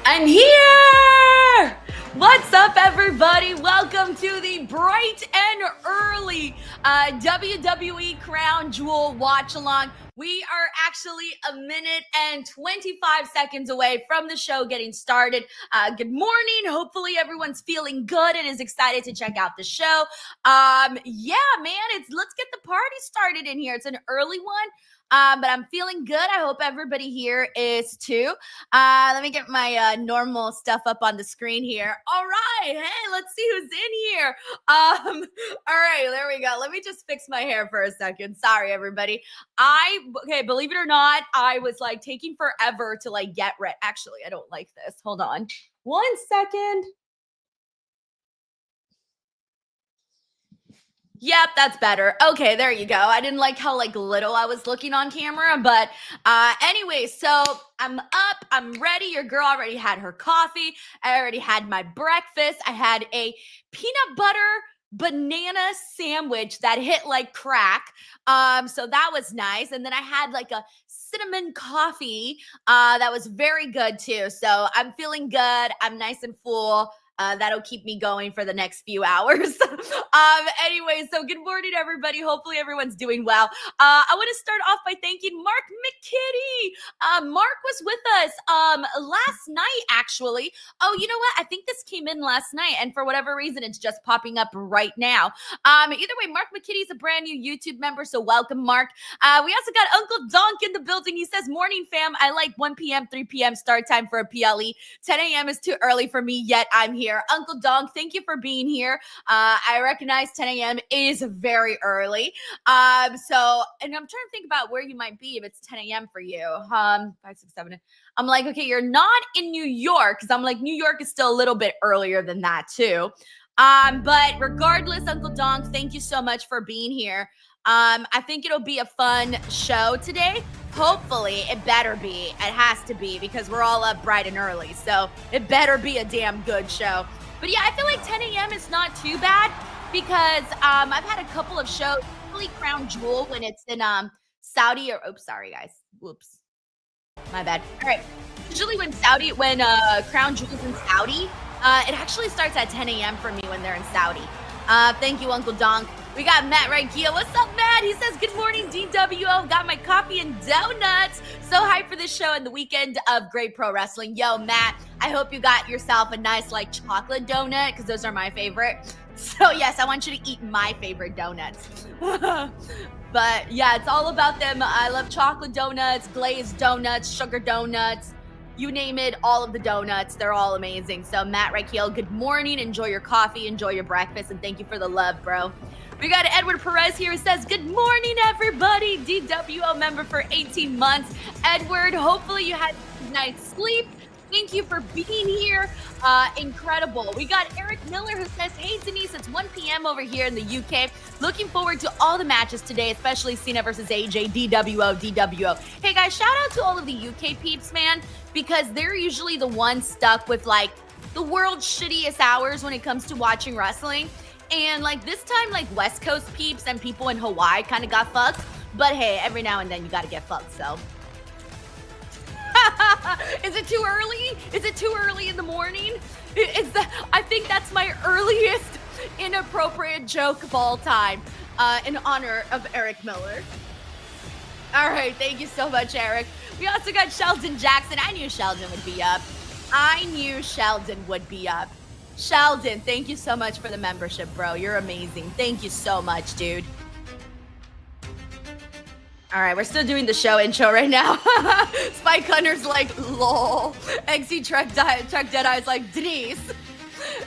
I'm here! What's up, everybody? Welcome to the bright and early WWE Crown Jewel watch-along. We are actually a minute and 25 seconds away from the show getting started. Good morning. Hopefully everyone's feeling good and is excited to check out the show. Yeah, man, let's get the party started in here. It's an early one. But I'm feeling good. I hope everybody here is too. Let me get my normal stuff up on the screen here. All right. Hey, let's see who's in here. All right, there we go. Let me just fix my hair for a second. Sorry, everybody. Okay, believe it or not, I was like taking forever to like get ready. Actually, I don't like this. Hold on. 1 second. Yep, that's better. Okay, there you go. I didn't like how like little I was looking on camera, but anyway, so I'm up, I'm ready. Your girl already had her coffee. I already had my breakfast. I had a peanut butter banana sandwich that hit like crack. So that was nice. And then I had like a cinnamon coffee that was very good too. So I'm feeling good. I'm nice and full. That'll keep me going for the next few hours. Anyway, so good morning, everybody. Hopefully everyone's doing well. I want to start off by thanking Mark McKitty. Mark was with us last night, actually. Oh, you know what? I think this came in last night, and for whatever reason, it's just popping up right now. Either way, Mark McKitty's a brand new YouTube member, so welcome, Mark. We also got Uncle Donk in the building. He says, morning, fam. I like 1 p.m., 3 p.m. start time for a PLE. 10 a.m. is too early for me, yet I'm here. Uncle Donk, thank you for being here. I recognize 10 a.m. is very early. And I'm trying to think about where you might be if it's 10 a.m. for you. 5, 6, 7. I'm like, okay, you're not in New York, because I'm like, New York is still a little bit earlier than that too. But regardless, Uncle Donk, thank you so much for being here. I think it'll be a fun show today. Hopefully, it better be. It has to be, because we're all up bright and early. So it better be a damn good show. But yeah, I feel like 10 a.m. is not too bad, because I've had a couple of shows, really Crown Jewel when it's in Saudi or, oops, sorry guys. Whoops. My bad. All right. Usually when Crown Jewel's in Saudi, it actually starts at 10 a.m. for me when they're in Saudi. Thank you, Uncle Donk. We got Matt right here. What's up, Matt? He says, good morning, DWO. Got my coffee and donuts. So hyped for this show and the weekend of great pro wrestling. Yo, Matt, I hope you got yourself a nice, like, chocolate donut, because those are my favorite. So, yes, I want you to eat my favorite donuts. But, yeah, it's all about them. I love chocolate donuts, glazed donuts, sugar donuts. You name it, all of the donuts. They're all amazing. So, Matt Reichel, good morning. Enjoy your coffee. Enjoy your breakfast. And thank you for the love, bro. We got Edward Perez here who says, good morning, everybody. DWO member for 18 months. Edward, hopefully you had a good night's sleep. Thank you for being here. Incredible. We got Eric Miller who says, hey, Denise, it's 1 p.m. over here in the UK. Looking forward to all the matches today, especially Cena versus AJ, DWO. Hey, guys, shout out to all of the UK peeps, man, because they're usually the ones stuck with, like, the world's shittiest hours when it comes to watching wrestling. And, like, this time, like, West Coast peeps and people in Hawaii kind of got fucked. But, hey, every now and then you got to get fucked, so. Is it too early? Is it too early in the morning? I think that's my earliest inappropriate joke of all time in honor of Eric Miller. All right, thank you so much, Eric. We also got Sheldon Jackson. I knew Sheldon would be up. Sheldon, thank you so much for the membership, bro. You're amazing. Thank you so much, dude. All right, we're still doing the show intro right now. Spike Hunter's like, lol. XC Truck Deadeye's like, Denise.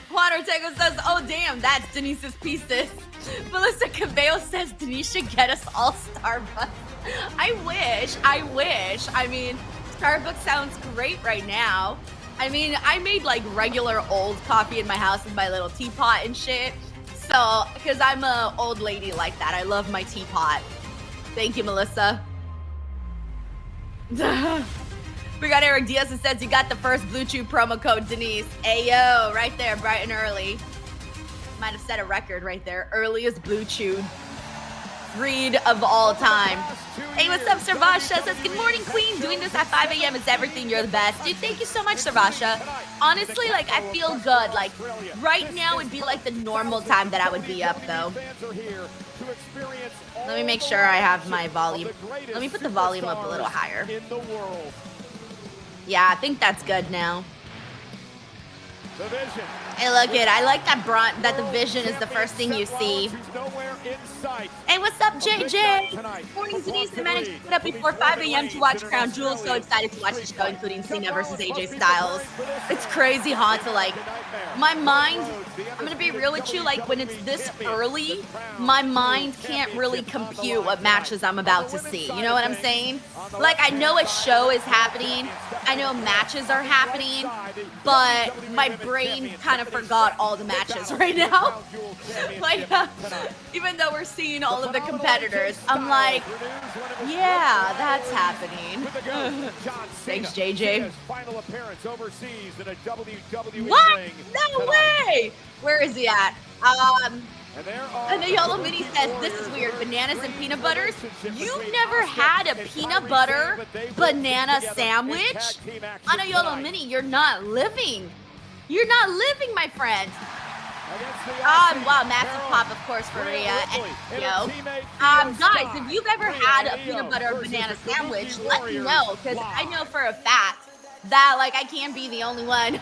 Juan Ortega says, oh, damn, that's Denise's pieces. Melissa Cabello says, Denise should get us all Starbucks. I wish. I mean, Starbucks sounds great right now. I mean, I made like regular old coffee in my house with my little teapot and shit. So, because I'm an old lady like that. I love my teapot. Thank you, Melissa. We got Eric Diaz that says you got the first Blue Chew promo code, Denise. Ayo, right there, bright and early. Might have set a record right there. Earliest Blue Chew read of all time. Hey, what's up, Servasha? Says, good morning, Queen. Doing this at 5 a.m. is everything. You're the best. Dude, thank you so much, Servasha. Honestly, like, I feel good. Like, right now would be, like, the normal time that I would be up, though. Let me make sure I have my volume. Let me put the volume up a little higher. Yeah, I think that's good now. Hey, look it. I like that the vision is the first thing you see. Hey, what's up, JJ? Morning, Denise. I managed to get up before 5 a.m. to watch Crown Jewel. So excited to watch the show, including Cena versus AJ Styles. It's crazy, huh? To like, my mind, I'm going to be real with you, like when it's this early, my mind can't really compute what matches I'm about to see. You know what I'm saying? Like, I know a show is happening. I know matches are happening, but my brain kind of forgot all the matches right now. Like, even though we're seeing all of the competitors, I'm like, yeah, that's happening. Thanks, JJ. What? No way! Where is he at? And the Yellow Mini says, this is weird, bananas and peanut butters? You've never had a peanut butter banana sandwich? On a Yellow Mini, you're not living. You're not living, my friend. Wow, massive pop, of course, for Rhea. And, guys, if you've ever had a peanut butter banana sandwich, let me know, because I know for a fact that, like, I can't be the only one.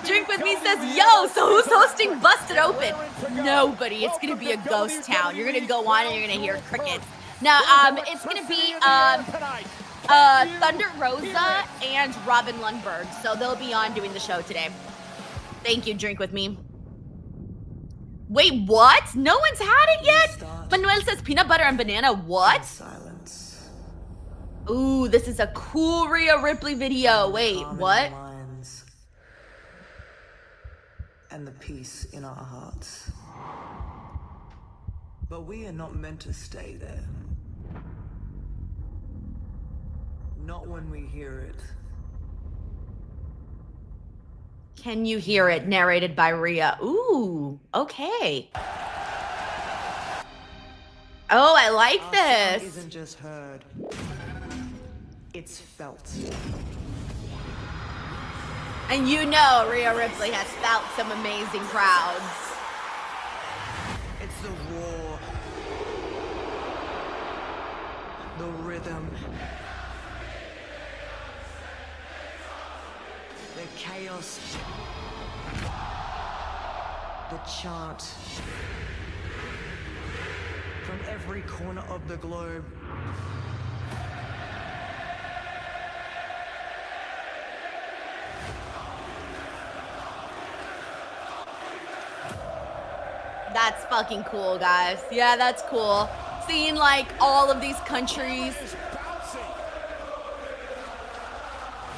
Drink With Me says, yo, so who's hosting Busted Open? Nobody. It's going to be a ghost town. You're going to go on and you're going to hear crickets. Now, it's going to be Thunder Rosa and Robin Lundberg. So they'll be on doing the show today. Thank you, Drink With Me. Wait, what? No one's had it yet? Manuel says peanut butter and banana. What? Ooh, this is a cool Rhea Ripley video. Wait, what? And the peace in our hearts. But we are not meant to stay there. Not when we hear it. Can you hear it? Narrated by Rhea. Ooh, okay. Oh, I like this. Song isn't just heard. It's felt. And you know Rhea Ripley has felt some amazing crowds. It's the roar, the rhythm, the chaos, the chant from every corner of the globe. That's fucking cool, guys. Yeah, that's cool. Seeing like all of these countries.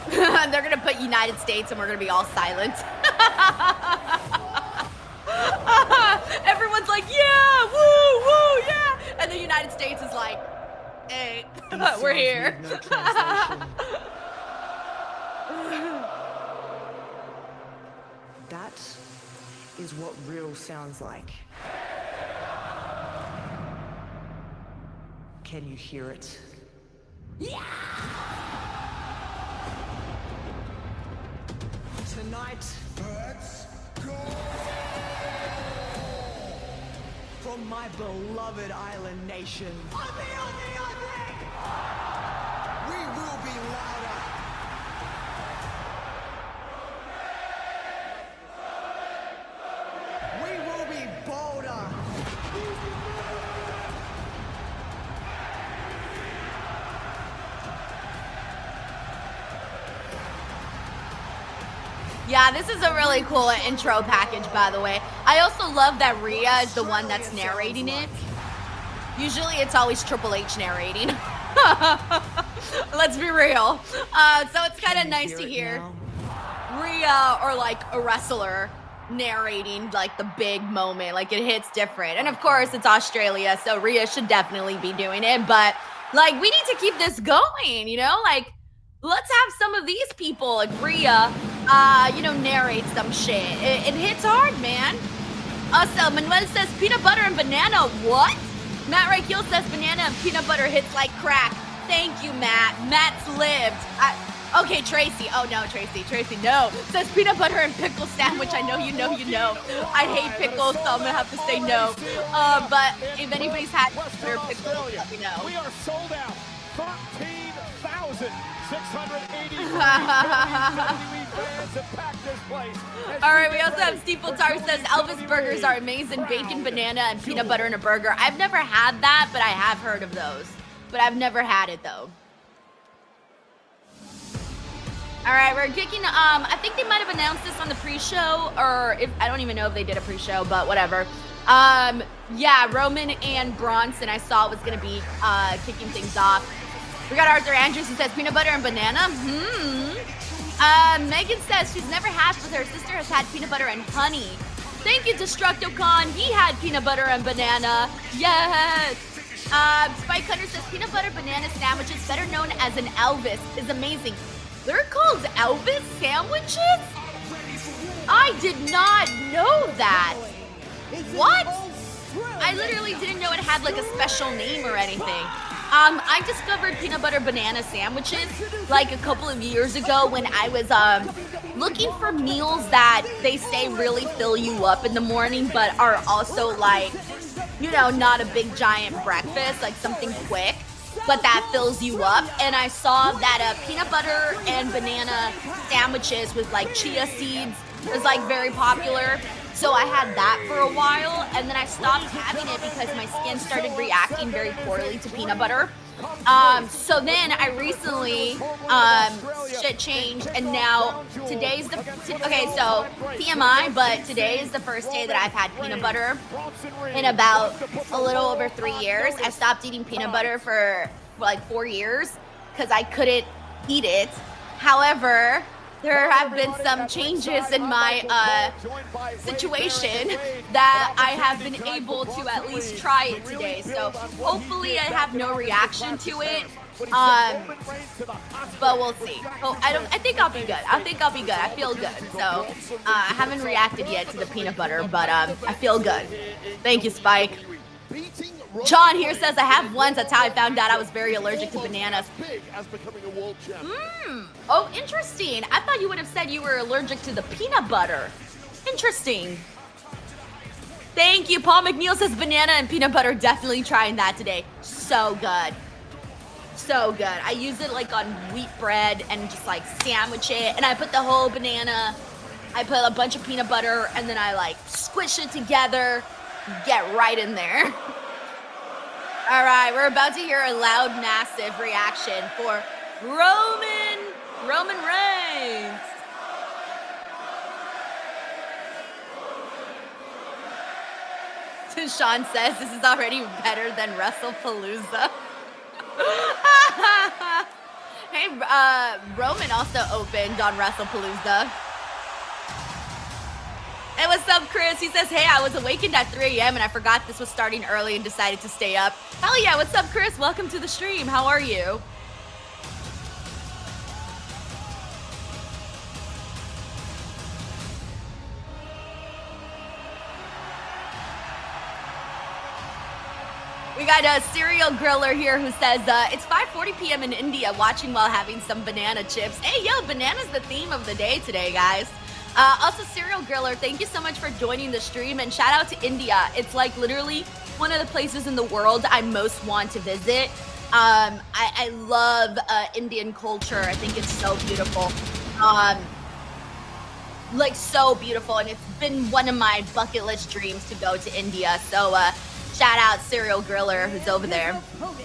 They're gonna put United States and we're gonna be all silent. Everyone's like, yeah, woo, woo, yeah. And the United States is like, hey, we're here. No that is what real sounds like. Can you hear it? Yeah! Tonight, let's go! From my beloved island nation. We will be louder. We will be bolder. Yeah, this is a really cool intro package, by the way. I also love that Rhea is the one that's narrating it. Usually it's always Triple H narrating. Let's be real. So it's kind of nice to hear Rhea or like a wrestler narrating like the big moment. Like it hits different. And of course it's Australia, so Rhea should definitely be doing it. But like we need to keep this going, you know? Like let's have some of these people like Rhea narrate some shit. It hits hard, man. Also, Manuel says peanut butter and banana. What? Matt Reichel says banana and peanut butter hits like crack. Thank you, Matt. Matt's lived. Okay, Tracy. Oh, no, Tracy. Tracy, no. Says peanut butter and pickle sandwich. I know you know you know. I hate pickles, so I'm going to have to say no. But if anybody's had butter pickles, let me know. We are sold out. 13,680 fans have packed this place. All right, we also have Steve Tar says Elvis burgers are amazing. Bacon, banana, and peanut butter in a burger. I've never had that, but I have heard of those. But I've never had it, though. All right, we're kicking, I think they might have announced this on the pre-show, or if, I don't even know if they did a pre-show, but whatever. Yeah, Roman and Bronson, I saw was going to be, kicking things off. We got Arthur Andrews who says peanut butter and banana. Megan says she's never had, but her sister has had peanut butter and honey. Thank you, DestructoCon. He had peanut butter and banana. Yes. Spike Hunter says peanut butter banana sandwiches, better known as an Elvis, is amazing. They're called Elvis sandwiches? I did not know that. What? I literally didn't know it had like a special name or anything. I discovered peanut butter banana sandwiches like a couple of years ago when I was looking for meals that they say really fill you up in the morning but are also like, you know, not a big giant breakfast, like something quick, but that fills you up. And I saw that peanut butter and banana sandwiches with like chia seeds was like very popular. So I had that for a while, and then I stopped having it because my skin started reacting very poorly to peanut butter. So then I recently, shit changed, and now today's the, okay, so TMI, but today is the first day that I've had peanut butter in about a little over 3 years. I stopped eating peanut butter for like 4 years because I couldn't eat it. However, there have been some changes in my situation that I have been able to at least try it today. So hopefully I have no reaction to it. But we'll see. Oh, I think I'll be good. I feel good. So I haven't reacted yet to the peanut butter, but I feel good. Thank you, Spike. John here says, I have once. That's how I found out I was very allergic to bananas. Oh, interesting. I thought you would have said you were allergic to the peanut butter. Interesting. Thank you. Paul McNeil says banana and peanut butter. Definitely trying that today. So good. So good. I use it like on wheat bread and just like sandwich it. And I put the whole banana. I put a bunch of peanut butter and then I like squish it together. Get right in there. All right, we're about to hear a loud, massive reaction for Roman Reigns. Sean says this is already better than WrestlePalooza. Hey, Roman also opened on WrestlePalooza. Hey, what's up, Chris? He says, hey, I was awakened at 3 a.m. and I forgot this was starting early and decided to stay up. Hell yeah, what's up, Chris? Welcome to the stream. How are you? We got a serial griller here who says, it's 5:40 p.m. in India, watching while having some banana chips. Hey, yo, banana's the theme of the day today, guys. Also, Serial Griller, thank you so much for joining the stream, and shout out to India. It's like literally one of the places in the world I most want to visit. I love Indian culture. I think it's so beautiful. Like so beautiful, and it's been one of my bucket list dreams to go to India. So shout out Serial Griller who's over there. From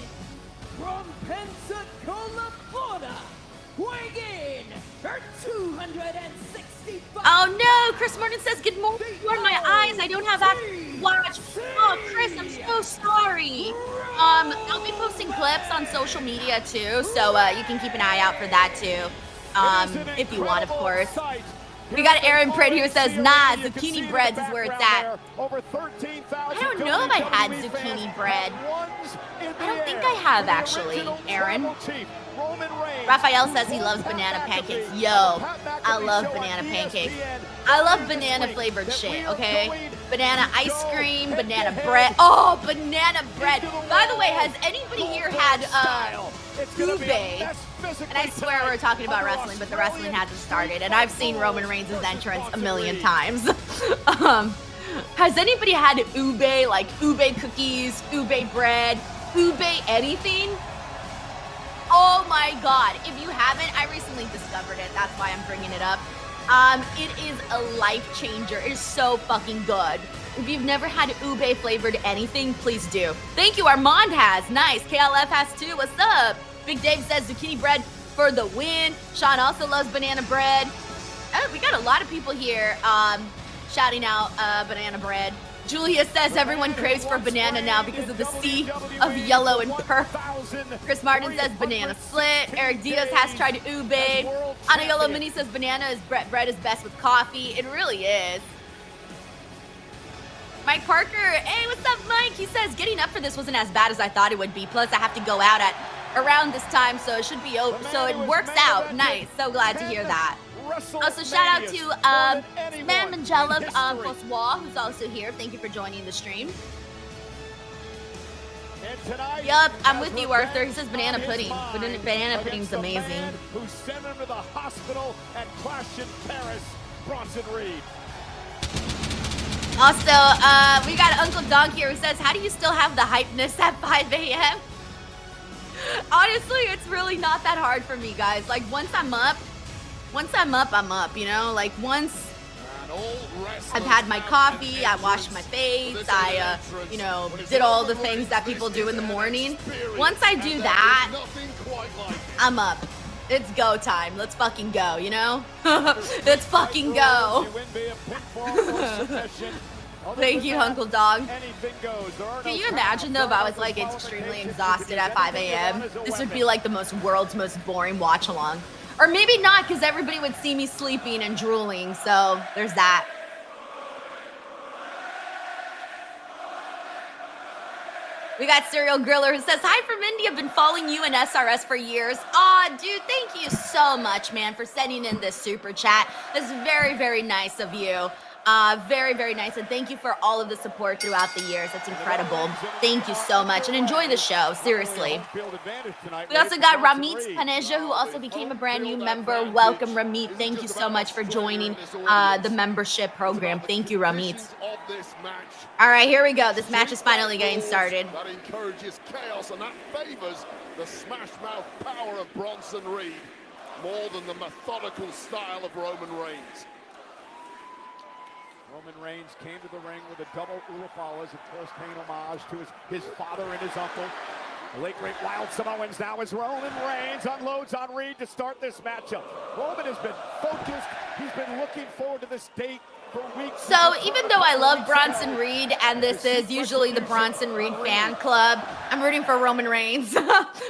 Pensacola, Florida, weighing in her 265. Oh no, Chris Martin says, good morning. My eyes, I don't have access to watch. Oh, Chris, I'm so sorry. I'll be posting clips on social media too, so you can keep an eye out for that too. If you want, of course. We got Aaron Pritt who says, nah, zucchini breads is where it's at. I don't know if I had zucchini bread. I don't think I have, actually, Aaron. Raphael says he loves banana pancakes. Yo, I love banana pancakes. I love banana flavored shit, okay? banana ice cream, banana bread. Oh, banana bread. By the way, has anybody here had ube? And I swear we're talking about wrestling, but the wrestling hasn't started. And I've seen Roman Reigns' entrance a million times. Has anybody had ube, like ube cookies, ube bread, ube anything? Oh my God. If you haven't, I recently discovered it. That's why I'm bringing it up. It is a life changer. It is so fucking good. If you've never had ube flavored anything, please do. Thank you. Armand has. Nice. KLF has too. What's up? Big Dave says zucchini bread for the win. Sean also loves banana bread. Oh, we got a lot of people here shouting out banana bread. Julia says everyone craves for banana now because of the sea of yellow and purple. Chris Martin says banana split. Eric Diaz has tried ube. Ana Yellow Mini says banana is bread is best with coffee. It really is. Mike Parker, hey, what's up, Mike? He says getting up for this wasn't as bad as I thought it would be. Plus, I have to go out at around this time, so it should be open. So it works out. Nice. So glad to hear that. Also, shout out to Man Mandela Foswa, who's also here. Thank you for joining the stream. Yup, I'm with you, Arthur. He says banana pudding. Banana pudding's amazing. Who sent him to the hospital at Clash in Paris, Bronson Reed. Also, we got Uncle Donk here who says, how do you still have the hypeness at 5 a.m.? Honestly, it's really not that hard for me, guys. Like, once I'm up, I'm up, you know? Like, once I've had my coffee, I washed my face, I, you know, did all the things that people do in the morning. Once I do that, I'm up. It's go time. Let's fucking go, you know? Let's fucking go. Thank you, Uncle Dog. Can you imagine, though, if I was, like, extremely exhausted at 5 a.m.? This would be, like, the world's most boring watch-along. Or maybe not, because everybody would see me sleeping and drooling, so there's that. We got Serial Griller who says, hi from India, I've been following you and SRS for years. Aw, dude, thank you so much, man, for sending in this super chat. That's very, very nice of you. Very, very nice. And thank you for all of the support throughout the years. That's incredible. Thank you so much. And enjoy the show, seriously. We also got Ramit Paneja, who also became a brand new member. Welcome, Ramit. Thank you so much for joining the membership program. Thank you, Ramit. All right, here we go. This match is finally getting started. That encourages chaos and that favors the smash mouth power of Bronson Reed more than the methodical style of Roman Reigns. Roman Reigns came to the ring with a double Ulafalas, of course, paying homage to his father and his uncle. The late great Wild Samoans now as Roman Reigns unloads on Reed to start this matchup. Roman has been focused. He's been looking forward to this date for weeks. So even though I love Bronson Reed, and this is usually the Bronson Reed fan club, I'm rooting for Roman Reigns.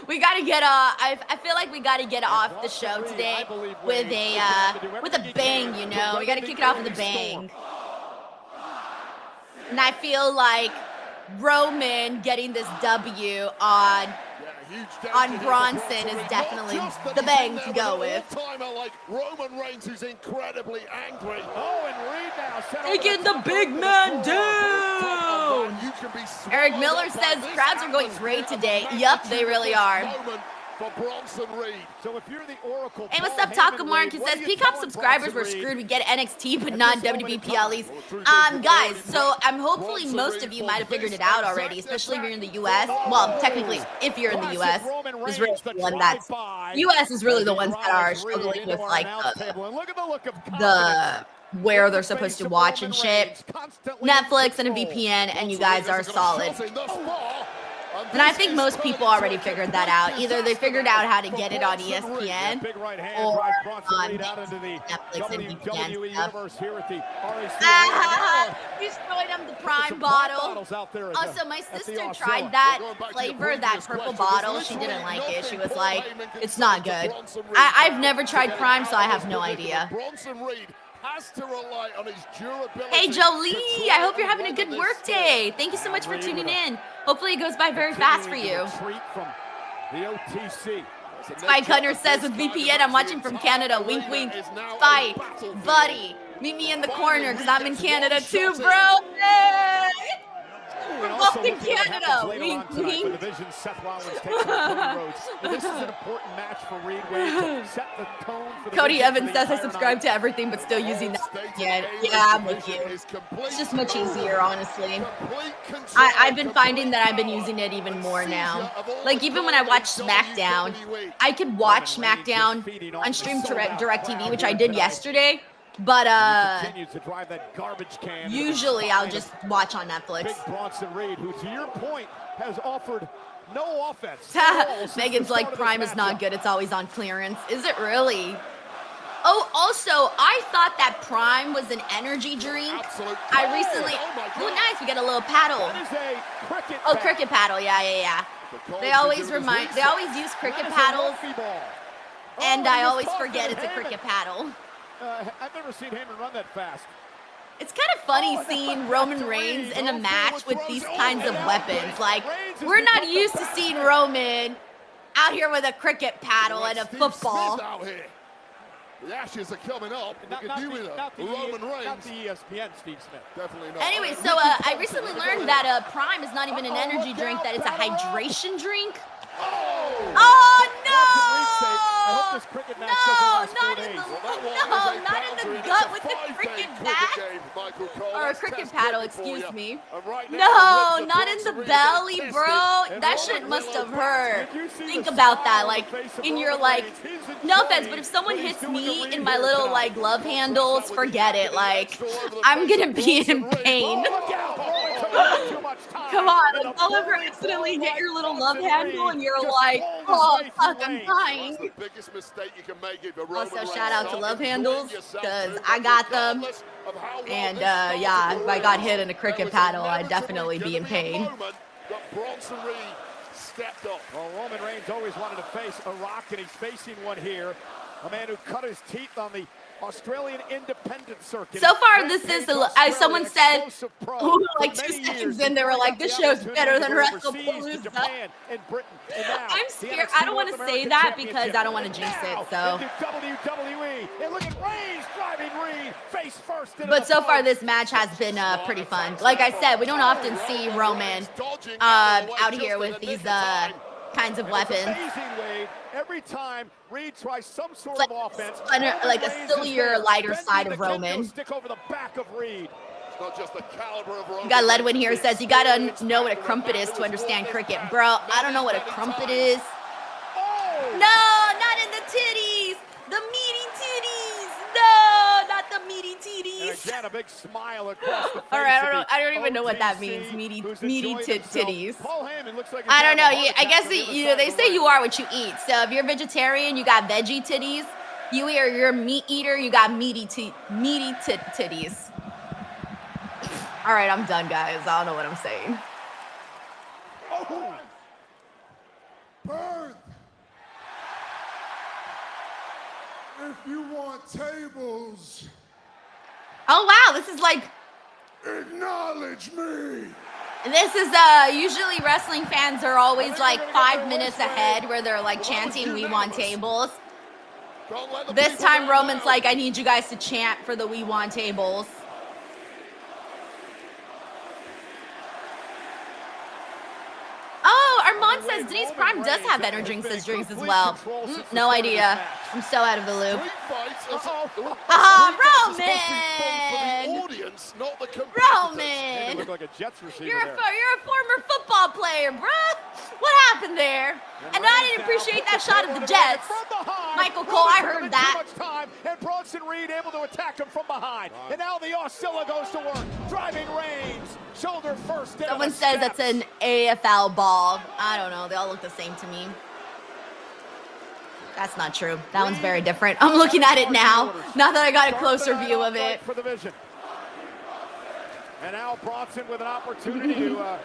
We got to get I feel like we got to get off the show today with a bang, you know. We got to kick it off with a bang. And I feel like Roman getting this W on Bronson is definitely the bang to go with. Like Roman Reigns, who's incredibly angry. Oh, and Reed now taking the big man down. Eric Miller says crowds are going great today. Yup, they really are. For Bronson Reed. So if you're the Oracle, hey, what's up, Taco Mark? He says Peacock subscribers were screwed. We get NXT, but not WWE PLEs. Guys, so hopefully most of you might have figured it out already, especially if you're in the U.S. Well, technically, if you're in the U.S., is really the one that's U.S. is really the ones that are struggling with like the where they're supposed to watch and shit. Netflix and a VPN, and you guys are solid. And I think most people already figured that out. Either they figured out how to get it on ESPN or on Netflix and VPN stuff. We destroyed him the Prime bottle. Also, my sister tried that flavor, that purple bottle. She didn't like it. She was like, it's not good. I've never tried Prime, so I have no idea. Hey, Jolie, I hope you're having a good work day. Thank you so much for tuning in. Hopefully it goes by very fast for you. Spike Hunter says with VPN, I'm watching from Canada. Wink, wink. Spike, buddy, Meet me in the corner because I'm in Canada too, bro. Hey! We're both in Canada. Wink, wink. Seth Rollins takes on Cody Rhodes. And this is an important match for Reed Wade to set the tone for the Cody Evans says I subscribe to everything, but still using that. Yeah, I'm with you. It's just much easier, honestly. I've been finding that I've been using it even more now. Like, even when I watch SmackDown, I could watch SmackDown on Stream DirecTV, which I did yesterday. But usually I'll just watch on Netflix. Big Bronson Reed, who to your point has offered no offense. Megan's like, Prime is not good. It's always on clearance. Is it really? Oh, also, I thought that Prime was an energy drink. I recently, oh nice, we got a little paddle. Oh, cricket paddle, yeah. They always use cricket paddles, and I always forget it's a cricket paddle. I've never seen Heyman run that fast. It's kind of funny seeing Roman Reigns in a match with these kinds of weapons. Like, we're not used to seeing Roman out here with a cricket paddle and a football. The Ashes are coming up. Roman Reigns. Not the ESPN Steve Smith. Definitely not. Anyway, so I recently learned that Prime is not even an energy drink, that it's a hydration drink. Oh, no! I hope this cricket match doesn't last 4 days. Not in the gut with the cricket bat. Or a cricket paddle, excuse me. No, not in the belly, bro. That shit must have hurt. Think about that, like, in your, like, no offense, but if someone hits me in my little, like, love handles, forget it. Like, I'm gonna be in pain. Come on, like, I'll ever accidentally hit your little love handle and you're like, oh, fuck, I'm dying. Also, shout out to love handles, because I got them. And, yeah, if I got hit in a cricket paddle, I'd definitely be in pain. Well, Roman Reigns always wanted to face a Rock, and he's facing one here. A man who cut his teeth on the Australian independent circuit. So far, this is, as someone said, like 2 seconds in, they were like, this show's better than WrestlePalooza. I'm scared. I don't want to say that because I don't want to jinx it, so. But so far, this match has been pretty fun. Like I said, we don't often see Roman out here with these kinds of weapons. Every time Reed tries some sort of offense, like a sillier, lighter side of Roman. Stick over the back of Reed. It's not just the caliber of Roman. You got Ledwin here, says you gotta know what a crumpet is to understand cricket. Bro, I don't know what a crumpet is. No, not in the titties. The meaty titties. No, not the meaty titties. And again, a big smile across the face. All right, I don't even know what that means. Meaty titties. Paul Heyman looks like I don't know. I guess they say you are what you eat. So if you're vegetarian, you got veggie titties. You're a meat eater, you got meaty titties. All right, I'm done, guys. I don't know what I'm saying. Birth. If you want tables, Oh wow, this is like, acknowledge me. this is usually wrestling fans are always like 5 minutes ahead where they're like chanting "We want tables." This time Roman's like, I need you guys to chant for the "We want tables." Oh, Armand says Denise Prime does have energy drinks as well. No idea. I'm so out of the loop. Roman! Roman! Look like a Jets receiver You're a former football player, bruh. What happened there? And I didn't appreciate that shot of the Jets. Michael Cole, I heard that. And Bronson Reed able to attack him from behind. And now the Oscilla goes to work. Driving Reigns. Shoulder first. Someone says that's an AFL ball. I don't know. They all look the same to me. That's not true. That one's very different. I'm looking at it now. Now that I got a closer view of it. For the vision. And now Bronson with an opportunity to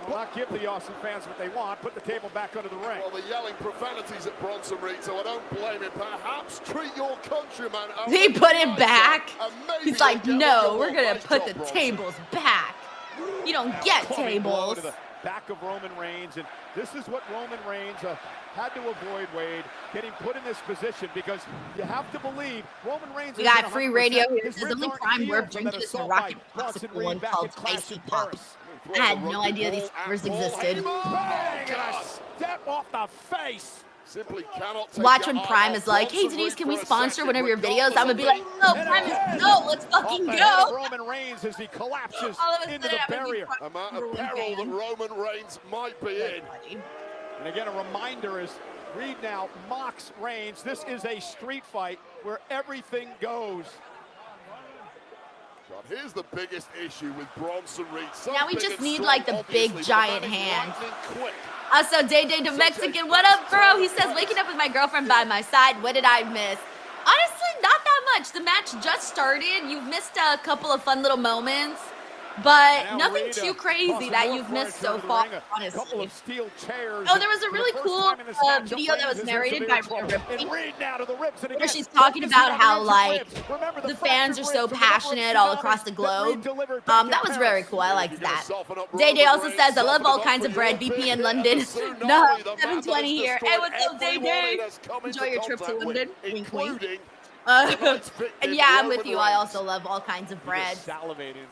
not give the Austin fans what they want. Put the table back under the ring. Well, they're yelling profanities at Bronson Reed, so I don't blame him. Perhaps treat your countryman. He put it back. He's like, no, we're going to put the tables back. You don't get tables. To the back of Roman Reigns, and this is what Roman Reigns, had to avoid Wade getting put in this position because you have to believe Roman Reigns. We got isn't free 100%. radio here. His Says ribs only aren't crime we're healed from that drinking is a assault rocket by Bronson popsicle Reed one back called in Clash Icy in Pop. Paris. I had no idea these flavors existed. Bang, and a step off the face. Simply cannot take Watch your when eye Prime off is like, hey Bronson Denise, Reed can we for a sponsor second, one of your videos? I'm gonna be like, no, And Prime again, is, no, let's off fucking the head of go. Roman Reigns as he collapses All of a into sudden, the I'm a barrier. big amount Roman of peril that fan. Roman Reigns might be in. And again, a reminder is Reed now mocks Reigns. This is a street fight where everything goes. But here's the biggest issue with Bronson Reed. So Now we big just and need, strong, like, the obviously, big but giant the man is hand. lightning quick. Also, Day Day the Mexican, what up, bro? He says, waking up with my girlfriend by my side. What did I miss? Honestly, not that much. The match just started. You've missed a couple of fun little moments, but Now nothing Reed, too crazy tossing that more you've missed furniture so to the far, ring, a couple honestly. of steel chairs. Oh, there was a For the really first cool time in this matchup, video that Reigns was is in narrated severe by trouble. Rhea And Ripley, Reed now to the ribs, and where again, she's talking focusing about on how, the like, ribs. Remember the fans are fractured so ribs from the number passionate of all across the tsunamis that Reed globe. delivered back in That was very Paris. cool. I liked You're gonna that. soften up Day Day Roman also Reigns, says, I love soften all up kinds for of bread. your BP big in hit, London. the tsunami, No, the man that 720 has here. Hey, destroyed what's up, Day everyone Day? it has come Enjoy into your trip to contact with, London. Wink, wink. including And yeah, I'm with you. I also love all kinds of bread.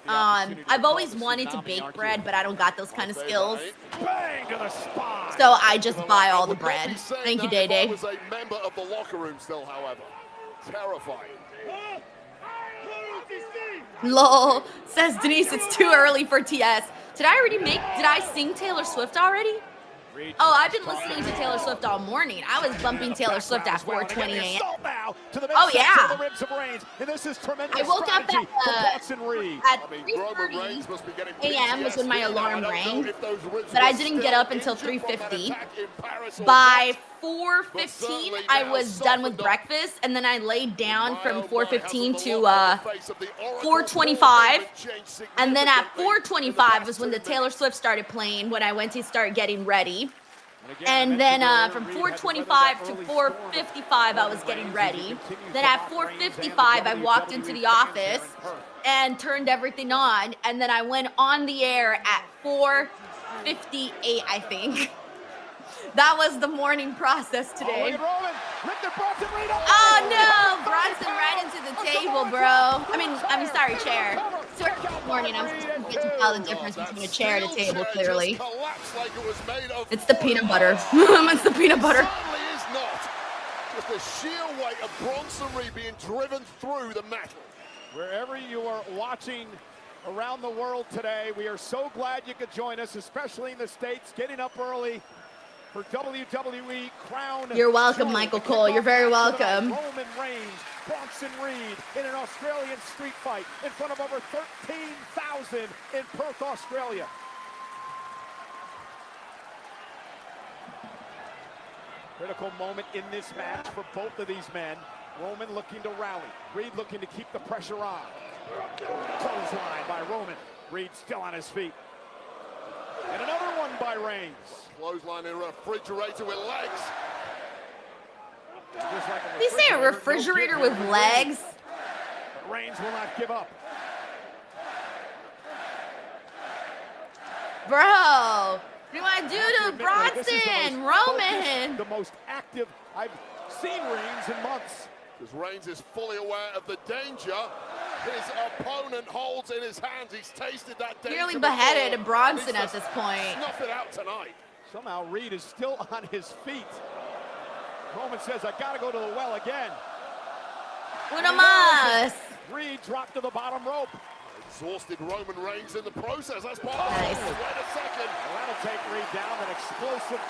I've always wanted to bake bread, but I don't got those kind of skills. Bang to the spine. So I just buy all the would not be bread. saying Thank you, that Day if I Day. was a member of the locker room still, however. Terrifying. Lol. Says Denise, it's too early for TS. Did I sing Taylor Swift already? Oh, I've been listening to Taylor Swift all morning. I was bumping Taylor Swift at 4:20 a.m. Oh, yeah. I woke up at 3:30 a.m. was when my alarm rang, but I didn't get up until 3:50. By 4:15, I was done with breakfast, and then I laid down from 4:15 to 4:25, and then at 4:25 was when the Taylor Swift started playing when I went to start getting ready. And then from 4:25 to 4:55, I was getting ready. Then at 4:55, I walked into the office and turned everything on. And then I went on the air at 4:58, I think. That was the morning process today. Oh no, Bronson right into the table, bro. I'm sorry, chair. It's morning. I'm supposed to tell the difference between a chair and a table, clearly. It's the peanut butter. It's the peanut butter. Certainly is not. Just the sheer weight of Bronson Reed being driven through the metal. Wherever you are watching around the world today, we are so glad you could join us, especially in the States, getting up early for WWE Crown You're welcome, Jewel. Michael Cole. You're very welcome. Roman Reigns, Bronson Reed in an Australian street fight in front of over 13,000 in Perth, Australia. Critical moment in this match for both of these men. Roman looking to rally. Reed looking to keep the pressure on. Clothesline by Roman. Reed still on his feet. And another one by Reigns. Clothesline in a refrigerator with legs. Did he say a refrigerator with legs? But Reigns will not give up. Bro, what do you want to do to Bronson? Roman. The most active I've seen Reigns in months. Because Reigns is fully aware of the danger his opponent holds in his hands. He's tasted that danger. Nearly beheaded before. Bronson at this point. Snuff it out tonight. Somehow Reed is still on his feet. Roman says, I gotta go to the well again. Una más. Reed dropped to the bottom rope. Exhausted Roman Reigns in the process. That's part of Nice. it. Wait a second. Well, that'll take Reed down. An explosive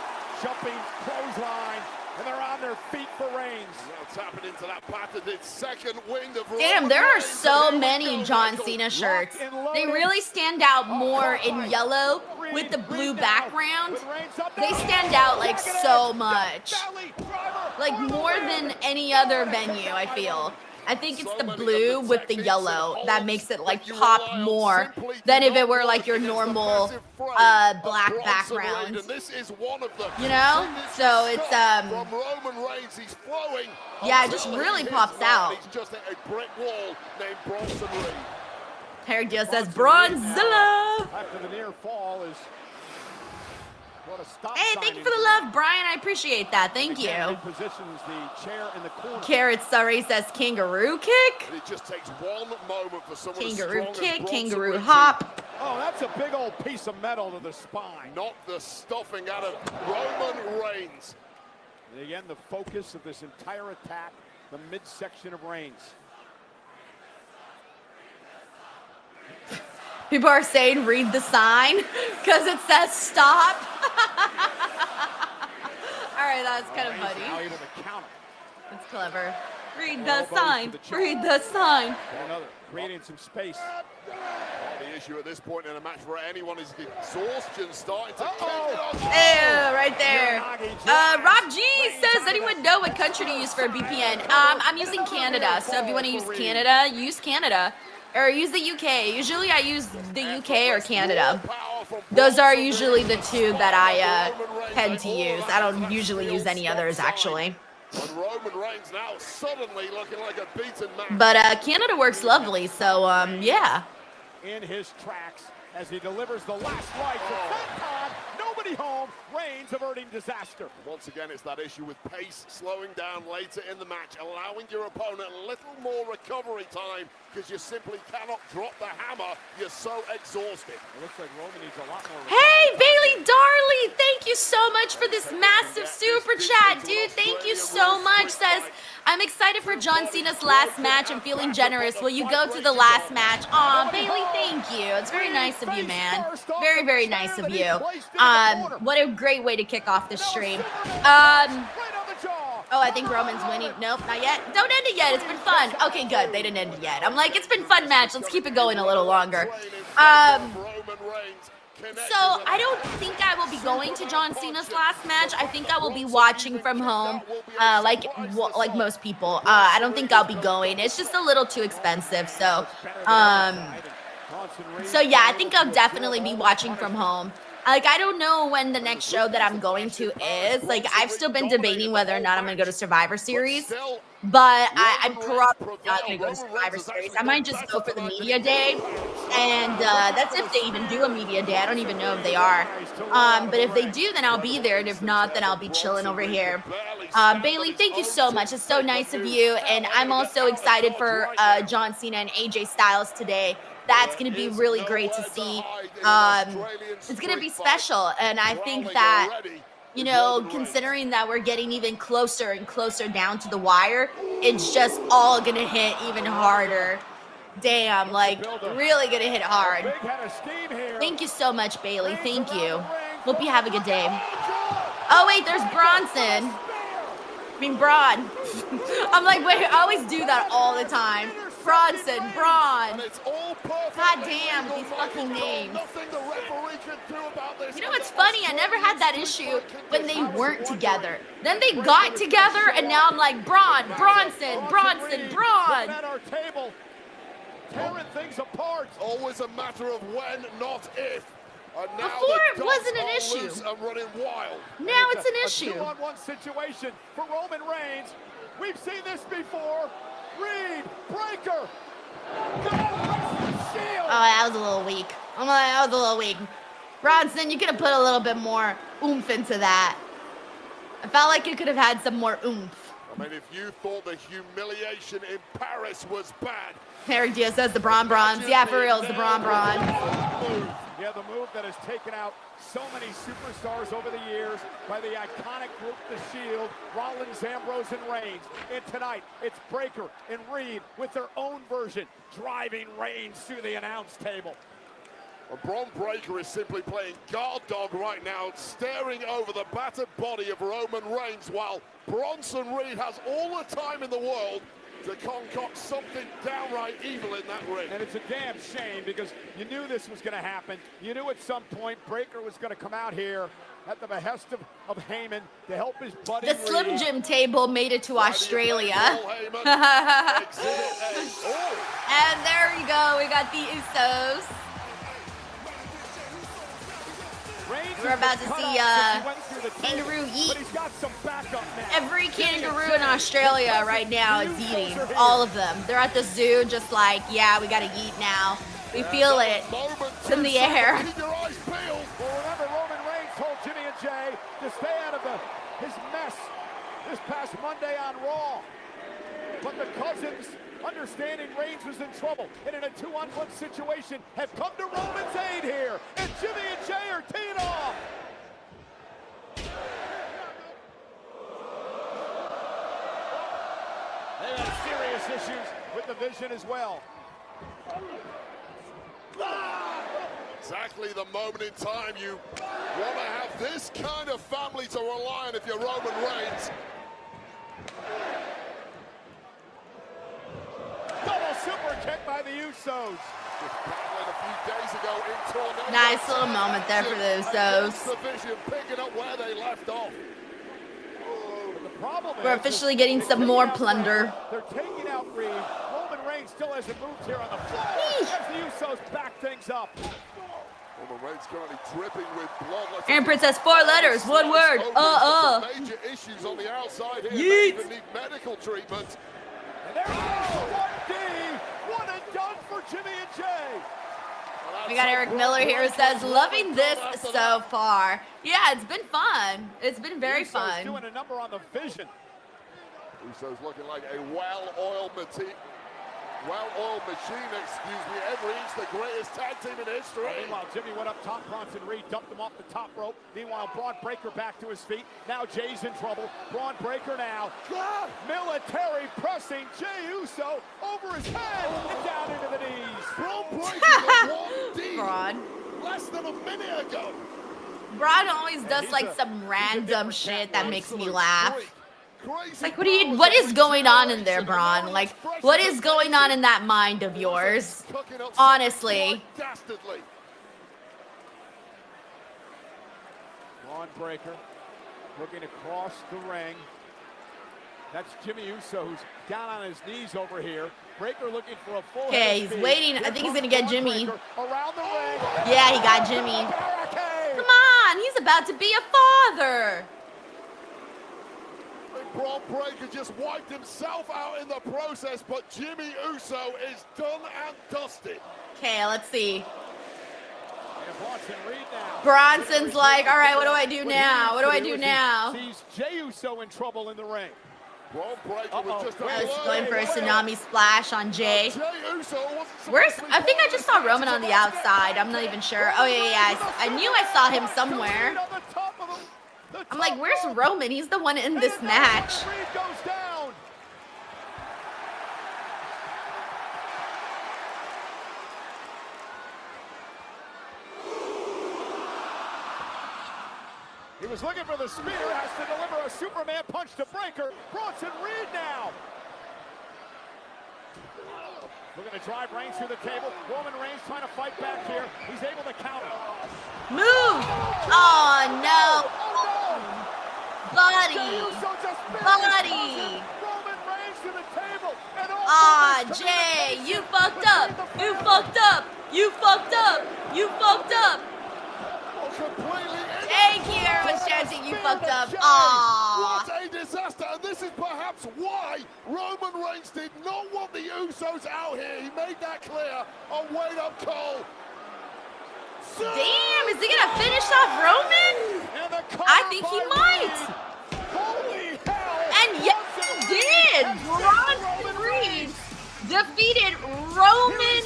jumping clothesline. And they're on their feet for Reigns. Now tapping into that patented second wind of Damn, Roman there are Reigns. so Here we many go, John Michael. Cena shirts. and loaded. They really stand out more in right. yellow Reed, with the blue Reed now. background. With Reigns up They there. stand out like Back it so in. much. Belly driver Like for the more win. than any other venue, I feel. I think it's the blue with the yellow that makes it like pop more than if it were like your normal black background. And this is one of them. You know? So it's from Roman Reigns, he's flowing. yeah, it just really pops out. He's just hit a brick wall named Bronson Reed. Eric Diaz says Bronzilla. After the near fall is What a stop Hey, sign thank you in for the here. love, Brian. I appreciate that. Thank Again, you. repositions the chair in the corner. Carrot Surrey says kangaroo kick. And it just takes one moment for someone as Kangaroo strong kick, as Bronson kangaroo Reed to hop. Oh, that's a big old piece of metal to the spine. knock the stuffing out of Roman Reigns. And again, the focus of this entire attack, the midsection of Reigns. People are saying read the sign because it says stop. All right, that's kind of Reigns now funny. able to counter. That's clever. Read the Elbows to sign. the chest. Read the sign. And another, creating some space. Well, the issue at this point in a match for anyone is exhaustion starting to Uh-oh. kick Ew, right there. Rob G says, anyone know what country to use for a VPN? I'm using Canada, so if you want to use Canada, use Canada. Or use the UK. Usually I use the UK or Canada. Those are usually the two that I tend to use. I don't usually use any others, actually. And Roman Reigns now suddenly looking like a beaten man. But Canada works lovely, so yeah. In his tracks as he delivers the last right. For that time, nobody home. Reigns averting disaster. Once again, it's that issue with pace slowing down later in the match, allowing your opponent a little more recovery time because you simply cannot drop the hammer. You're so exhausted. It looks like Roman needs a lot more. Hey, Bailey Darley, thank you so much for this massive super chat, dude. Thank you so much. Says, I'm excited for John Cena's last match. I'm feeling generous. Will you go to the last match? Aw, Bailey, thank you. It's very nice of you, man. Very, very nice of you. What a great way to kick off the stream. Oh, I think Roman's winning. Nope, not yet. Don't end it yet. It's been fun. Okay, good. They didn't end it yet. I'm like, it's been fun match. Let's keep it going a little longer. So I don't think I will be going to John Cena's last match. I think I will be watching from home, like most people. I don't think I'll be going. It's just a little too expensive. So yeah, I think I'll definitely be watching from home. Like, I don't know when the next show that I'm going to is. Like, I've still been debating whether or not I'm going to go to Survivor Series. But I'm probably not going to go to Survivor Series. I might just go for the media day. And that's if they even do a media day. I don't even know if they are. But if they do, then I'll be there. And if not, then I'll be chilling over here. Bailey, thank you so much. It's so nice of you. And I'm also excited for John Cena and AJ Styles today. That's going to be really great to see. It's going to be special. And I think that, you know, considering that we're getting even closer and closer down to the wire, it's just all going to hit even harder. Damn, like, really going to hit hard. Thank you so much, Bailey. Thank you. Hope you have a good day. Oh, wait, there's Bronson. I mean, Braun. I'm like, wait, I always do that all the time. Bronson, Braun. God damn, these fucking names. You know what's funny? I never had that issue when they weren't together. Then they got together, and now I'm like, Braun, Bronson, Bronson, Braun. At our table, tearing things apart. Always a matter of when, not if. And now Before it the wasn't an dots are issue. loose and running wild. Now it's an A issue. 2-on-1 situation for Roman Reigns. We've seen this before. Reed, breaker. Oh, that was a little weak. I'm like, that was a little weak. Bronson, you could have put a little bit more oomph into that. I felt like you could have had some more oomph. I mean, if you thought the humiliation in Paris was bad. Eric Diaz says the Braun Bronze. Yeah, for real, it's the Braun Bronze. Yeah, the move that has taken out so many superstars over the years by the iconic group, The Shield, Rollins, Ambrose, and Reigns. And tonight, it's Breaker and Reed with their own version, driving Reigns through the announce table. And Bron Breakker is simply playing guard dog right now, staring over the battered body of Roman Reigns, while Bronson Reed has all the time in the world to concoct something downright evil in that ring. And it's a damn shame because you knew this was going to happen. You knew at some point Breaker was going to come out here at the behest of Heyman to help his buddy The Slim Reed. Jim table made it to Australia. And there you go. We got the Usos. We're about to see kangaroo eat. Every kangaroo in Australia right now is eating. All of them. They're at the zoo just like, yeah, we got to eat now. We feel it. It's in the air. Well, remember, Roman Reigns told Jimmy and to stay out of his mess this past Monday on Raw. But the Cousins, understanding Reigns was in trouble and in a 2-on-1 situation, have come to Roman's aid here. And Jimmy and Jay are teeing off. They had serious issues with the vision as well. Exactly the moment in time you want to have this kind of family to rely on if you're Roman Reigns. Double super kick by the Usos. A few days ago in Tornado. Nice little moment there for the Usos. The vision picking up where they left off. But the problem We're is officially getting some more plunder. they're taking out Reed. Roman Reigns still hasn't moved here on the floor as the Usos back things up. Roman Reigns currently dripping with blood. Aaron Princess, 4 letters, 1 word. Major issues on the outside here. Yeet. They even need medical treatment. And there it is, 1D, one and done for Jimmy and Jay. We got Eric Miller here who says, loving this so far. Yeah, it's been fun. It's been very Usos fun. doing a number on the vision. Usos looking like a well-oiled machine, every inch the greatest tag team in history. Meanwhile, Jimmy went up top. Bronson Reed dumped him off the top rope. Meanwhile, Braun Breaker back to his feet. Now Jay's in trouble. Braun Breaker now. Military pressing Jey Uso over his head and down into the knees. Braun Breaker with 1D Braun. less than a minute ago. Braun always does like some random shit that makes me laugh. Like, what is going on in there, Braun? Like, what is going on in that mind of yours? Honestly. Braun Breaker looking across the ring. That's Jimmy Uso, who's down on his knees over here. Breaker looking for a full Okay, head of he's speed. waiting. I think he's gonna get Jimmy. Around the ring. Yeah, he got Jimmy. Barricade. Come on, he's about to be a father. Braun Breaker just wiped himself out in the process, but Jimmy Uso is done and dusted. Okay, let's see. And Bronson Reed now. Bronson's like, all right, what do I do now? What do I do now? Sees Jey Uso in trouble in the ring. Braun Breaker was just a I was blow going for a away. tsunami splash on Jay. Jey Uso wasn't Where's? supposed to be I think I part just of saw the Roman on the outside. I'm not even sure. Oh yeah. I knew I saw him somewhere. I'm like, where's Roman? He's the one in this match. Reed goes down. He was looking for the spear, has to deliver a Superman punch to Breaker. Bronson Reed now. Looking to drive Reigns through the table. Roman Reigns trying to fight back here. He's able to counter. Move! Oh no! Buddy! Buddy! Roman Reigns to the table. Ah, Jay, you fucked up! You fucked up! You fucked up! You fucked up! Thank you, everyone's chanting you fucked up. Aww. What a disaster, and this is perhaps why Roman Reigns did not want the Usos out here. He made that clear on Wait Up Cole. Damn, is he gonna finish off Roman? I think he might. Holy hell! And yes, he did! Bronson Reed defeated Roman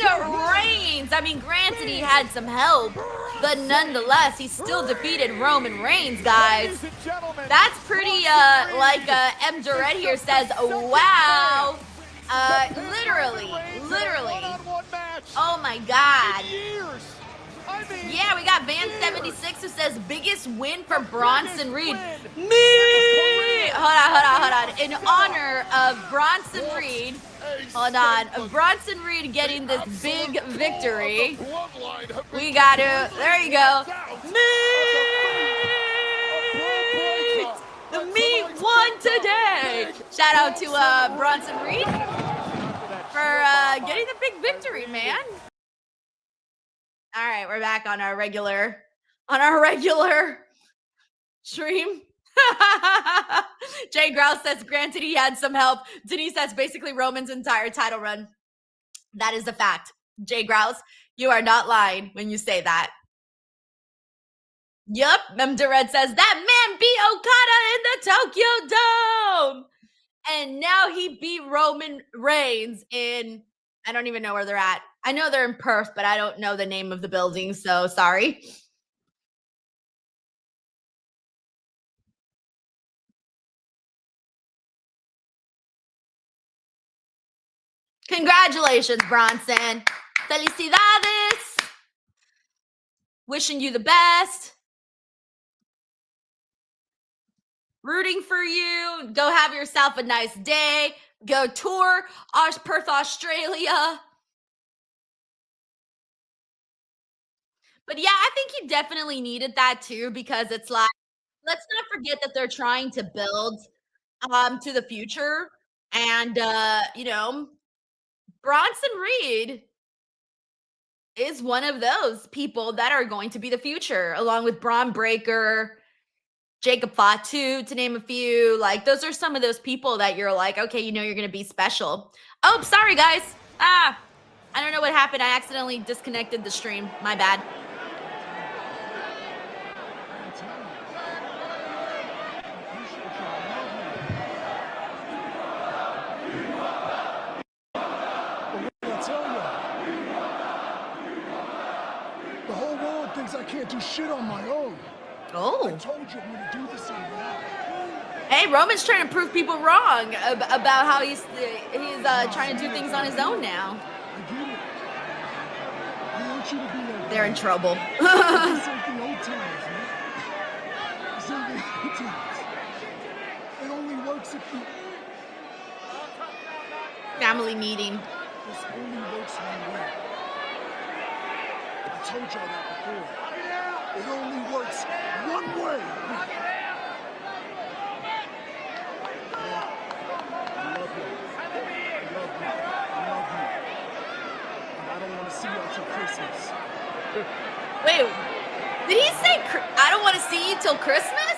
Reigns. I mean, granted, he had some help, but nonetheless, he still defeated Roman Reigns, guys. That's pretty, like M. Durrett here says, wow. Literally. Oh my God. Yeah, we got Van76 who says, biggest win for Bronson Reed. Me! Hold on. In honor of Bronson Reed, of Bronson Reed getting this big victory, we got to, there you go. The meat won today. Shout out to Bronson Reed for getting the big victory, man. All right, we're back on our regular stream. Jay Grouse says, granted, he had some help. Denise, that's basically Roman's entire title run. That is a fact. Jay Grouse, you are not lying when you say that. Yep, Red says that man beat Okada in the Tokyo Dome. And now he beat Roman Reigns in, I don't even know where they're at. I know they're in Perth, but I don't know the name of the building, so sorry. Congratulations, Bronson. Felicidades. Wishing you the best. Rooting for you. Go have yourself a nice day. Go tour Perth, Australia. But yeah, I think he definitely needed that too, because it's like, let's not forget that they're trying to build to the future. And you know, Bronson Reed is one of those people that are going to be the future, along with Braun Breaker, Jacob Fatu, to name a few. Like, those are some of those people that you're like, okay, you know you're going to be special. Oh, sorry, guys. I don't know what happened. I accidentally disconnected the stream. My bad. The whole world thinks I can't do shit on my own. Oh. I told you I'm gonna do this on my own. Hey, Roman's trying to prove people wrong about how he's trying to do things on his own now. I get it. I want you to be like They're in trouble. It's like the old times, man. It's like the old times. It only works if you... Family meeting. This only works one way. I told y'all that before. It only works one way. I love you. I love you. I love you. And I don't want to see you until Christmas. Wait, did he say, I don't want to see you till Christmas?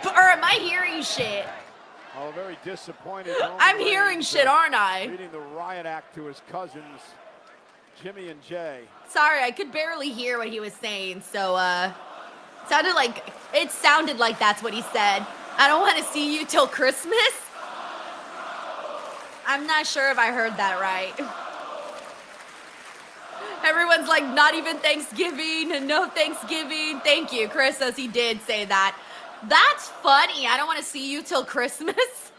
Or am I hearing shit? Oh, very disappointed. I'm hearing shit, aren't I? Leading the riot act to his cousins, Jimmy and Jay. Sorry, I could barely hear what he was saying, so it sounded like that's what he said. I don't want to see you till Christmas. I'm not sure if I heard that right. Everyone's like, not even Thanksgiving and no Thanksgiving. Thank you, Chris says he did say that. That's funny. I don't want to see you till Christmas.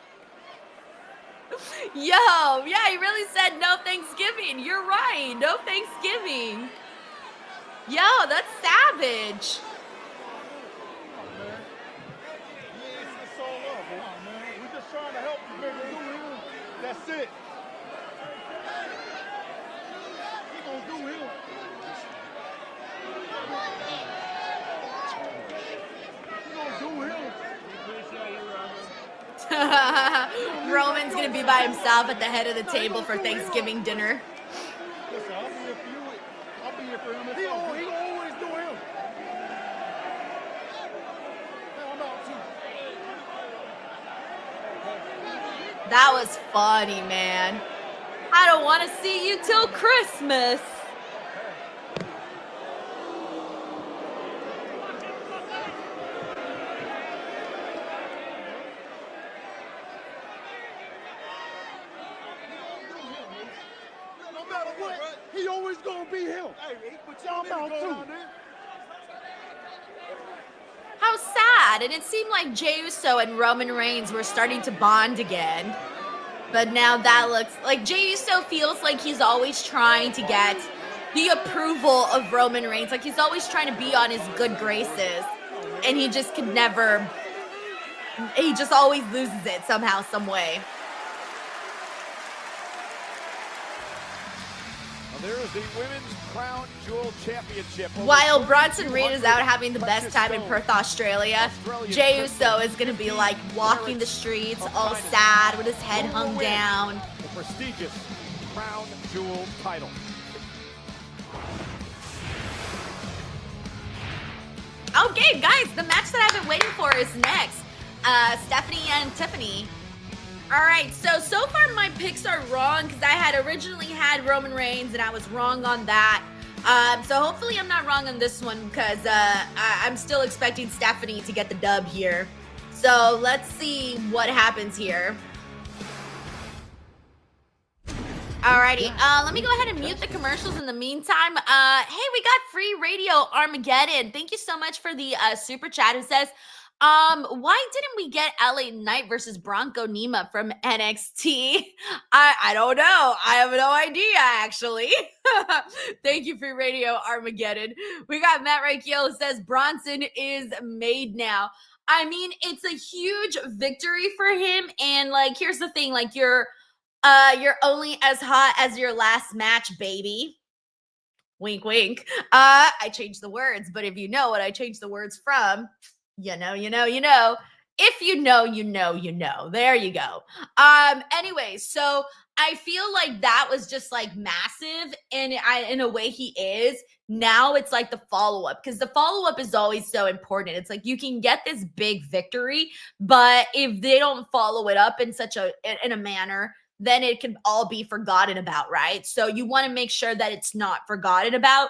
Yo, yeah, he really said no Thanksgiving. You're right. No Thanksgiving. Yo, that's savage. We're just trying to help you, nigga. That's it. We gonna do him. We gonna do him. Roman's gonna be by himself at the head of the table for Thanksgiving dinner. Listen, I'll be here for you. I'll be here for him. He always do him. I'm out too. That was funny, man. I don't want to see you till Christmas. No matter what, he always gonna be him. Hey, but y'all out too. How sad. And it seemed like Jey Uso and Roman Reigns were starting to bond again. But now that looks like Jey Uso feels like he's always trying to get the approval of Roman Reigns. Like he's always trying to be on his good graces. And he just could never, he just always loses it somehow, some way. There is the Women's Crown Jewel Championship. While Bronson Reed is out having the best time in Perth, Australia, Jey Uso is going to be like walking the streets all sad with his head hung down. The prestigious Crown Jewel title. Okay, guys, the match that I've been waiting for is next. Stephanie and Tiffany. All right, so far my picks are wrong because I had originally had Roman Reigns and I was wrong on that. So hopefully I'm not wrong on this one because I'm still expecting Stephanie to get the dub here. So let's see what happens here. Alrighty, let me go ahead and mute the commercials in the meantime. Hey, we got free radio Armageddon. Thank you so much for the super chat. It says, why didn't we get LA Knight versus Bronco Nima from NXT? I don't know. I have no idea, actually. Thank you, free radio Armageddon. We got Matt Rakiel who says Bronson is made now. I mean, it's a huge victory for him. And like, here's the thing, like you're only as hot as your last match, baby. Wink, wink. I changed the words, but if you know what I changed the words from, you know. If you know, you know. There you go. Anyway, so I feel like that was just like massive, and in a way he is. Now it's like the follow-up, because the follow-up is always so important. It's like you can get this big victory, but if they don't follow it up in a manner, then it can all be forgotten about, right? So you want to make sure that it's not forgotten about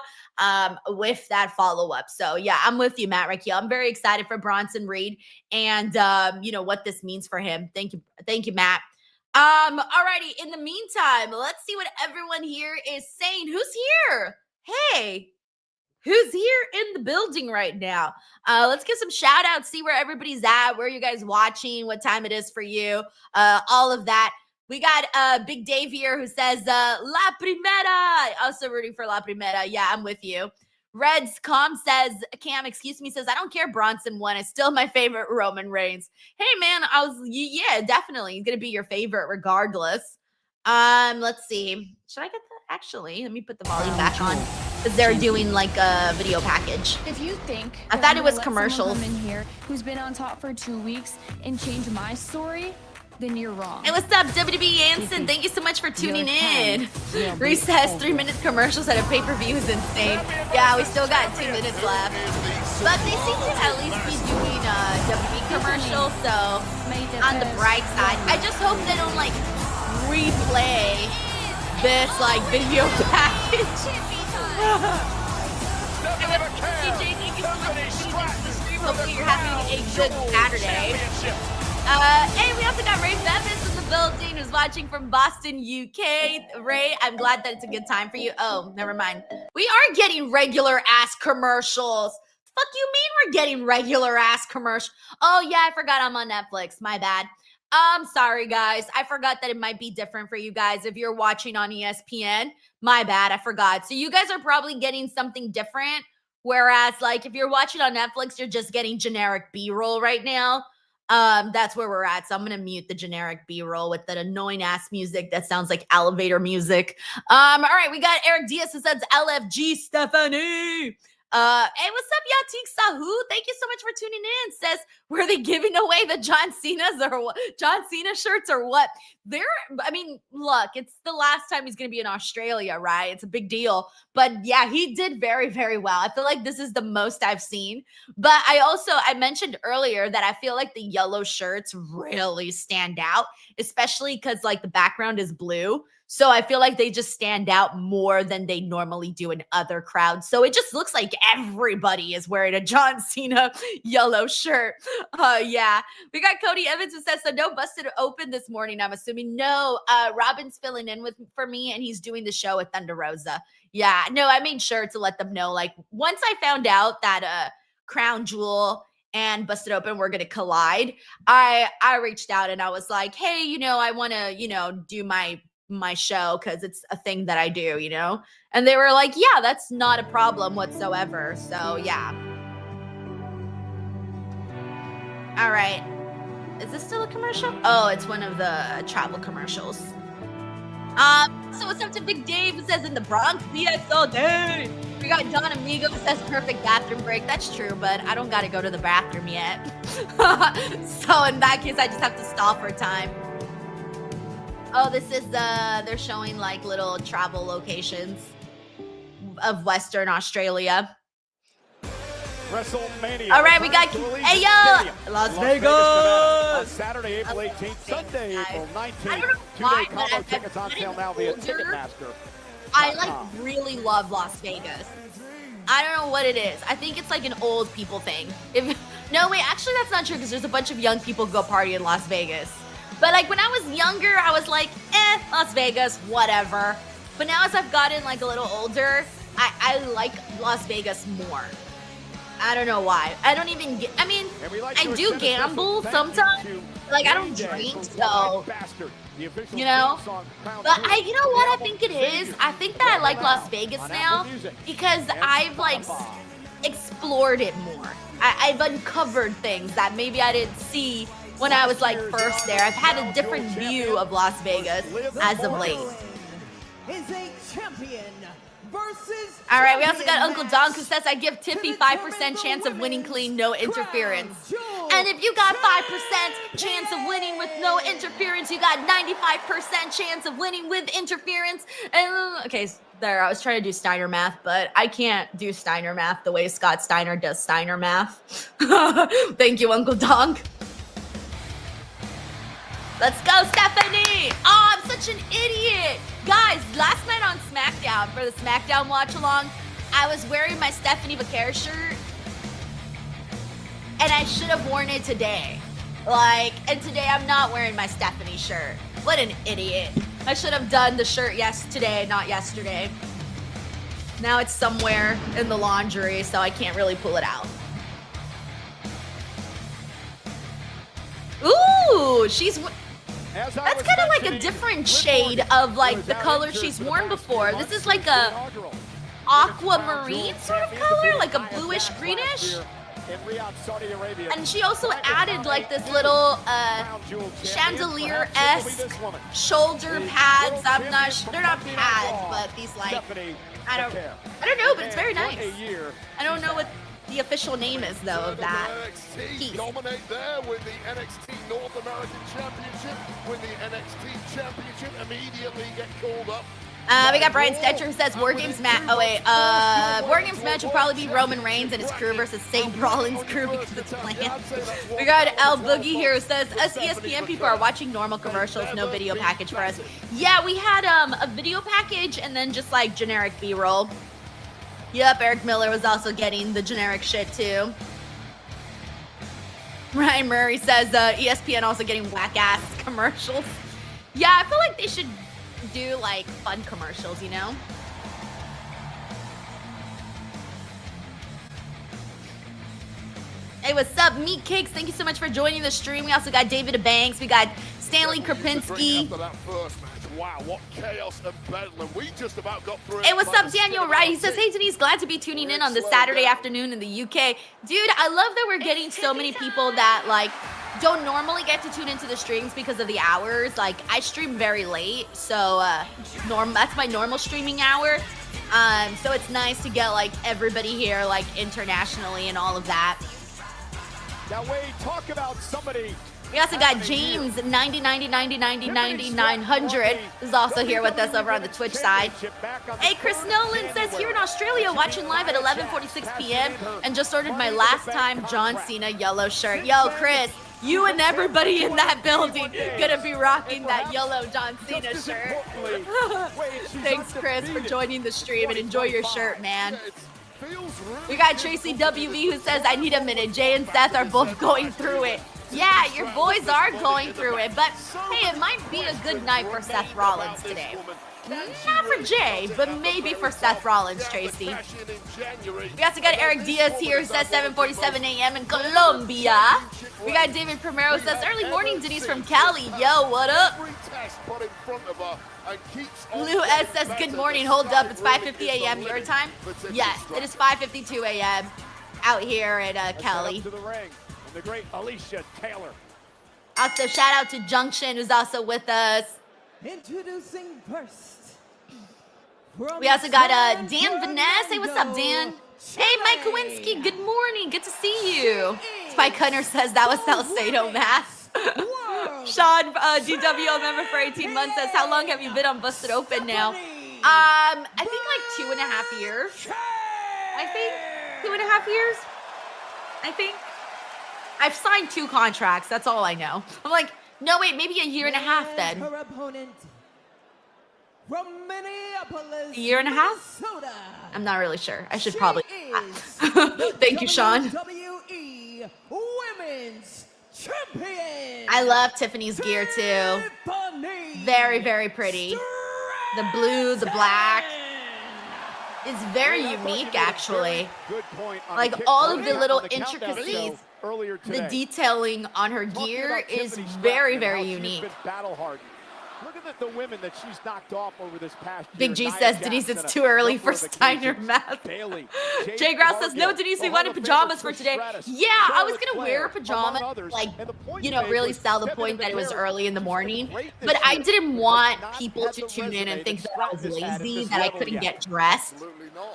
with that follow-up. So yeah, I'm with you, Matt Rakiel. I'm very excited for Bronson Reed and what this means for him. Thank you, Matt. Alrighty, in the meantime, let's see what everyone here is saying. Who's here? Hey, who's here in the building right now? Let's give some shout outs, see where everybody's at, where you guys watching, what time it is for you, all of that. We got Big Dave here who says, La Primera. Also rooting for La Primera. Yeah, I'm with you. Reds Cam says, I don't care Bronson won. It's still my favorite Roman Reigns. Hey, man, yeah, definitely. He's going to be your favorite regardless. Let's see. Should I get that? Actually, let me put the volume back on because they're doing like a video package. If you think I thought it was commercials. Come in here who's been on top for 2 weeks and change my story, then you're wrong. Hey, what's up, WWE Anson? Thank you so much for tuning in. Recess 3 minutes commercials at a pay-per-view is insane. Yeah, we still got 2 minutes left. But they seem to at least be doing WWE commercials, so on the bright side. I just hope they don't like replay this like video package. DJ, thank you so much for tuning into the stream. Hopefully you're having a good Saturday. Hey, we also got Ray Bevis in the building who's watching from Boston, UK. Ray, I'm glad that it's a good time for you. Oh, never mind. We are getting regular ass commercials. The fuck you mean we're getting regular ass commercials? Oh yeah, I forgot I'm on Netflix. My bad. I'm sorry, guys. I forgot that it might be different for you guys if you're watching on ESPN. My bad. I forgot. So you guys are probably getting something different. Whereas, like, if you're watching on Netflix, you're just getting generic B-roll right now. That's where we're at. So I'm going to mute the generic B-roll with that annoying ass music that sounds like elevator music. All right. We got Eric Diaz who says LFG Stephanie. Hey, what's up, Yatik Sahu? Thank you so much for tuning in. Says, were they giving away the John Cena shirts or what? Look, it's the last time he's going to be in Australia, right? It's a big deal. But yeah, he did very, very well. I feel like this is the most I've seen. But I mentioned earlier that I feel like the yellow shirts really stand out, especially because like the background is blue. So I feel like they just stand out more than they normally do in other crowds. So it just looks like everybody is wearing a John Cena yellow shirt. Yeah. We got Cody Evans who says, so no busted open this morning, I'm assuming. No, Robin's filling in for me and he's doing the show with Thunder Rosa. Yeah, no, I made sure to let them know. Like once I found out that Crown Jewel and Busted Open were going to collide, I reached out and I was like, hey, I want to, do my show because it's a thing that I do, and they were like, yeah, that's not a problem whatsoever. So yeah. All right, is this still a commercial? Oh, it's one of the travel commercials. So what's up to Big Dave who says in the Bronx BS all day. We got Don Amigo who says perfect bathroom break. That's true, but I don't got to go to the bathroom yet. So in that case I just have to stall for time. Oh, this is they're showing like little travel locations of Western Australia. WrestleMania. All right, we got Las Vegas. On Saturday, April 18th, Sunday, April 19th. 2-day combo tickets on sale now via Ticketmaster. I like really love Las Vegas. I don't know what it is. I think it's like an old people thing. No, wait, actually that's not true because there's a bunch of young people who go party in Las Vegas. But like when I was younger, I was like, Las Vegas, whatever. But now as I've gotten like a little older, I like Las Vegas more. I don't know why. I don't even get, I mean, I do gamble sometimes. Like I don't drink, so, you know. But you know what I think it is? I think that I like Las Vegas now because I've like explored it more. I've uncovered things that maybe I didn't see when I was like first there. I've had a different view of Las Vegas as of late. Is a champion versus all right, we also got Uncle Don who says I give Tiffy 5% chance of winning clean, no interference. And if you got 5% chance of winning with no interference, you got 95% chance of winning with interference. And okay, there, I was trying to do Steiner math, but I can't do Steiner math the way Scott Steiner does Steiner math. Thank you, Uncle Donk. Let's go, Stephanie! Oh, I'm such an idiot! Guys, last night on SmackDown, for the SmackDown watch-along, I was wearing my Stephanie Vaquer shirt, and I should have worn it today. And today I'm not wearing my Stephanie shirt. What an idiot. I should have done the shirt today, not yesterday. Now it's somewhere in the laundry, so I can't really pull it out. Ooh, that's kind of like a different shade of like the color she's worn before. This is like a aquamarine sort of color, like a bluish greenish. And she also added like this little chandelier-esque shoulder pads. I'm not sure, they're not pads, but these like, I don't know, but it's very nice. I don't know what the official name is though of that piece. Dominate there with the NXT North American Championship, with the NXT Championship immediately get called up. We got Brian Stetcher who says War Games match. Oh wait, War Games match will probably be Roman Reigns and his crew versus Seth Rollins' crew because it's planned. We got L Boogie here who says us ESPN people are watching normal commercials, no video package for us. Yeah, we had a video package and then just like generic B-roll. Yep, Eric Miller was also getting the generic shit too. Ryan Murray says ESPN also getting whack-ass commercials. Yeah, I feel like they should do like fun commercials, you know? Hey, what's up, Meat Cakes? Thank you so much for joining the stream. We also got David Banks. We got Stanley Krapinski. Wow, what chaos and bedlam. We just about got through. Hey, what's up, Daniel Wright? He says, hey, Denise, glad to be tuning in on this Saturday afternoon in the UK. Dude, I love that we're getting so many people that, like, don't normally get to tune into the streams because of the hours. Like, I stream very late, so that's my normal streaming hour. So it's nice to get, like, everybody here, like, internationally and all of that. That way, talk about somebody. We also got James 90 who's also here with us over on the Twitch side. Hey, Chris Nolan says here in Australia watching live at 11:46 p.m. and just ordered my last time John Cena yellow shirt. Yo, Chris, you and everybody in that building gonna be rocking that yellow John Cena shirt. Thanks, Chris, for joining the stream and enjoy your shirt, man. We got Tracy WV who says I need a minute. Jay and Seth are both going through it. Yeah, your boys are going through it, but hey, it might be a good night for Seth Rollins today. Not for Jay, but maybe for Seth Rollins, Tracy. We also got Eric Diaz here who says 7:47 a.m. in Colombia. We got David Primero who says early morning Denise from Cali. Yo, what up? Lou S says good morning, hold up, it's 5:50 a.m. your time? Yes, it is 5:52 a.m. out here at Cali. The great Alicia Taylor. Also, shout out to Junction, who's also with us. Introducing first. We also got Dan Vaness. Hey, what's up, Dan? Hey, Mike Kowinski. Good morning. Good to see you. Spike Hunter says that was Salcedo math. Sean, DWO member for 18 months, says, how long have you been on Busted Open now? I think like 2.5 years. I think 2.5 years. I think. I've signed 2 contracts. That's all I know. I'm like, no, wait, maybe a year and a half then. Her opponent from Minneapolis, A year and a half? Minnesota. I'm not really sure. I should She probably. is the Thank you, Sean. WWE Women's Champion. I love Tiffany's gear too. Tiffany Very, very pretty. The blue, the black. It's very unique, actually. Good point on Like the kick all early of the on little the countdown intricacies, show earlier the today. detailing on her Talking gear about is Tiffany very, Stratton and very how she's unique. been battle-hardened. Look at the women that she's knocked off over this past year. Big G Nia says, Jax Denise, on it's a too early number for of Steiner occasions. math. Bayley, Jay Grouse says, no, Denise, we wanted pajamas for today. Yeah, I was going to wear pajamas, like, really sell the point that it was early in the morning. But I didn't want people to tune in and think that I was lazy, that I couldn't get dressed.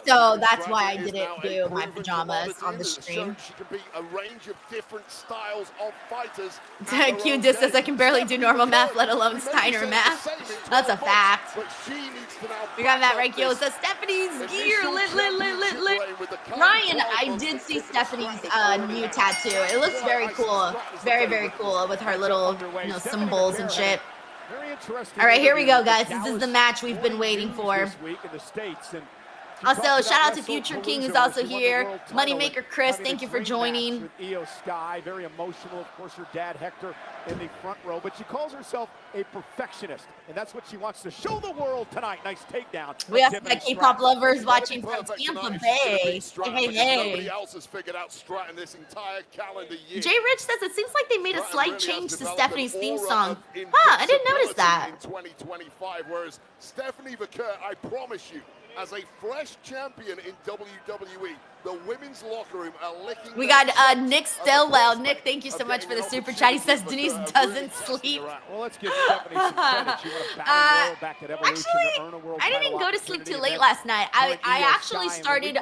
So that's why I didn't do my pajamas on the stream. She can be a range of different styles of fighters. Q just says I can barely do normal math, let alone Steiner math. That's a fact. We got that right, Yo. So Stephanie's gear, lit. Ryan, I did see Stephanie's new tattoo. It looks very cool. Very, very cool with her little, symbols and shit. All right, here we go, guys. This is the match we've been waiting for. Also, shout out to Future King, who's also here. Moneymaker Chris, thank you for joining. Io Sky, very emotional. Of course, her dad Hector in the front row, but she calls herself a perfectionist, and that's what she wants to show the world tonight. Nice takedown. We have the K-pop lovers watching from Tampa Bay. Hey. Nobody else has figured out Stratton this entire calendar year. Jay Rich says it seems like they made a slight change to Stephanie's theme song. Huh, I didn't notice that. In 2025, whereas Stephanie Vaquer, I promise you, as a fresh champion in WWE, the women's locker room are licking. We got Nick Stillwell. Nick, thank you so much for the super chat. He says Denise doesn't sleep. Well, let's give Stephanie some credit. She won a battle royal back at Evolution to earn a world I didn't title go to sleep too opportunity. late last night. I actually started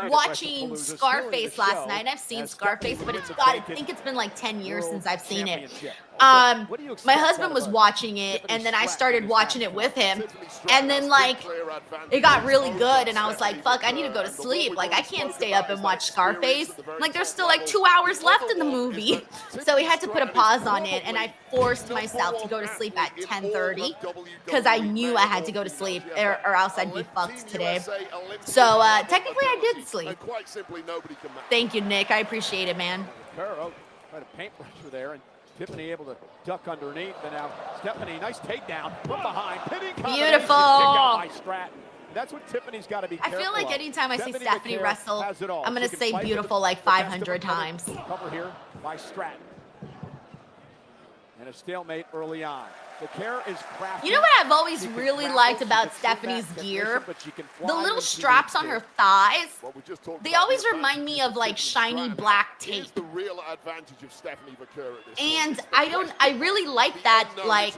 watching Palooza, Scarface stealing the last show night. I've seen as Scarface, Stephanie but it's wins got, the I think it's been like 10 years since I've seen it. Championship. My What do you expect husband out was of watching it, Tiffany and then I Stratton started in this watching match? it with him. Tiffany Stratton And then, has like, big player advantage. it got really Both good, of and I was like, Stephanie fuck, I need to go to Vaquer, sleep. and Like, what I we can't spoke stay about up and is watch that Scarface. experience at the very Like, there's top still like level. 2 hours The left other in the one movie. is that So we had to put a Tiffany pause Stratton on it, and I is forced probably myself to go to number sleep one at athlete 10:30 in all of because I WWE, knew I had to go to sleep, or else I'd be Olympian fucked today. USA, Olympian So, level technically I did ability, sleep. and quite simply, nobody can match. Thank you, Nick. I appreciate it, man. Caro tried to paintbrush her there, and Tiffany able to duck underneath. And now Stephanie, nice takedown from behind. Pinning combination, Beautiful. kick out by Stratton. That's what Tiffany's got to be I careful feel like of. anytime I see Stephanie Stephanie Vaquer wrestle, has it all. I'm going She to can say fight beautiful with like the best of 500 another. times. Cover here by Stratton. And a stalemate early on. The care is crafty. You know what I've always really liked about Stephanie's gear? The little straps on her thighs, Well, we just talked they about always the remind me of like advantage shiny Stratton black has. Here's tape. the real advantage of Stephanie Vaquer at this And point. I really like that like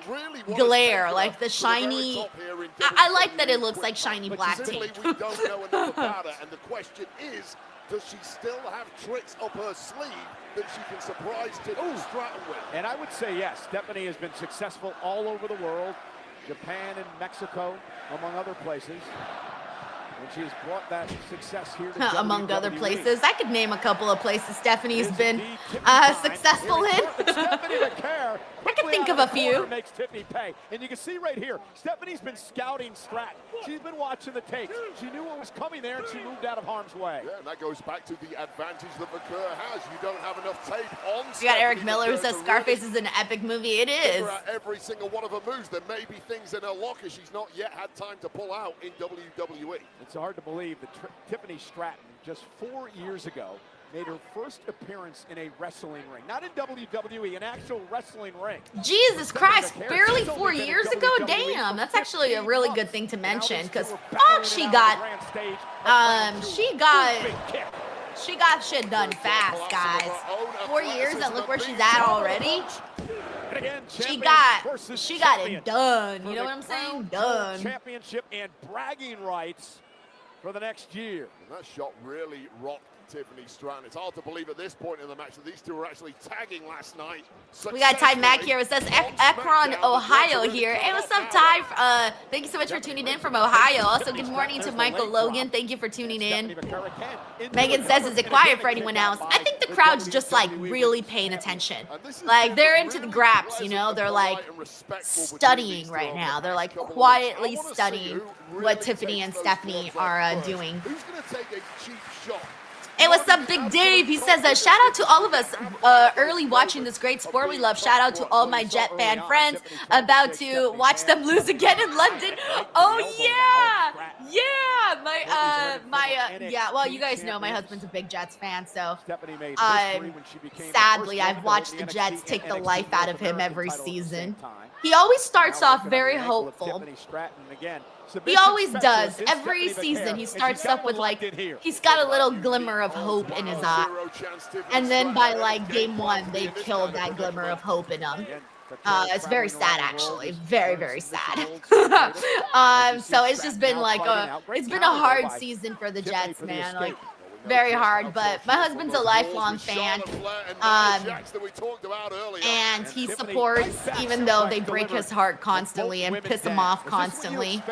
glare, like the shiny, I like that it looks like shiny black Simply, tape. we don't know enough about her, and the question is, does she still have tricks up her sleeve that she can surprise Tiffany Stratton with? And I would say yes, Stephanie has been successful all over the world, Japan and Mexico, among other places. And she has brought that success here to Among other WWE. places. I could name a couple of places Stephanie's Is been indeed Tiffany successful Here in. it comes. Stephanie Vaquer I can quickly think out of a the corner few. Makes Tiffany pay. And you can see right here, Stephanie's been scouting Stratton. She's been watching the tapes. She knew what was coming there, and she moved out of harm's way. Yeah, and that goes back to the advantage that Vaquer has. You don't have enough tape on We got Eric Stephanie Miller who Vaquer says to Scarface really is an epic movie. It is. figure out every single one of her moves. There may be things in her locker she's not yet had time to pull out in WWE. It's hard to believe that Tiffany Stratton, just 4 years ago, made her first appearance in a wrestling ring. Not in WWE, an actual wrestling ring. Jesus Christ, barely 4 years ago? Damn, that's actually a really good thing to mention because fuck, she got shit done fast, guys. 4 years and look where she's at already. She got it done. You know what I'm saying? Done. Championship and bragging rights for the next year. And that shot really rocked Tiffany Stratton. It's hard to believe at this point in the match that these two were actually tagging last night. We got Ty Mack here. It says Akron, Ohio here. Hey, what's up, Ty? Thank you so much for tuning in from Ohio. Also, good morning to Michael Logan. Thank you for tuning in. Megan says, is it quiet for anyone else? I think the crowd's just like really paying attention. Like they're into the graps, you know? They're like studying right now. They're like quietly studying what Tiffany and Stephanie are doing. Who's going to take a cheap shot? Hey, what's up, Big Dave? He says, shout out to all of us early watching this great sport we love. Shout out to all my Jet fan friends about to watch them lose again in London. Oh, yeah. Yeah. Yeah, well, you guys know my husband's a big Jets fan, so sadly, I've watched the Jets take the life out of him every season. He always starts off very hopeful. He always does. Every season, he starts up with, like, he's got a little glimmer of hope in his eye. And then by, like, game one, they killed that glimmer of hope in him. It's very sad, actually. Very, very sad. So it's just been, like, it's been a hard season for the Jets, man. Like, very hard, but my husband's a lifelong fan, and he supports even though they break his heart constantly and piss him off constantly.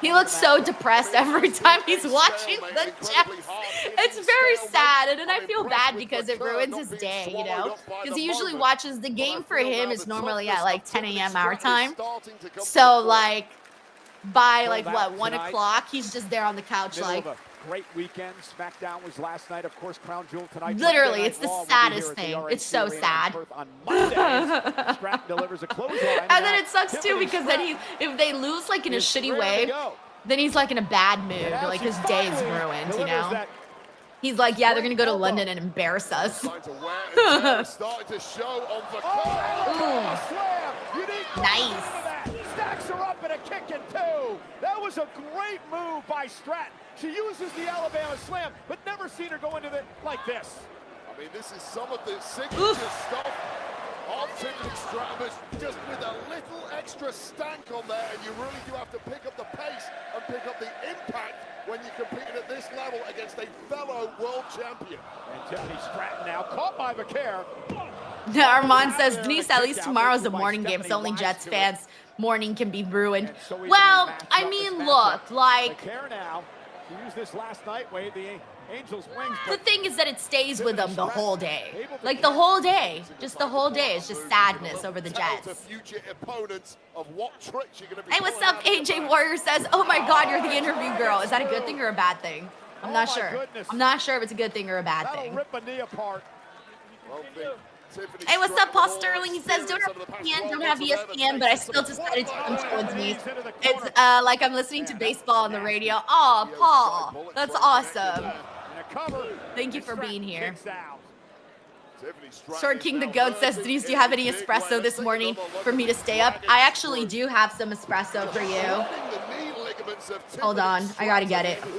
He looks so depressed every time he's watching the Jets. It's very sad, and I feel bad because it ruins his day, you know, because he usually watches the game. For him is normally at like 10 a.m. our time, so like by like what, 1 o'clock, he's just there on the couch like. Great weekend. SmackDown was last night, of course. Crown Jewel tonight. Literally, it's the saddest thing. It's so sad. Delivers a clothesline. And then it sucks too because then if they lose like in a shitty way, then he's like in a bad mood. Like his day is ruined, you know. He's like, yeah, they're gonna go to London and embarrass us. Nice. Stacks her up in a kick and two. That was a great move by Stratton. She uses the Alabama slam, but never seen her go into it like this. I mean, this is some of the signature stuff on Tiffany Stratton, just with a little extra stank on there, and you really do have to pick up the pace and pick up the impact when you're competing at this level against a fellow world champion. And Tiffany Stratton now caught by Vaquer. Armand says, Denise, at least tomorrow's a morning game, so only Jets fans' morning can be ruined. Well, I mean, look, like, used this last night, Wade, the Angels' wings. The thing is that it stays with them the whole day. Like the whole day. Just the whole day. It's just sadness over the Jets. Hey, what's up? AJ Warrior says, oh my God, you're the interview girl. Is that a good thing or a bad thing? I'm not sure. I'm not sure if it's a good thing or a bad thing. Hey, what's up, Paul Sterling? He says, don't have ESPN, don't have ESPN, but I still decided to come to Denise. It's like I'm listening to baseball on the radio. Oh, Paul, that's awesome. Thank you for being here. Short King the Goat says, Denise, do you have any espresso this morning for me to stay up? I actually do have some espresso for you. Hold on, I gotta get it. Yeah, and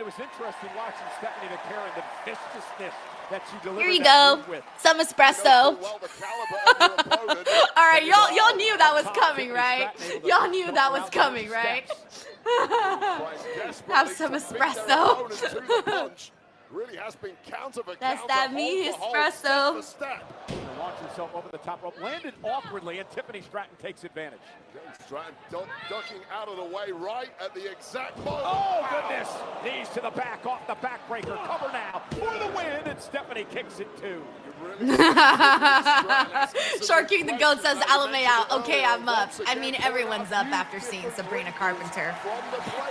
it was interesting watching Stephanie Vaquer and the viciousness that she delivered. Here you go, some espresso. All right, y'all knew that was coming, right? Y'all knew that was coming, right? Have some espresso. Really has been counter for That's that me espresso. Launched herself over the top rope, landed awkwardly, and Tiffany Stratton takes advantage. Stratton ducking out of the way right at the exact moment. Oh, goodness. Knees to the back, off the backbreaker. Cover now for the win, and Stephanie kicks it too. Shark King the Goat says, Alame out. Okay, I'm up. I mean, everyone's up after seeing Sabrina Carpenter.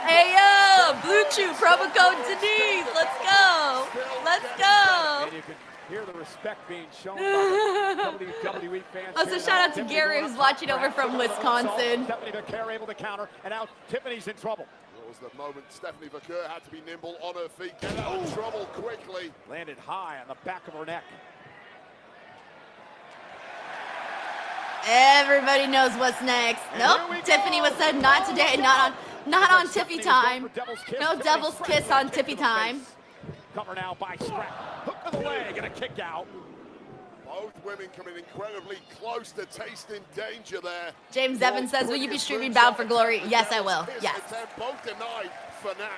Hey, yo, Blue Chew, promo code Denise. Let's go. Let's go. And you can hear the respect being shown by the WWE fans. Also, shout out to Gary, who's watching over from Wisconsin. Stephanie Vaquer able to counter, and now Tiffany's in trouble. That was the moment Stephanie Vaquer had to be nimble on her feet, get out of trouble quickly. Landed high on the back of her neck. Everybody knows what's next. Nope, Tiffany was said not today, not on Tiffy time. No devil's kiss on Tiffy time. Cover now by Stratton. Hook of the leg and a kick out. Both women coming incredibly close to tasting danger there. James Evans says, will you be streaming Bound for Glory? Yes, I will. Yes. Both denied for now.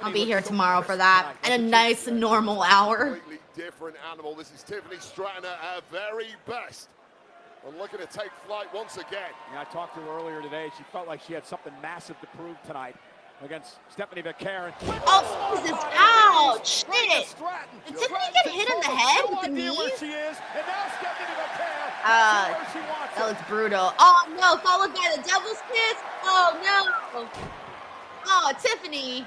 I'll be here tomorrow for that at a nice normal hour. Completely different animal. This is Tiffany Stratton at her very best. And looking to take flight once again. Yeah, I talked to her earlier today. She felt like she had something massive to prove tonight against Stephanie McCarron. Oh, Jesus, ouch, shit. Did Tiffany get hit in the head with the knee? She is, and now Stephanie McCarron. That looks brutal. Oh, no, followed by the devil's kiss. Oh, no. Oh, Tiffany.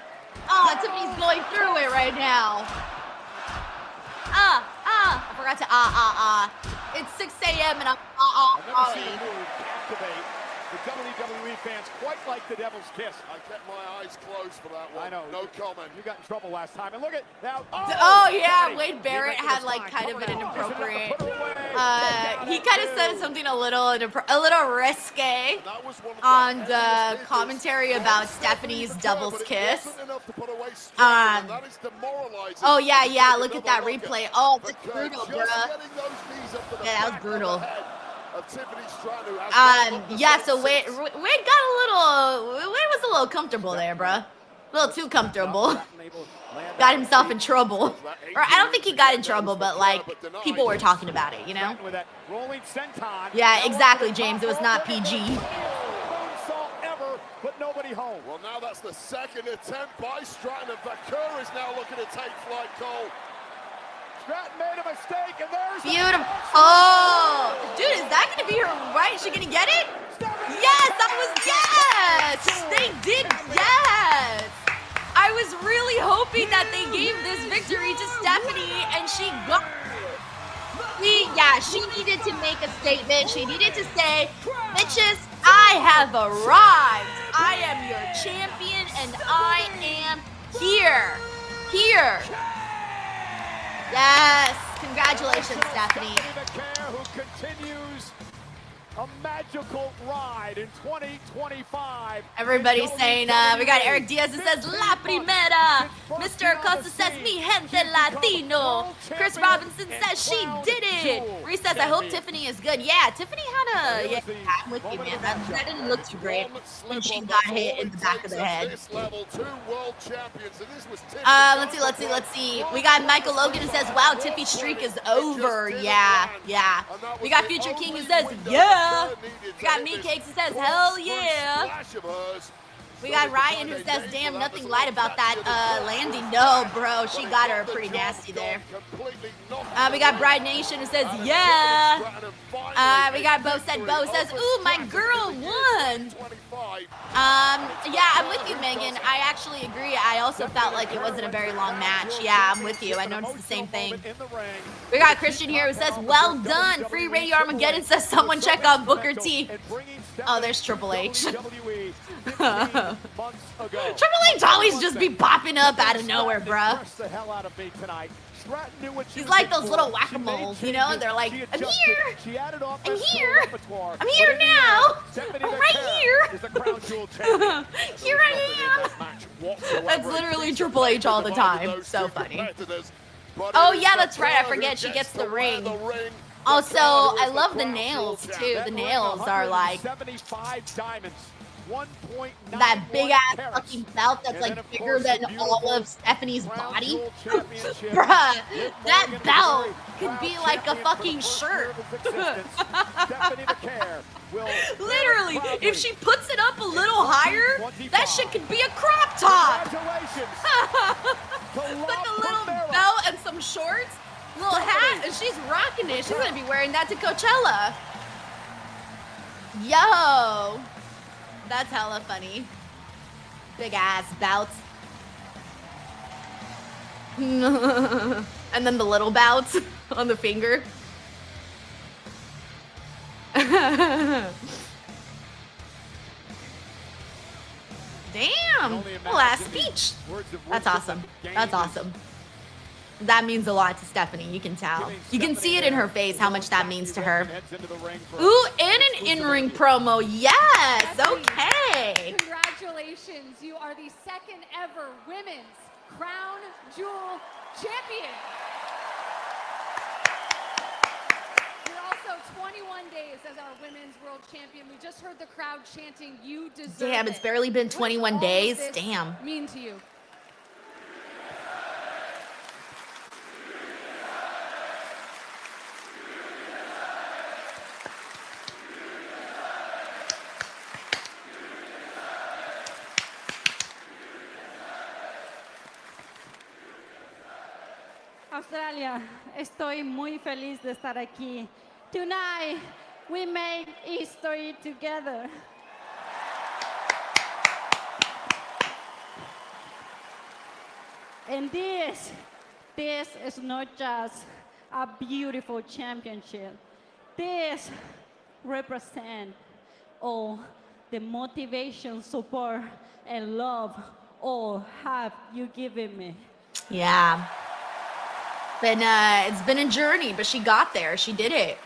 Oh, Tiffany's going through it right now. I forgot to It's 6 a.m. and I'm I've never sorry. seen a move captivate the WWE fans quite like the Devil's Kiss. I kept my eyes closed for that one. I know. No comment. You got in trouble last time. And look at now. Oh, yeah, Wade Barrett had like kind of an inappropriate. He kind of said something a little risque on the commentary about Stephanie's Devil's Kiss. Oh yeah, look at that replay. Oh, it's brutal, bruh. Yeah, that was brutal. Yeah, so Wade got Wade was a little comfortable there, bruh. A little too comfortable. Got himself in trouble. Or I don't think he got in trouble, but like people were talking about it, you know? Yeah, exactly, James. It was not PG. But nobody home. Well, now that's the second attempt by Stratton, and Vakur is now looking to take flight, Cole. Stratton made a mistake, and there's beautiful. Oh, dude, is that gonna be her right? Is she gonna get it? Yes, that was yes. They did yes. I was really hoping that they gave this victory to Stephanie, and she got. She needed to make a statement. She needed to say, bitches, I have arrived. I am your champion, and I am here. Here. Yes. Congratulations, Stephanie. Who continues a magical ride in 2025. Everybody's saying, we got Eric Diaz that says, La Primera. Mr. Acosta says, Mi Gente Latino. Chris Robinson says, she did it. Reese says, I hope Tiffany is good. Yeah, Tiffany had a, I'm with you, man. That didn't look too great when she got hit in the back of the head. Let's see. We got Michael Logan who says, wow, Tiffy's streak is over. Yeah. We got Future King who says, yeah. We got Meat Cakes who says, hell yeah. We got Ryan who says, damn, nothing light about that landing. No, bro, she got her pretty nasty there. We got Bride Nation who says, yeah. We got Bo says, ooh, my girl won. Yeah, I'm with you, Megan. I actually agree. I also felt like it wasn't a very long match. Yeah, I'm with you. I noticed the same thing. We got Christian here who says, well done. Free Radio Armageddon says, someone check on Booker T. Oh, there's Triple H. Triple H always just be popping up out of nowhere, bruh. He's like those little whack-a-moles, you know? They're like, I'm here. I'm here. I'm here now. I'm right here. Here I am. That's literally Triple H all the time. So funny. Oh, yeah, that's right. I forget. She gets the ring. Also, I love the nails, too. The nails are like 75 diamonds. that big ass fucking belt that's like bigger than all of Stephanie's body. Bruh, that belt could be like a fucking shirt. Literally, if she puts it up a little higher, that shit could be a crop top. With a little belt and some shorts, little hat, and she's rocking it. She's gonna be wearing that to Coachella. Yo. That's hella funny. Big ass bouts. And then the little bouts on the finger. Damn. Last speech. That's awesome. That's awesome. That means a lot to Stephanie, you can tell. You can see it in her face how much that means to her. Ooh, and an in-ring promo. Yes, okay. Congratulations, you are the second ever Women's Crown Jewel Champion. You're also So 21 days as our women's world champion. We just heard the crowd chanting, "You deserve Damn, it." it's barely been What does 21 all of days. this Damn. mean to you? Australia, estoy muy feliz de estar aquí. Tonight, we make history together. And this is not just a beautiful championship. This represents all the motivation, support, and love all have you given me. Yeah. It's been a journey, but she got there. She did it.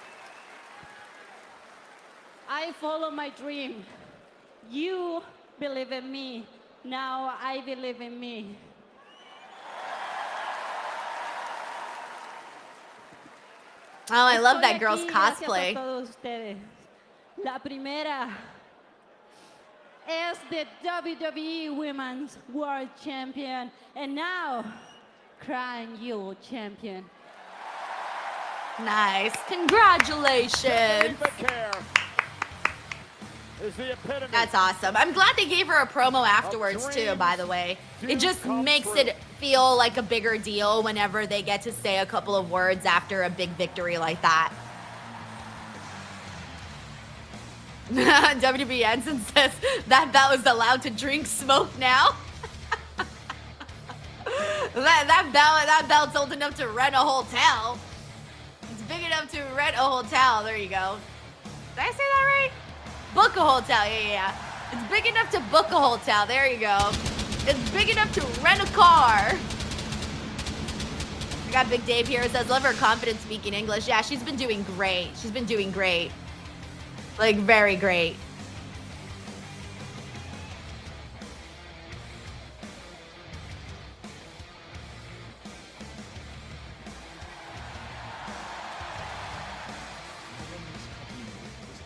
I follow my dream. You believe in me. Now I believe in me. Oh, I love that Estoy girl's aquí gracias a cosplay. todos ustedes. La primera es the WWE Women's World Champion, and now Crown Jewel Champion. Nice. Congratulations. That's awesome. I'm glad they gave her a promo afterwards too, by the way. It just makes it feel like a bigger deal whenever they get to say a couple of words after a big victory like that. WB Ensign says that was allowed to drink smoke now. that belt's old enough to rent a hotel. It's big enough to rent a hotel. There you go. Did I say that right? Book a hotel. Yeah. It's big enough to book a hotel. There you go. It's big enough to rent a car. I got Big Dave here. It says, love her confidence speaking English. Yeah, she's been doing great. She's been doing great. Like, very great.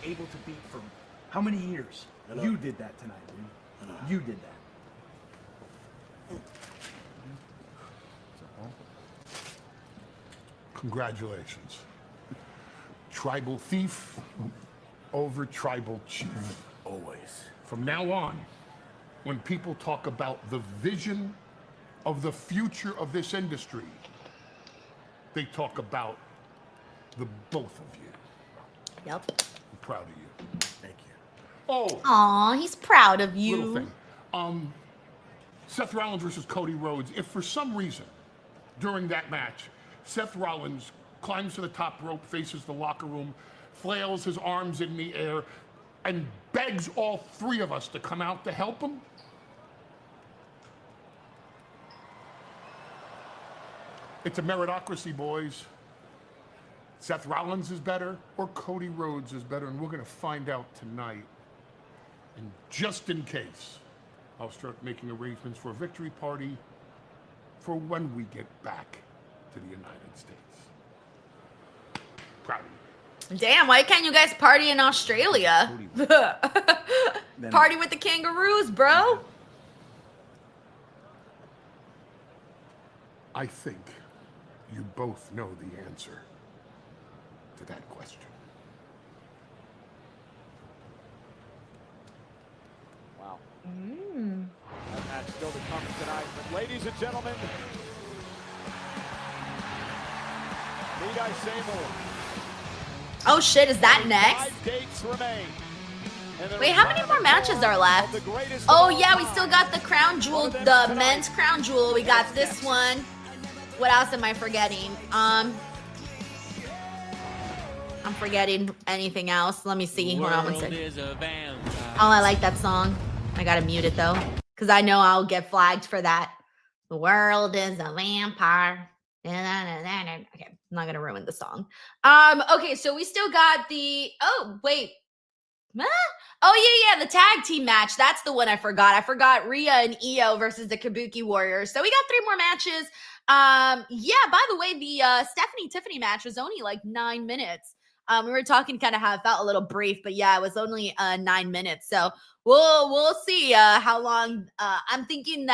Able to beat for how many years? You did that tonight, dude. You did that. Congratulations. Tribal thief over tribal chief. Always. From now on, when people talk about the vision of the future of this industry, they talk about the both of you. Yep. I'm proud of you. Thank you. Oh, Aw, he's proud of you. little thing. Seth Rollins versus Cody Rhodes. If for some reason during that match, Seth Rollins climbs to the top rope, faces the locker room, flails his arms in the air, and begs all three of us to come out to help him, it's a meritocracy, boys. Seth Rollins is better or Cody Rhodes is better, and we're going to find out tonight. And just in case, I'll start making arrangements for a victory party for when we get back to the United States. Proud of you. Damn, why can't you guys party in Australia? Party with the kangaroos, bro. I think you both know the answer to that question. Wow. That match still to come tonight. But ladies and gentlemen, need I say more? Oh shit, is that next? 5 dates remain. Wait, how many more matches are left? Oh yeah, we still got the Crown Jewel, the men's Crown Jewel. We got this one. What else am I forgetting? I'm forgetting anything else. Let me see. Hold on one second. Oh, I like that song. I gotta mute it though, because I know I'll get flagged for that. The world is a vampire. Okay, I'm not gonna ruin the song. Okay, so we still got the Oh yeah, the tag team match. That's the one I forgot. I forgot Rhea and Io versus the Kabuki Warriors. So we got 3 more matches. Yeah, by the way, the Stephanie Tiffany match was only like 9 minutes. We were talking kind of how it felt a little brief, but yeah, it was only 9 minutes. So we'll see how long. I'm thinking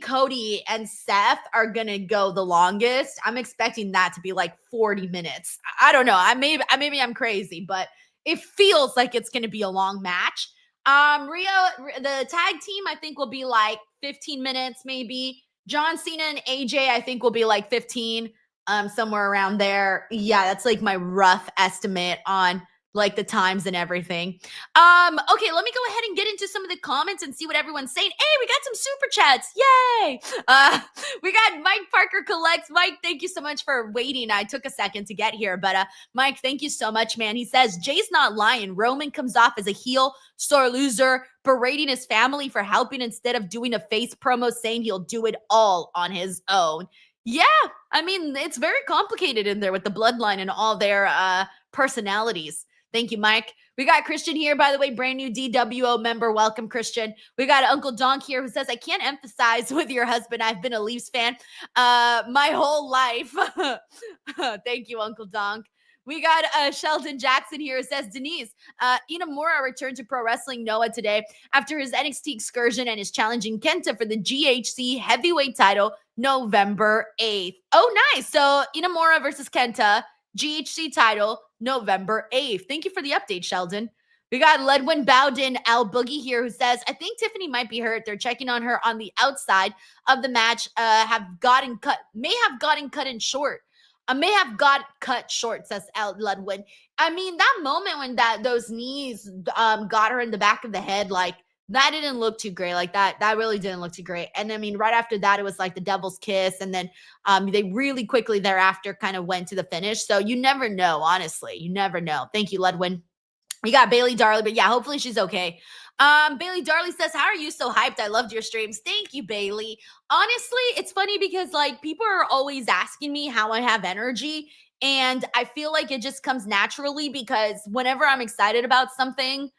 Cody and Seth are gonna go the longest. I'm expecting that to be like 40 minutes. I don't know. Maybe I'm crazy, but it feels like it's gonna be a long match. The tag team I think will be like 15 minutes, maybe. John Cena and AJ I think will be like 15, somewhere around there. Yeah, that's like my rough estimate on like the times and everything. Okay, let me go ahead and get into some of the comments and see what everyone's saying. Hey, we got some super chats. Yay! We got Mike Parker Collects. Mike, thank you so much for waiting. I took a second to get here, but Mike, thank you so much, man. He says, Jay's not lying. Roman comes off as a heel, sore loser, berating his family for helping instead of doing a face promo saying he'll do it all on his own. Yeah, I mean, it's very complicated in there with the bloodline and all their personalities. Thank you, Mike. We got Christian here, by the way, brand new DWO member. Welcome, Christian. We got Uncle Donk here who says, I can't emphasize with your husband, I've been a Leafs fan my whole life. Thank you, Uncle Donk. We got Sheldon Jackson here who says, Denise, Inamura returned to Pro Wrestling Noah today after his NXT excursion and is challenging Kenta for the GHC heavyweight title November 8th. Oh, nice. So Inamura versus Kenta, GHC title, November 8th. Thank you for the update, Sheldon. We got Ledwin Bowden Al Boogie here who says, I think Tiffany might be hurt. They're checking on her on the outside of the match. May have gotten cut short, says Ledwin. I mean, that moment when those knees got her in the back of the head, like, that didn't look too great. Like that really didn't look too great. And I mean, right after that, it was like the devil's kiss. And then they really quickly thereafter kind of went to the finish. So you never know, honestly. You never know. Thank you, Ledwin. You got Bailey Darley, but yeah, hopefully she's okay. Bailey Darley says, how are you so hyped? I loved your streams. Thank you, Bailey. Honestly, it's funny because like people are always asking me how I have energy. And I feel like it just comes naturally because whenever I'm excited about something,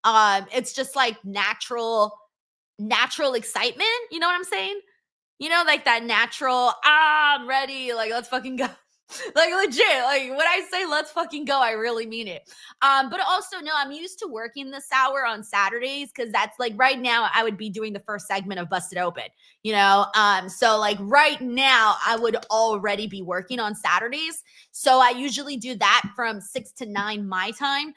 it's just like natural excitement. You know what I'm saying? You know, like that natural, I'm ready. Like, let's fucking go. Like legit, like when I say let's fucking go, I really mean it. But also, no, I'm used to working this hour on Saturdays because that's like right now I would be doing the first segment of Busted Open, you know? So like right now I would already be working on Saturdays. So I usually do that from 6 to 9 my time.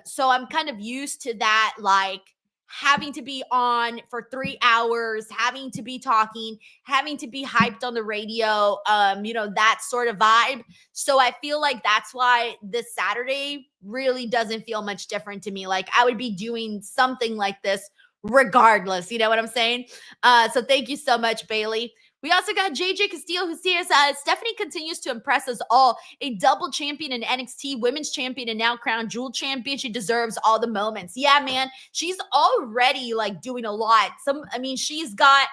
So I'm kind of used to that, like having to be on for 3 hours, having to be talking, having to be hyped on the radio, that sort of vibe. So I feel like that's why this Saturday really doesn't feel much different to me. Like I would be doing something like this regardless. You know what I'm saying? So thank you so much, Bailey. We also got JJ Castillo who says, Stephanie continues to impress us all. A double champion in NXT, women's champion, and now Crown Jewel champion. She deserves all the moments. Yeah, man. She's already like doing a lot. She's got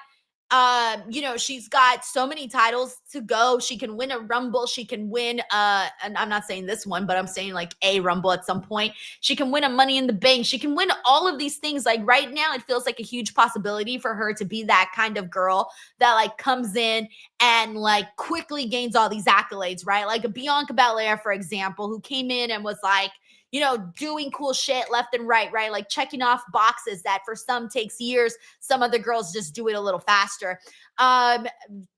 she's got so many titles to go. She can win a Rumble. She can win, and I'm not saying this one, but I'm saying like a Rumble at some point. She can win a Money in the Bank. She can win all of these things. Like right now, it feels like a huge possibility for her to be that kind of girl that like comes in and like quickly gains all these accolades, right? Like a Bianca Belair, for example, who came in and was like, doing cool shit left and right? Like checking off boxes that for some takes years. Some other girls just do it a little faster.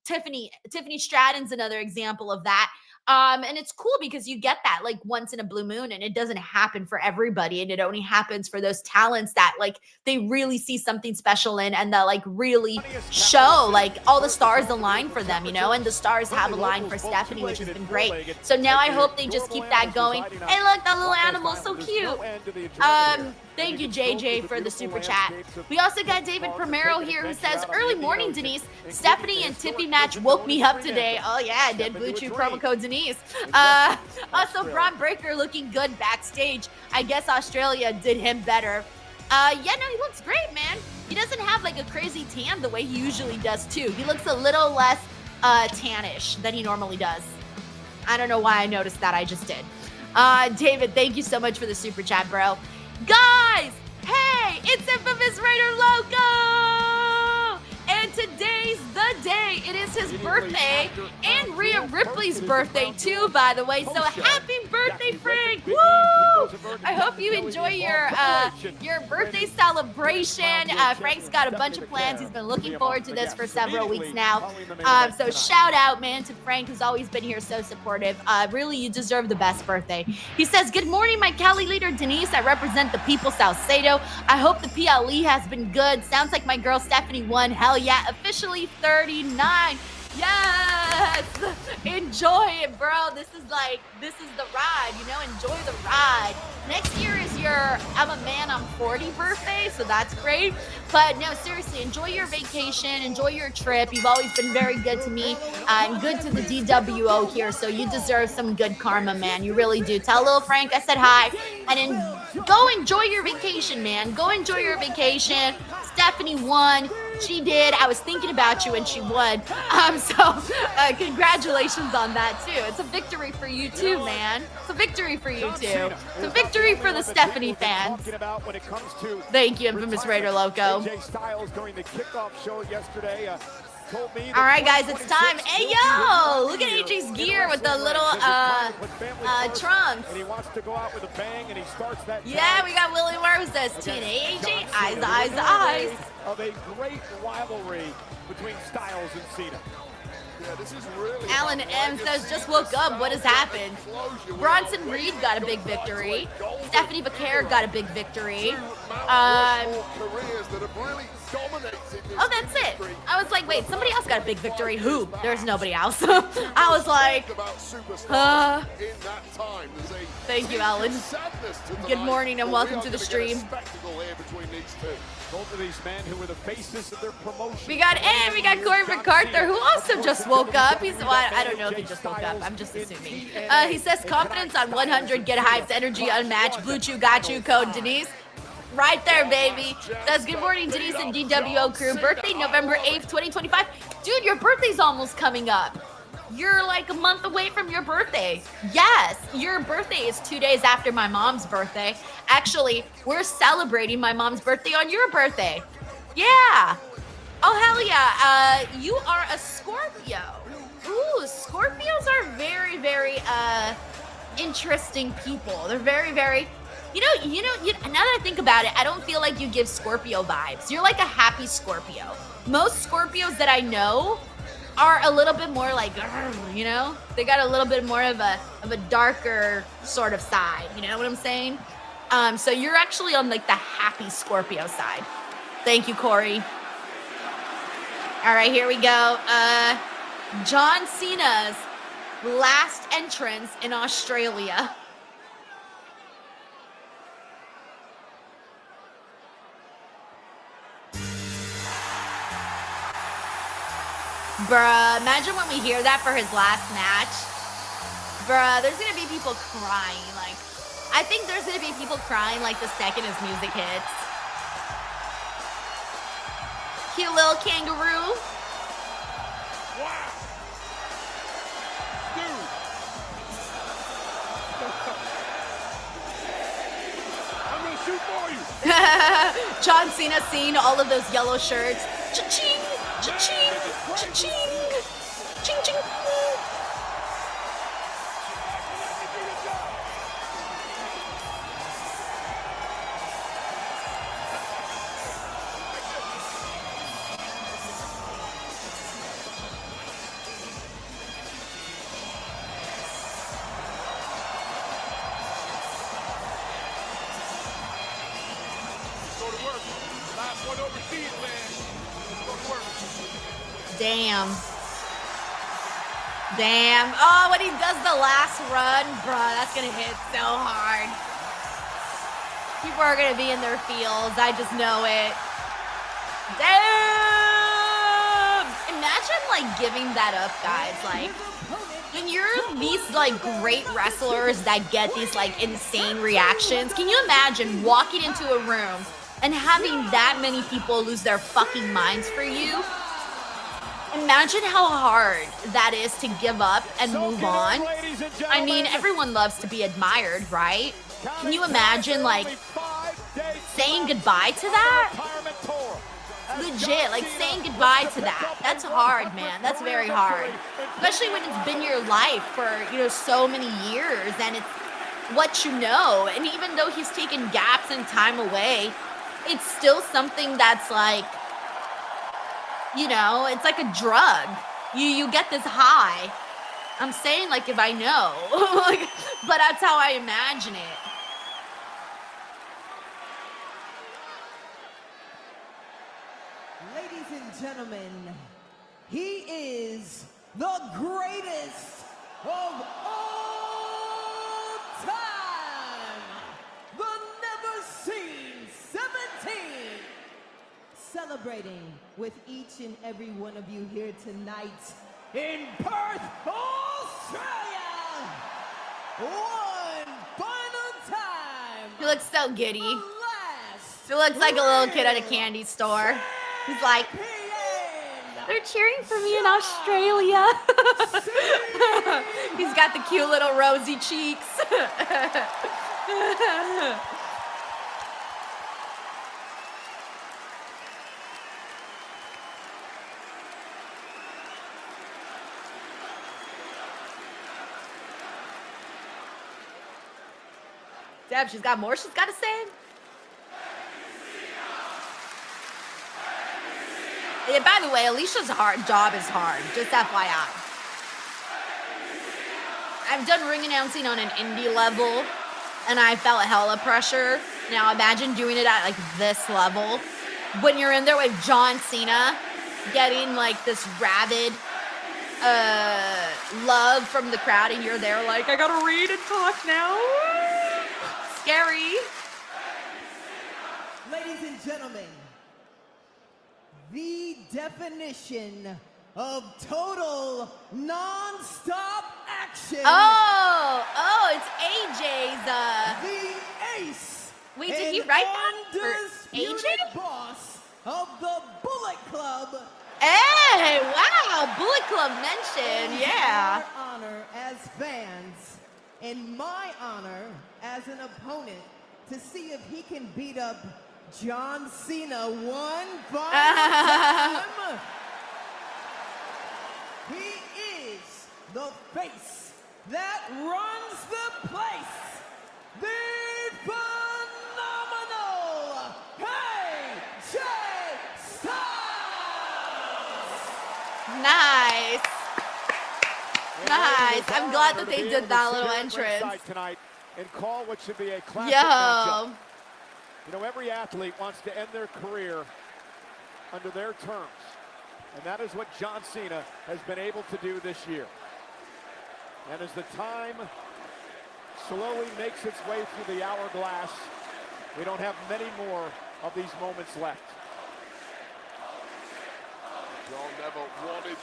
Tiffany Stratton's another example of that. And it's cool because you get that like once in a blue moon and it doesn't happen for everybody. And it only happens for those talents that like they really see something special in and that like really show like all the stars align for them, and the stars have aligned for Stephanie, which has been great. So now I hope they just keep that going. Hey, look, that little animal's so cute. Thank you, JJ, for the super chat. We also got David Primero here who says, early morning, Denise. Stephanie and Tiffy match woke me up today. Oh, yeah, I did. Blue Chew promo code Denise. Also, Braun Breaker looking good backstage. I guess Australia did him better. He looks great, man. He doesn't have like a crazy tan the way he usually does, too. He looks a little less tannish than he normally does. I don't know why I noticed that. I just did. David, thank you so much for the super chat, bro. Guys, hey, it's Infamous Raider Loco! And today's the day. It is his birthday and Rhea Ripley's birthday too, by the way. So happy birthday, Frank! Woo! I hope you enjoy your birthday celebration. Frank's got a bunch of plans. He's been looking forward to this for several weeks now. So shout out, man, to Frank, who's always been here so supportive. Really, you deserve the best birthday. He says, good morning, my Cali leader, Denise. I represent the people, Salcedo. I hope the PLE has been good. Sounds like my girl Stephanie won. Hell yeah, officially 39. Yes! Enjoy it, bro. This is the ride, you know? Enjoy the ride. Next year is your I'm a man, I'm 40 birthday, so that's great. But no, seriously, enjoy your vacation, enjoy your trip. You've always been very good to me and good to the DWO here, so you deserve some good karma, man. You really do. Tell little Frank I said hi, and then go enjoy your vacation, man. Go enjoy your vacation. Stephanie won. She did. I was thinking about you when she won. So congratulations on that too. It's a victory for you too, man. It's a victory for you too. It's a victory for the Stephanie fans. Thank you, Infamous Raider Loco. All right, guys, it's time. Hey, yo, look at AJ's gear with the little trunks. And he wants to go out with a bang, and he starts that. Yeah, we got Willie Roses. TNA AJ, eyes. Of a great rivalry between Styles and Cena. Yeah, this is really Alan M says, just woke up. What has happened? Bronson Reed got a big victory. Stephanie Vaquer got a big victory. Oh, that's it. I was like, wait, somebody else got a big victory. Who? There's nobody else. I was like, thank you, Alan. Good morning and welcome to the stream. Both of these men who were the faces of their promotion. We got Corey MacArthur, who also just woke up. I don't know if he just woke up. I'm just assuming. He says confidence on 100, get hyped, energy unmatched. Blue Chew got you. Code Denise. Right there, baby. Says good morning, Denise and DWO crew. Birthday November 8th, 2025. Dude, your birthday's almost coming up. You're like a month away from your birthday. Yes, your birthday is 2 days after my mom's birthday. Actually, we're celebrating my mom's birthday on your birthday. Yeah. Oh, hell yeah. You are a Scorpio. Ooh, Scorpios are very, very interesting people. They're very, very... You know, now that I think about it, I don't feel like you give Scorpio vibes. You're like a happy Scorpio. Most Scorpios that I know are a little bit more like, you know? They got a little bit more of a darker sort of side, you know what I'm saying? So you're actually on like the happy Scorpio side. Thank you, Corey. All right, here we go. John Cena's last entrance in Australia. Bruh, imagine when we hear that for his last match. Bruh, there's gonna be people crying. Like, I think there's gonna be people crying like the second his music hits. Cute little kangaroo. Wow. Dude. I'm gonna shoot for you. John Cena seeing all of those yellow shirts. Cha-ching! Cha-ching! Cha-ching! Ching-ching! Damn. Oh, when he does the last run, bruh, that's gonna hit so hard. People are gonna be in their feels. I just know it. Damn! Imagine, like, giving that up, guys. Like, when you're these, like, great wrestlers that get these, like, insane reactions, can you imagine walking into a room and having that many people lose their fucking minds for you? Imagine how hard that is to give up and move on. I mean, everyone loves to be admired, right? Can you imagine, like, saying goodbye to that? legit, like saying goodbye to that. That's hard, man. That's very hard. Especially when it's been your life for, you know, so many years and it's what you know. And even though he's taken gaps in time away, it's still something that's like, you know, it's like a drug. You get this high. I'm saying like if I know, like, but that's how I imagine it. Ladies and gentlemen, he is the greatest of all time. The Never Seen 17. Celebrating with each and every one of you here tonight in Perth, Australia. One final time. He looks so giddy. The last He looks like a little kid at a candy store. He's like, champion. they're cheering for me in Australia. He's got the cute little rosy cheeks. Deb, she's got more she's got to say? Yeah, by the way, Alicia's job is hard, just FYI. I've done ring announcing on an indie level, and I felt hella pressure. Now imagine doing it at like this level. When you're in there with John Cena, getting like this rabid love from the crowd, and you're there like, I gotta read and talk now. Scary. Ladies and gentlemen, the definition of total non-stop action. Oh, it's AJ's. The ace. Wait, did he write that for undisputed AJ? boss of the Bullet Club. Hey, wow, Bullet Club mentioned, yeah. Our honor as fans, and my honor as an opponent, to see if he can beat up John Cena one final time. He is the face that runs the place. The phenomenal AJ Styles. Nice. Nice. I'm glad that they did that little entrance. Tonight and call what should be a classic Yo. matchup. You know, every athlete wants to end their career under their terms. And that is what John Cena has been able to do this year. And as the time slowly makes its way through the hourglass, we don't have many more of these moments left.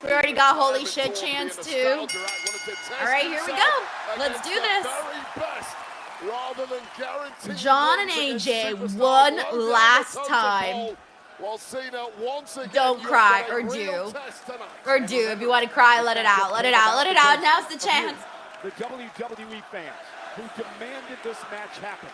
We already got holy shit chance too. All right, here we go. Let's do this. John and AJ one last time. Don't cry, or do. Or do. If you want to cry, let it out. Let it out. Let it out. Now's the chance. The WWE fans who demanded this match happen.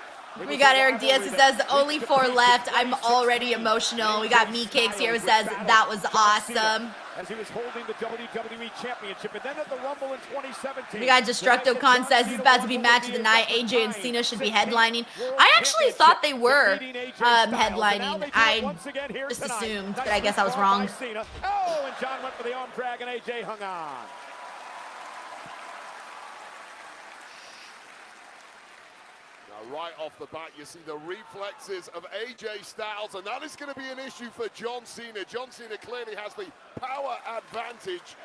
We got Eric Diaz who says, only 4 left. I'm already emotional. We got Me Cakes here who says, that was awesome. As he was holding the WWE Championship, and then at the Rumble in 2017. We got Destructo Khan says he's about to be match of the night. AJ and Cena should be headlining. I actually thought they were headlining. I just assumed, but I guess I was wrong. Oh, and John went for the arm drag, and AJ hung on. Right off the bat, you see the reflexes of AJ Styles, and that is going to be an issue for John Cena. John Cena clearly has the power advantage.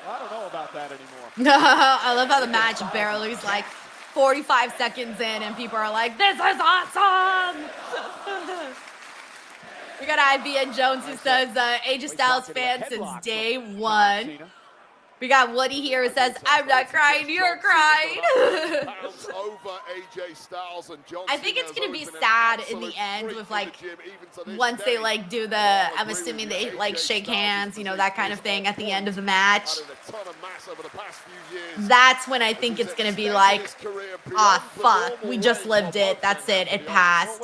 I don't know about that anymore. I love how the match barely is like 45 seconds in, and people are like, this is awesome! We got IBN Jones who says, AJ Styles fan since day one. We got Woody here who says, I'm not crying, you're crying. I think it's going to be sad in the end with like, once they like do the, I'm assuming they like shake hands, you know, that kind of thing at the end of the match. success over the past few years. That's when I think it's going to be like, ah, fuck, we just lived it. That's it. It passed.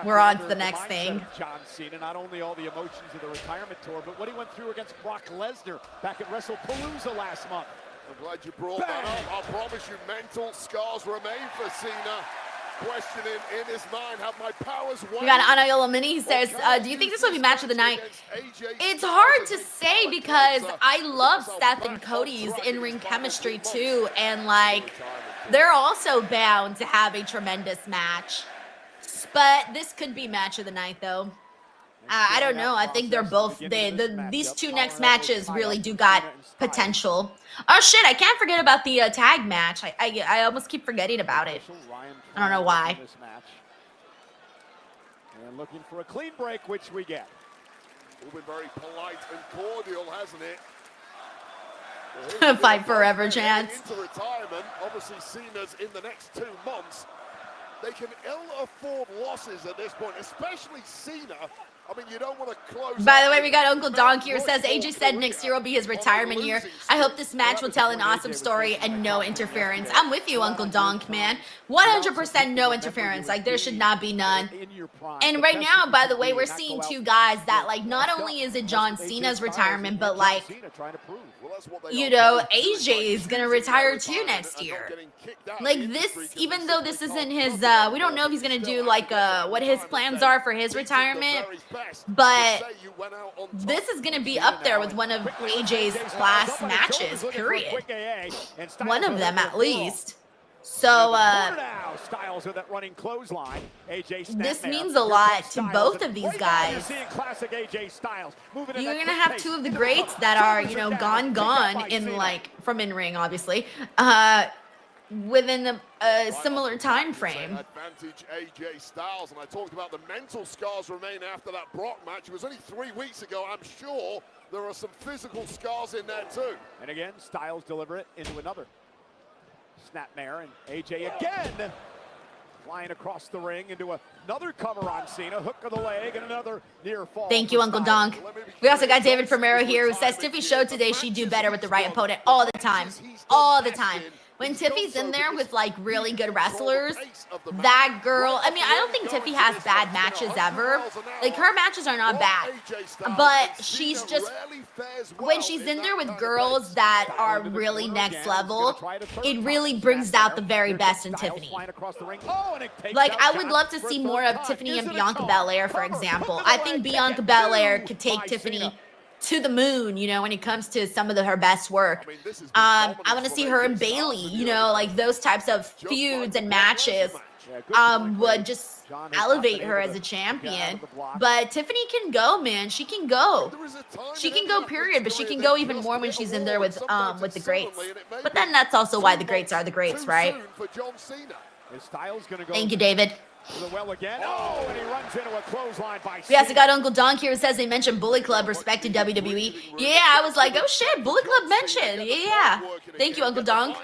We're on to the next thing. John Cena, not only all the emotions of the retirement tour, but what he went through against Brock Lesnar back at WrestlePalooza last month. I'm glad you brought that up. I promise you, mental scars remain for Cena. Questioning in his mind, have my powers We got Anayola Mini. He says, do you think this will be match of the night? It's hard to say because I love Seth and Cody's in-ring chemistry too, and like they're also bound to have a tremendous match. But this could be match of the night though. I don't know. I think they're both these two next matches really do got potential. Oh shit, I can't forget about the tag match. I almost keep forgetting about it. I don't know why. And looking for a clean break, which we get. All been very polite and cordial, hasn't it? Fight forever chance. Into retirement, obviously Cena's in the next 2 months. They can ill afford losses at this point, especially Cena. I mean, you don't want to close. By the way, we got Uncle Donk here. Says AJ said next year will be his retirement year. I hope this match will tell an awesome story and no interference. I'm with you, Uncle Donk, man. 100% no interference. Like there should not be none. And right now, by the way, we're seeing two guys that like not only is it John Cena's retirement, but like, you know, AJ is gonna retire too next year. Like this, even though this isn't his, we don't know if he's gonna do like what his plans are for his retirement. But this is going to be up there with one of AJ's last matches, period. One of them at least. So this means a lot to both of these guys. You're going to have two of the greats that are, you know, gone in like from in-ring, obviously. Within a similar time frame. Advantage AJ Styles, and I talked about the mental scars remain after that Brock match. It was only 3 weeks ago. I'm sure there are some physical scars in there too. And again, Styles deliver it into another snapmare, and AJ again flying across the ring into another cover on Cena, hook of the leg, and another near fall. Thank you, Uncle Donk. We also got David Fermero here who says Tiffy showed today she'd do better with the right opponent all the time. All the time. When Tiffy's in there with like really good wrestlers, that girl, I mean, I don't think Tiffy has bad matches ever. Like her matches are not bad, but she's just, when she's in there with girls that are really next level, it really brings out the very best in Tiffany. Like I would love to see more of Tiffany and Bianca Belair, for example. I think Bianca Belair could take Tiffany to the moon, you know, when it comes to some of her best work. I want to see her and Bailey, you know, like those types of feuds and matches would just elevate her as a champion. But Tiffany can go, man. She can go. She can go, period. But she can go even more when she's in there with the greats. But then that's also why the greats are the greats, right? Thank you, David. Oh, and he runs into a clothesline by we also got Uncle Donk here who says they mentioned Bullet Club respected WWE. Yeah, I was like, oh shit, Bullet Club mentioned. Yeah. Thank you, Uncle Donk.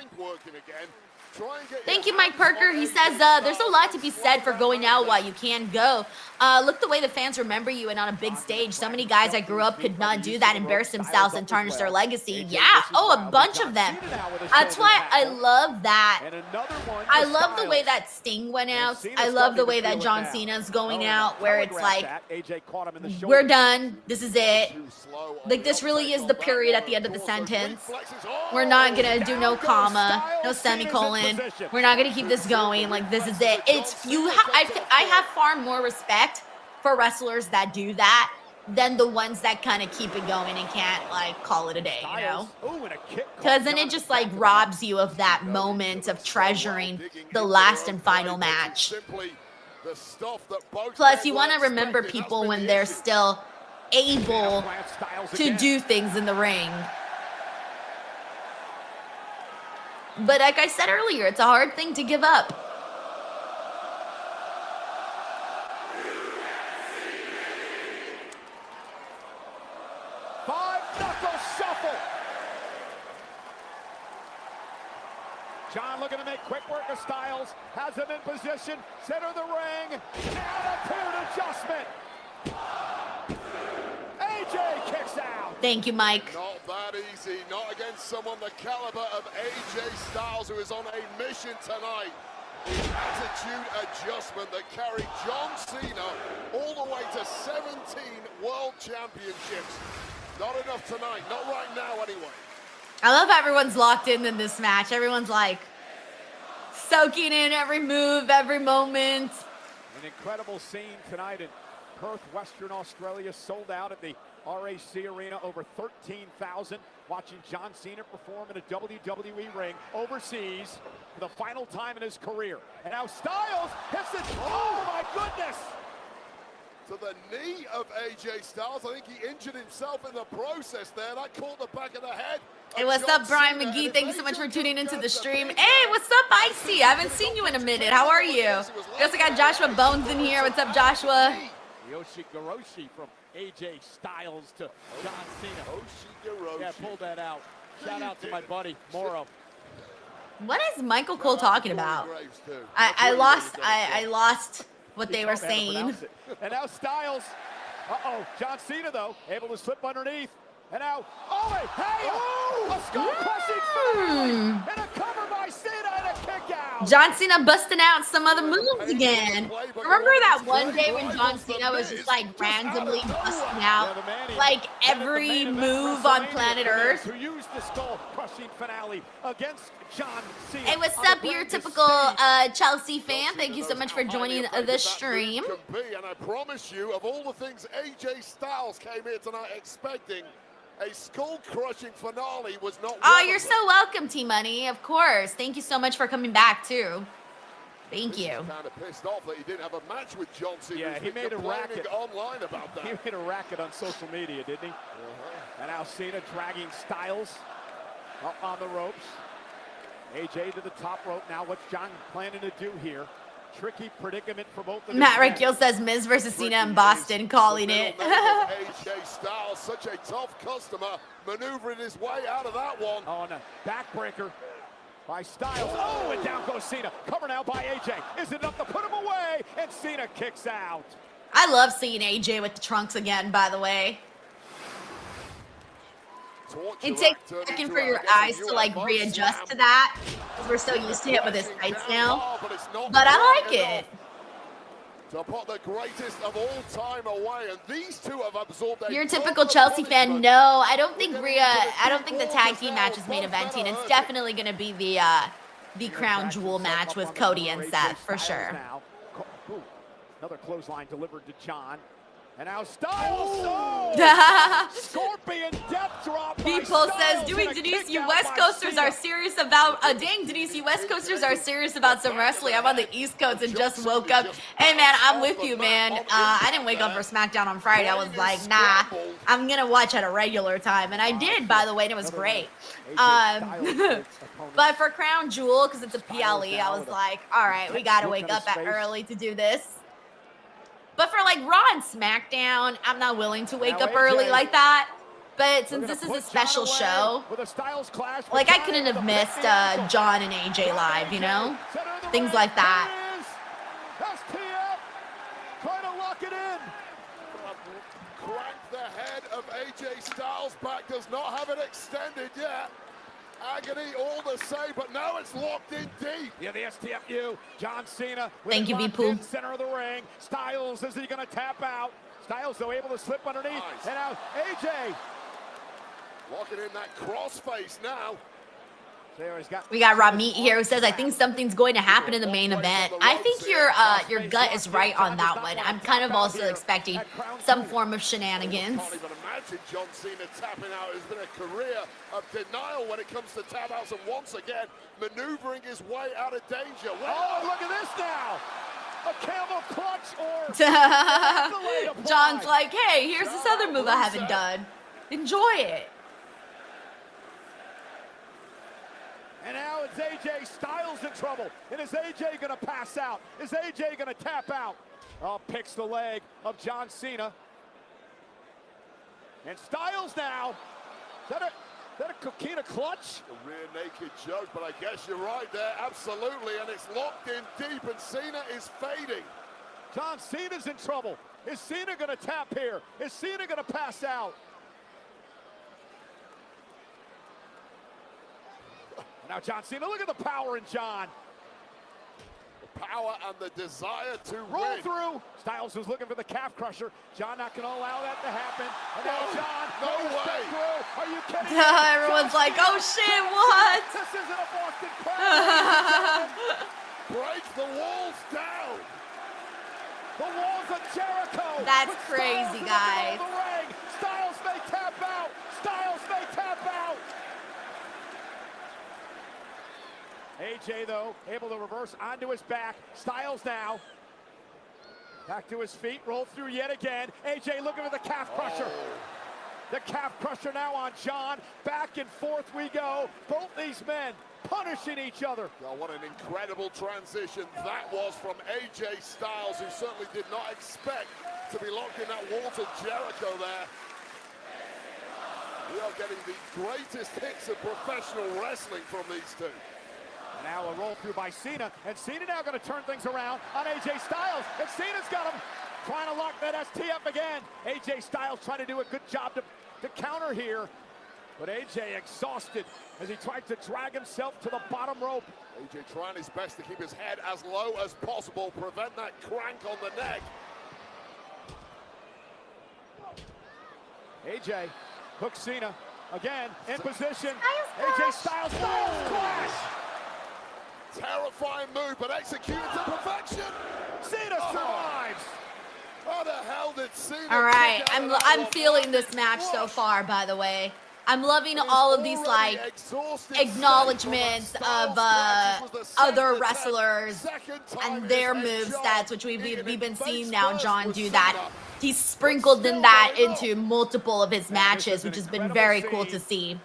Thank you, Mike Parker. He says there's a lot to be said for going out while you can go. Look the way the fans remember you and on a big stage. So many guys I grew up could not do that, embarrass themselves and tarnish their legacy. Yeah, oh, a bunch of them. That's why I love that. I love the way that Sting went out. I love the way that John Cena's going out, where it's like, we're done. This is it. Like, this really is the period at the end of the sentence. We're not going to do no comma, no semicolon. We're not going to keep this going. Like, this is it. It's you. I have far more respect for wrestlers that do that than the ones that kind of keep it going and can't like call it a day, you know? Because then it just like robs you of that moment of treasuring the last and final match. Plus, you want to remember people when they're still able to do things in the ring. But like I said earlier, it's a hard thing to give up. Five-knuckle shuffle. John looking to make quick work of Styles. Has him in position. Center of the ring. Attitude adjustment. AJ kicks out. Thank you, Mike. Not bad easy, not against someone the caliber of AJ Styles, who is on a mission tonight. The attitude adjustment that carried John Cena all the way to 17 world championships. Not enough tonight, not right now anyway. I love how everyone's locked in this match. Everyone's like soaking in every move, every moment. An incredible scene tonight in Perth, Western Australia, sold out at the RAC Arena, over 13,000 watching John Cena perform in a WWE ring overseas for the final time in his career. And now Styles hits it. Oh my goodness! To the knee of AJ Styles. I think he injured himself in the process there. That caught the back of the head. Hey, what's up, Brian McGee? Thank you so much for tuning into the stream. Hey, what's up, Icy? I haven't seen you in a minute. How are you? We also got Joshua Bones in here. What's up, Joshua? Yoshigoroshi from AJ Styles to John Cena. Yoshigoroshi. Yeah, pulled that out. Shout out to my buddy, Moro. What is Michael Cole talking about? I lost what they were saying. And now Styles. Uh-oh. John Cena, though, able to slip underneath. And now, a skull-crushing finale, and a cover by Cena, and a kick out. John Cena busting out some other moves again. Remember that one day when John Cena was just like randomly busting out like every move on planet Earth? Who used the skull-crushing finale against John Cena. Hey, what's up, your typical Chelsea fan? Thank you so much for joining the stream. And I promise you, of all the things AJ Styles came here tonight expecting, a skull-crushing finale was not. Oh, you're so welcome, T-Money. Of course. Thank you so much for coming back, too. Thank you. Kind of pissed off that he didn't have a match with John Cena. Yeah, he made a racket online about that. He made a racket on social media, didn't he? And now Cena dragging Styles up on the ropes. AJ to the top rope. Now what's John planning to do here? Tricky predicament for both of them. Matt Rickgill says Miz versus Cena in Boston, calling it. AJ Styles, such a tough customer, maneuvering his way out of that one. Oh, and a backbreaker by Styles. Oh, and down goes Cena. Cover now by AJ. Is it enough to put him away? And Cena kicks out. I love seeing AJ with the trunks again, by the way. It takes a second for your eyes to like readjust to that, because we're so used to him with his tights now. But I like it. To put the greatest of all time away, and these two have absorbed. Your typical Chelsea fan. No, I don't think the tag team match is main eventing. It's definitely going to be the Crown Jewel match with Cody and Seth for sure. Another clothesline delivered to John. And now Styles. Scorpion death drop. People says, doing Denise, you West Coasters are serious about, dang, Denise, you West Coasters are serious about some wrestling. I'm on the East Coast and just woke up. Hey, man, I'm with you, man. I didn't wake up for SmackDown on Friday. I was like, nah, I'm going to watch at a regular time. And I did, by the way, and it was great. But for Crown Jewel, because it's a PLE, I was like, all right, we got to wake up early to do this. But for like Raw and SmackDown, I'm not willing to wake up early like that. But since this is a special show, like I couldn't have missed John and AJ live, you know? Things like that. Trying to lock it in. Crank the head of AJ Styles back. Does not have it extended yet. Agony all the same, but now it's locked in deep. Yeah, the STFU, John Cena. Thank you, V-Poo. Center of the ring. Styles, is he going to tap out? Styles, though, able to slip underneath. Nice. And now AJ. Locking in that crossface now. We got Rob Meat here who says, I think something's going to happen in the main event. I think your gut is right on that one. I'm kind of also expecting some form of shenanigans. I can't even imagine John Cena tapping out. It's been a career of denial when it comes to tap outs, and once again, maneuvering his way out of danger. Oh, look at this now. A camel clutch or... John's like, hey, here's this other move I haven't done. Enjoy it. And now it's AJ Styles in trouble. And is AJ going to pass out? Is AJ going to tap out? Oh, picks the leg of John Cena. And Styles now. Is that a coquina clutch? A rear naked joke, but I guess you're right there. Absolutely. And it's locked in deep, and Cena is fading. John Cena's in trouble. Is Cena going to tap here? Is Cena going to pass out? Now John Cena, look at the power in John. The power and the desire to Roll win. through. Styles was looking for the calf crusher. John not going to allow that to happen. And now No, John, no way. through. Are you kidding me? Everyone's like, oh shit, what? This isn't a Boston crowd. Break the walls down. The walls of Jericho. That's with crazy, Styles in the guys. middle of the ring. Styles may tap out. Styles may tap out. AJ, though, able to reverse onto his back. Styles now. Back to his feet, roll through yet again. AJ looking for the calf crusher. The calf crusher now on John. Back and forth we go. Both these men punishing each other. Oh, what an incredible transition that was from AJ Styles, who certainly did not expect to be locked in that wall to Jericho there. We are getting the greatest hits of professional wrestling from these two. Now a roll through by Cena, and Cena now going to turn things around on AJ Styles, and Cena's got him trying to lock that ST up again. AJ Styles trying to do a good job to counter here, but AJ exhausted as he tried to drag himself to the bottom rope. AJ trying his best to keep his head as low as possible, prevent that crank on the neck. AJ hooks Cena again in position. AJ Styles clash. Terrifying move, but executed to perfection. Cena survives. How the hell did Cena? All right, kick out of that I'm one? feeling this match so far, by the way. I'm loving all of these like acknowledgments of other wrestlers and their move stats, which we've been seeing now John do that. He's sprinkled in that into multiple of his matches, which has been very cool to see.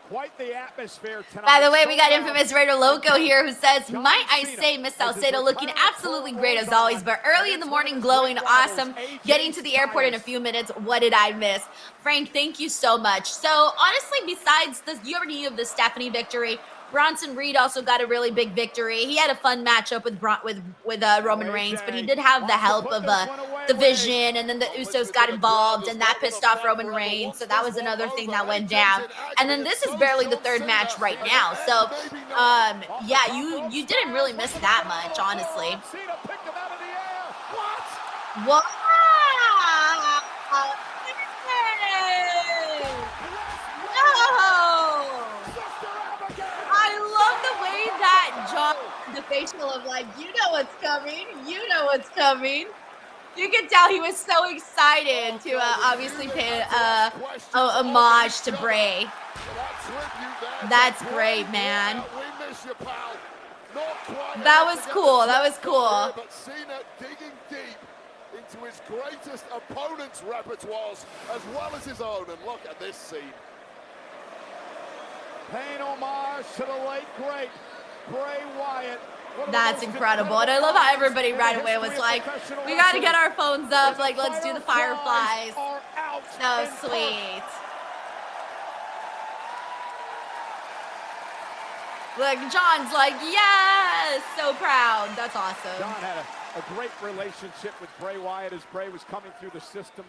Quite the atmosphere tonight. By the way, we got infamous Raider Loco here who says, might I say, Miss Salcedo looking absolutely great as always, but early in the morning glowing awesome. Getting to the airport in a few minutes. What did I miss? Frank, thank you so much. So honestly, besides the you of the Stephanie victory, Bronson Reed also got a really big victory. He had a fun matchup with Roman Reigns, but he did have the help of the Vision, and then the Usos got involved, and that pissed off Roman Reigns. So that was another thing that went down. And then this is barely the third match right now. So yeah, you didn't really miss that much, honestly. What? No! I love the way that John, the facial of like, you know what's coming, you know what's coming. You can tell he was so excited to obviously pay a homage to Bray. That's great, man. That was cool. That was cool. But Cena digging deep into his greatest opponent's repertoires as well as his own. And look at this scene. Paying homage to the late great Bray Wyatt. That's incredible. And I love how everybody right away was like, we got to get our phones up. Like, let's do the Fireflies. So sweet. Look, John's like, yes, so proud. That's awesome. John had a great relationship with Bray Wyatt as Bray was coming through the system.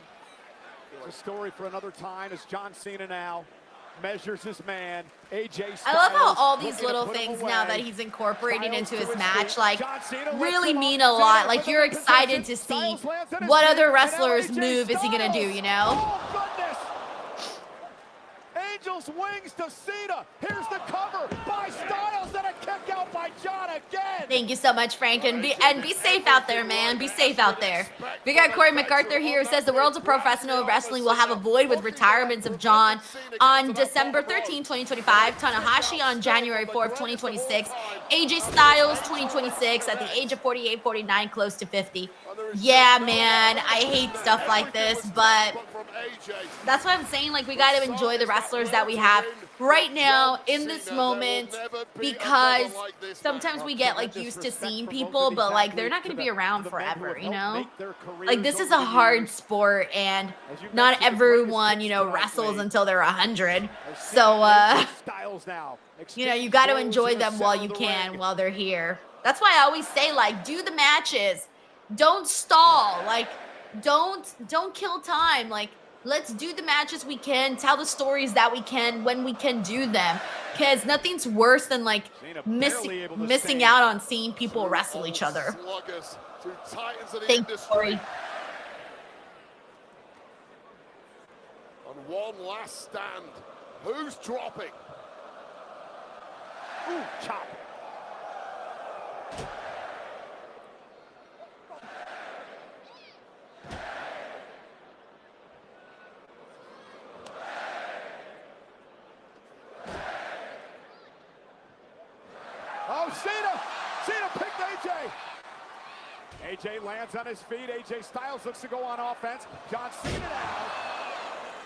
It's a story for another time as John Cena now measures his man, AJ Styles. I love how all these little things now that he's incorporating into his match, like, really mean a lot. Like, you're excited to see what other wrestler's move is he going to do, you know? Oh, goodness. Angel's wings to Cena. Here's the cover by Styles and a kick out by John again. Thank you so much, Frank, and be safe out there, man. Be safe out there. We got Corey MacArthur here who says the world of professional wrestling will have a void with retirements of John on December 13, 2025, Tanahashi on January 4th, 2026, AJ Styles 2026 at the age of 48, 49, close to 50. Yeah, man, I hate stuff like this, but that's why I'm saying, like, we got to enjoy the wrestlers that we have right now in this moment, because sometimes we get like used to seeing people, but like they're not going to be around forever, you know? Like, this is a hard sport, and not everyone, you know, wrestles until they're 100. So you know, you got to enjoy them while you can, while they're here. That's why I always say, like, do the matches, don't stall, like, don't kill time, like let's do the matches we can, tell the stories that we can when we can do them, because nothing's worse than like missing out on seeing people wrestle each other. Thank you, Corey. On one last stand, who's dropping? Ooh, chop. Oh, Cena picked AJ. AJ lands on his feet. AJ Styles looks to go on offense. John Cena now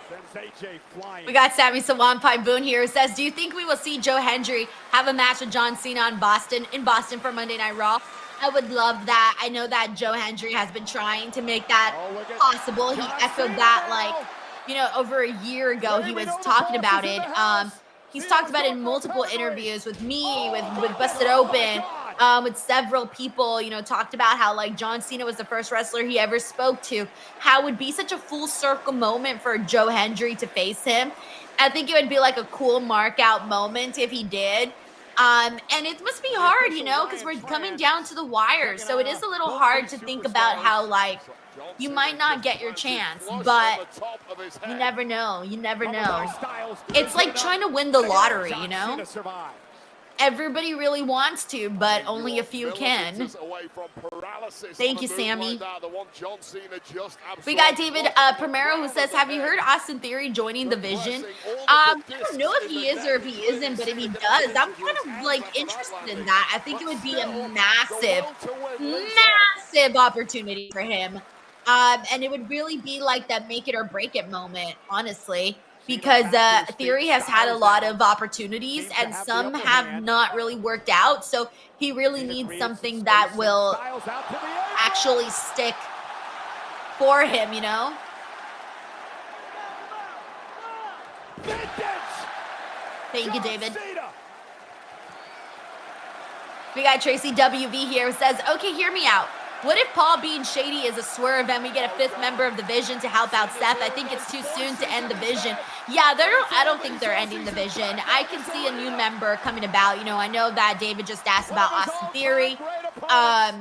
sends AJ flying. We got Sammy Sawan Boone here who says, do you think we will see Joe Hendry have a match with John Cena in Boston for Monday Night Raw? I would love that. I know that Joe Hendry has been trying to make that possible. He echoed that like, you know, over a year ago. He was talking about it. He's talked about it in multiple interviews with me, with Busted Open, with several people, you know, talked about how like John Cena was the first wrestler he ever spoke to, how it would be such a full circle moment for Joe Hendry to face him. I think it would be like a cool mark out moment if he did. And it must be hard, you know, because we're coming down to the wire. So it is a little hard to think about how like you might not get your chance, but you never know. You never know. It's like trying to win the lottery, you know? Everybody really wants to, but only a few can. Thank you, Sammy. We got David Primero who says, have you heard Austin Theory joining the Vision? I don't know if he is or if he isn't, but if he does, I'm kind of like interested in that. I think it would be a massive opportunity for him. And it would really be like that make it or break it moment, honestly. Because Theory has had a lot of opportunities and some have not really worked out. So he really needs something that will actually stick for him, you know? Thank you, David. We got Tracy WV here who says, okay, hear me out. What if Paul being shady is a swerve and we get a fifth member of the Vision to help out Seth? I think it's too soon to end the Vision. Yeah, I don't think they're ending the Vision. I can see a new member coming about. You know, I know that David just asked about Austin Theory. I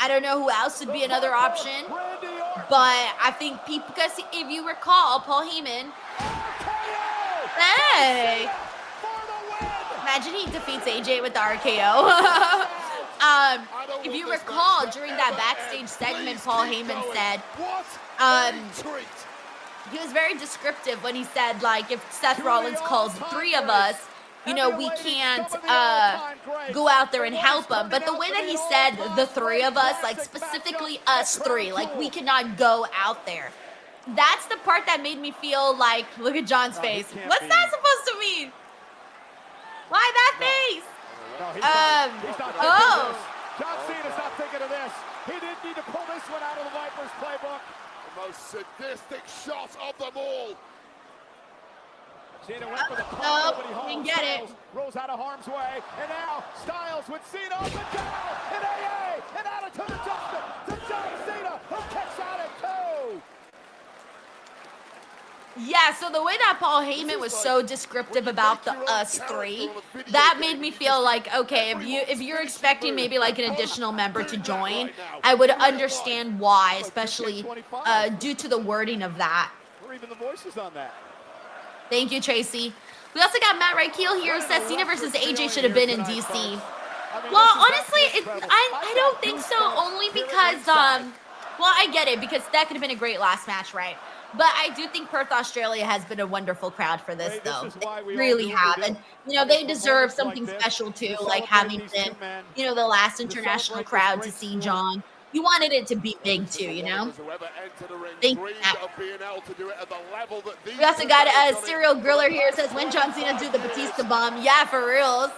don't know who else would be another option. But I think people, because if you recall, Paul Heyman. Hey! Imagine he defeats AJ with the RKO. If you recall, during that backstage segment, Paul Heyman said, he was very descriptive when he said, like, if Seth Rollins calls three of us, you know, we can't go out there and help him. But the way that he said the three of us, like specifically us three, like we cannot go out there. That's the part that made me feel like, look at John's face. What's that supposed to mean? Why that face? No, he's not John Cena's not thinking of this. He didn't need to pull this one out of the Viper's playbook. The most sadistic shot of them all. Cena went for the pump, didn't get it. Rolls out of harm's way, and now Styles with Cena up and down, and AA, and attitude adjustment to John Cena, who kicks out at 2. Yeah, so the way that Paul Heyman was so descriptive about the us three, that made me feel like, okay, if you're expecting maybe like an additional member to join, I would understand why, especially due to the wording of that. Or even the voices on that. Thank you, Tracy. We also got Matt Reichel here who says Cena versus AJ should have been in DC. Well, honestly, I don't think so, only because, well, I get it, because that could have been a great last match, right? But I do think Perth, Australia has been a wonderful crowd for this, though. They really have. And, you know, they deserve something special, too, like having been, you know, the last international crowd to see John. You wanted it to be big, too, you know? Thank you, Matt. We also got a Serial Griller here says, when John Cena do the Batista Bomb? Yeah, for reals.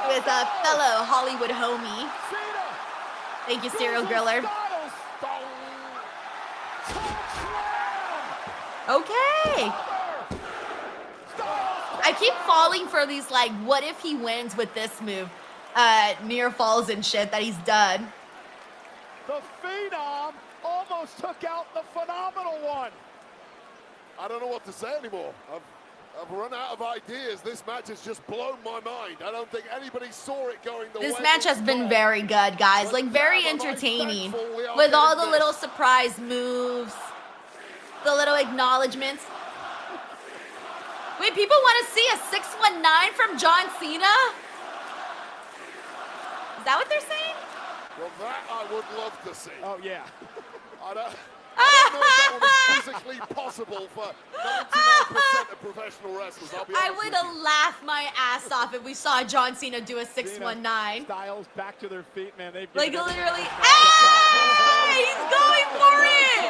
With a fellow Hollywood homie. Thank you, Serial Griller. Okay. I keep falling for these, like, what if he wins with this move? Near falls and shit that he's done. The Phenom almost Styles took out the phenomenal one. I don't know what to say anymore. I've run out of ideas. This match has just blown my mind. I don't think anybody saw it going the way This match has been gone. very good, guys. Like, very entertaining. With all the little surprise moves, the little acknowledgements. Wait, people want to see a 619 from John Cena? Is that what they're saying? Well, that I would love to see. Oh, yeah. I don't know if that one was physically possible for 99% of professional wrestlers. I'll be I honest would with have you. laughed my ass off if we saw John Cena do a 619. Styles back to their feet, man. They've Like, given literally, everything. hey, he's going for it!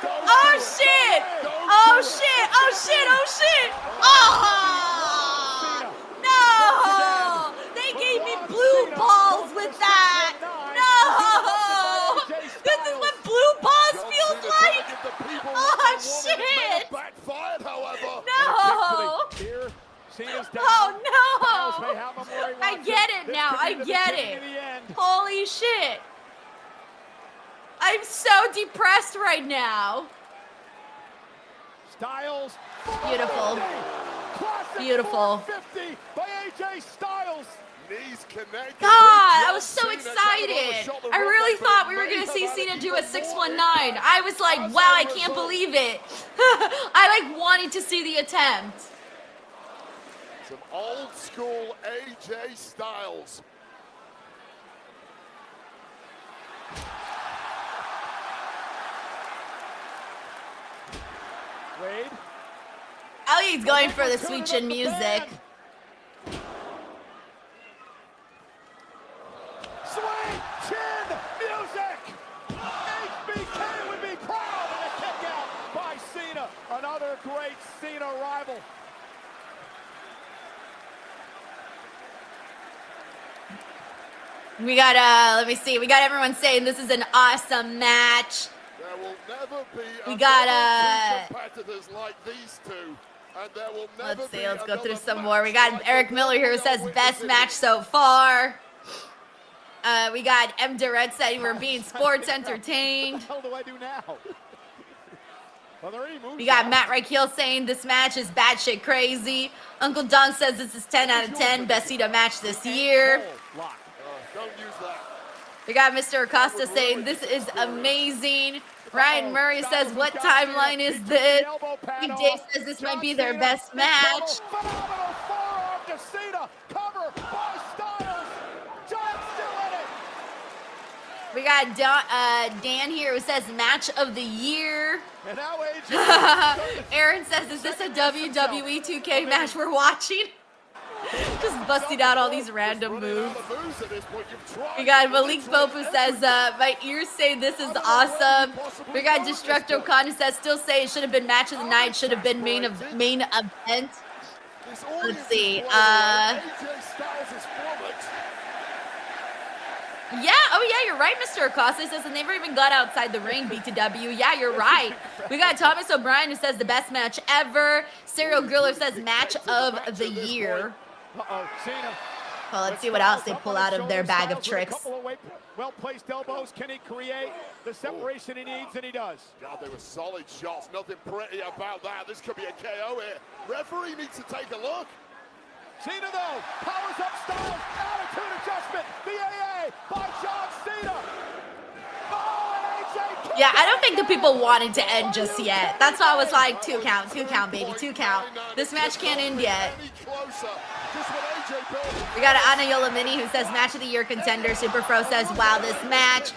Oh, shit! Oh, shit! Oh, shit! Oh, shit! Oh! No! They gave me blue balls with that! No! This is what blue balls feels like! Oh, shit! Backfired, however. No! Here, Cena's down. Oh, Styles may have him where he no! I wants get him. it This now. could be I the get beginning it. of the end. Holy shit! I'm so depressed right now. Styles. Beautiful. Classic Beautiful. 450 by AJ Styles. Knees connected. God, I was so excited. I really thought we were going to see Cena do a 619. I was like, wow, I can't believe it. I like wanted to see the attempt. Some old school AJ Styles. Wade. Oh, he's going for the sweet chin music. Sweet chin music. HBK would be proud of a kick out by Cena. Another great Cena rival. We got, let me see. We got everyone saying this is an awesome match. There will never be We got, two competitors like these two. And there will never Let's see, be let's go through another some match more. We got like Eric the Miller here who one we are says best witnessing. match so far. We got M. Durrett saying we're being sports entertained. What the hell do I do now? Well, there are any moves We got out. Matt Reichel saying this match is batshit crazy. Uncle Don says this is 10 out of 10, best Cena match this year. Lock. Don't use that. We got Mr. Acosta saying this is amazing. Ryan Murray says, what timeline is this? Big Dave says this might be their best match. Phenomenal forearm to Cena. Cover by Styles. John's still in it. We got Dan here who says match of the year. And now AJ. Aaron says, is this a WWE 2K match we're watching? Just busting out all these random moves. We got Malik Pope who says, my ears say this is awesome. We got Destructo Khan who says, still say it should have been match of the night, should have been main event. Let's see. Yeah, oh yeah, you're right, Mr. Acosta. He says they never even got outside the ring, BTW. Yeah, you're right. We got Thomas O'Brien who says the best match ever. Serial Griller says match of the year. Uh-oh, Cena. Well, let's see what else they pull out of their bag of tricks. Well-placed elbows. Can he create the separation he needs? And he does. God, they were solid shots. Nothing pretty about that. This could be a KO here. Referee needs to take a look. Cena, though, powers up Styles. Attitude adjustment. The AA by John Cena. Oh, and AJ. Yeah, I don't think the people wanted to end just yet. That's why I was like, 2 count, baby, 2 count. This match can't end yet. We got Anna Yolamini who says match of the year contender. Superfro says, wow, this match.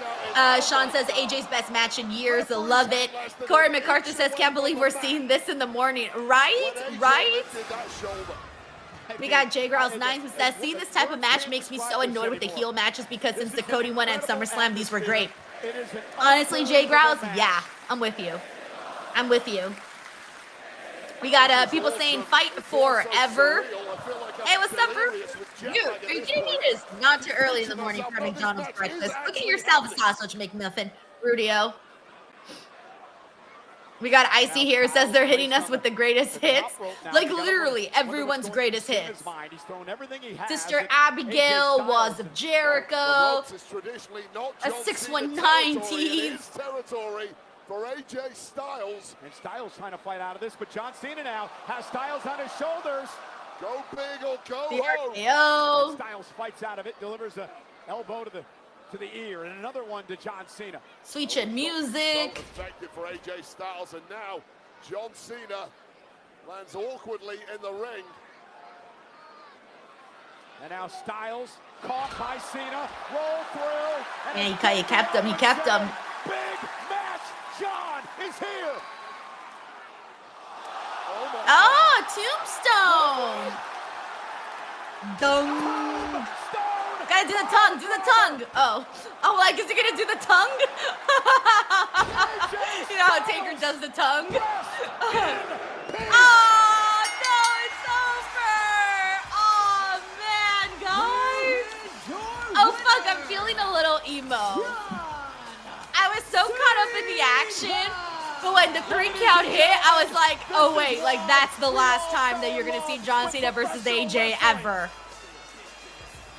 Sean says AJ's best match in years. Love it. Corey MacArthur says, can't believe we're seeing this in the morning. Right? Right? We got Jay Grouse 9 who says, seeing this type of match makes me so annoyed with the heel matches because since the Cody one at SummerSlam, these were great. Honestly, Jay Grouse, yeah, I'm with you. I'm with you. We got people saying fight forever. Hey, what's up, Rude? Dude, are you kidding me? It is not too early in the morning for McDonald's breakfast. Look at yourself a sausage McMuffin, Rudio. We got Icy here who says they're hitting us with the greatest hits. Like literally everyone's greatest hits. Sister Abigail, Walls of Jericho, a 619 tease. for AJ Styles. And Styles trying to fight out of this, but John Cena now has Styles on his shoulders. Go big or go There home. we go. And Styles fights out of it, delivers a elbow to the ear, and another one to John Cena. Sweet chin music. So effective for AJ Styles, and now John Cena lands awkwardly in the ring. And now Styles caught by Cena, roll through. And Yeah, he kept him. He kept him. Big match. John is here. Oh, tombstone. Dung. Stone. Gotta do the tongue. Do the tongue. Oh, like, is he gonna do the tongue? You know how Taker does the tongue? Oh, no, it's over. Oh, man, guys. Oh, fuck, I'm feeling a little emo. I was so caught up in the action, but when the 3 count hit, I was like, oh, wait, like, that's the last time that you're gonna see John Cena versus AJ ever.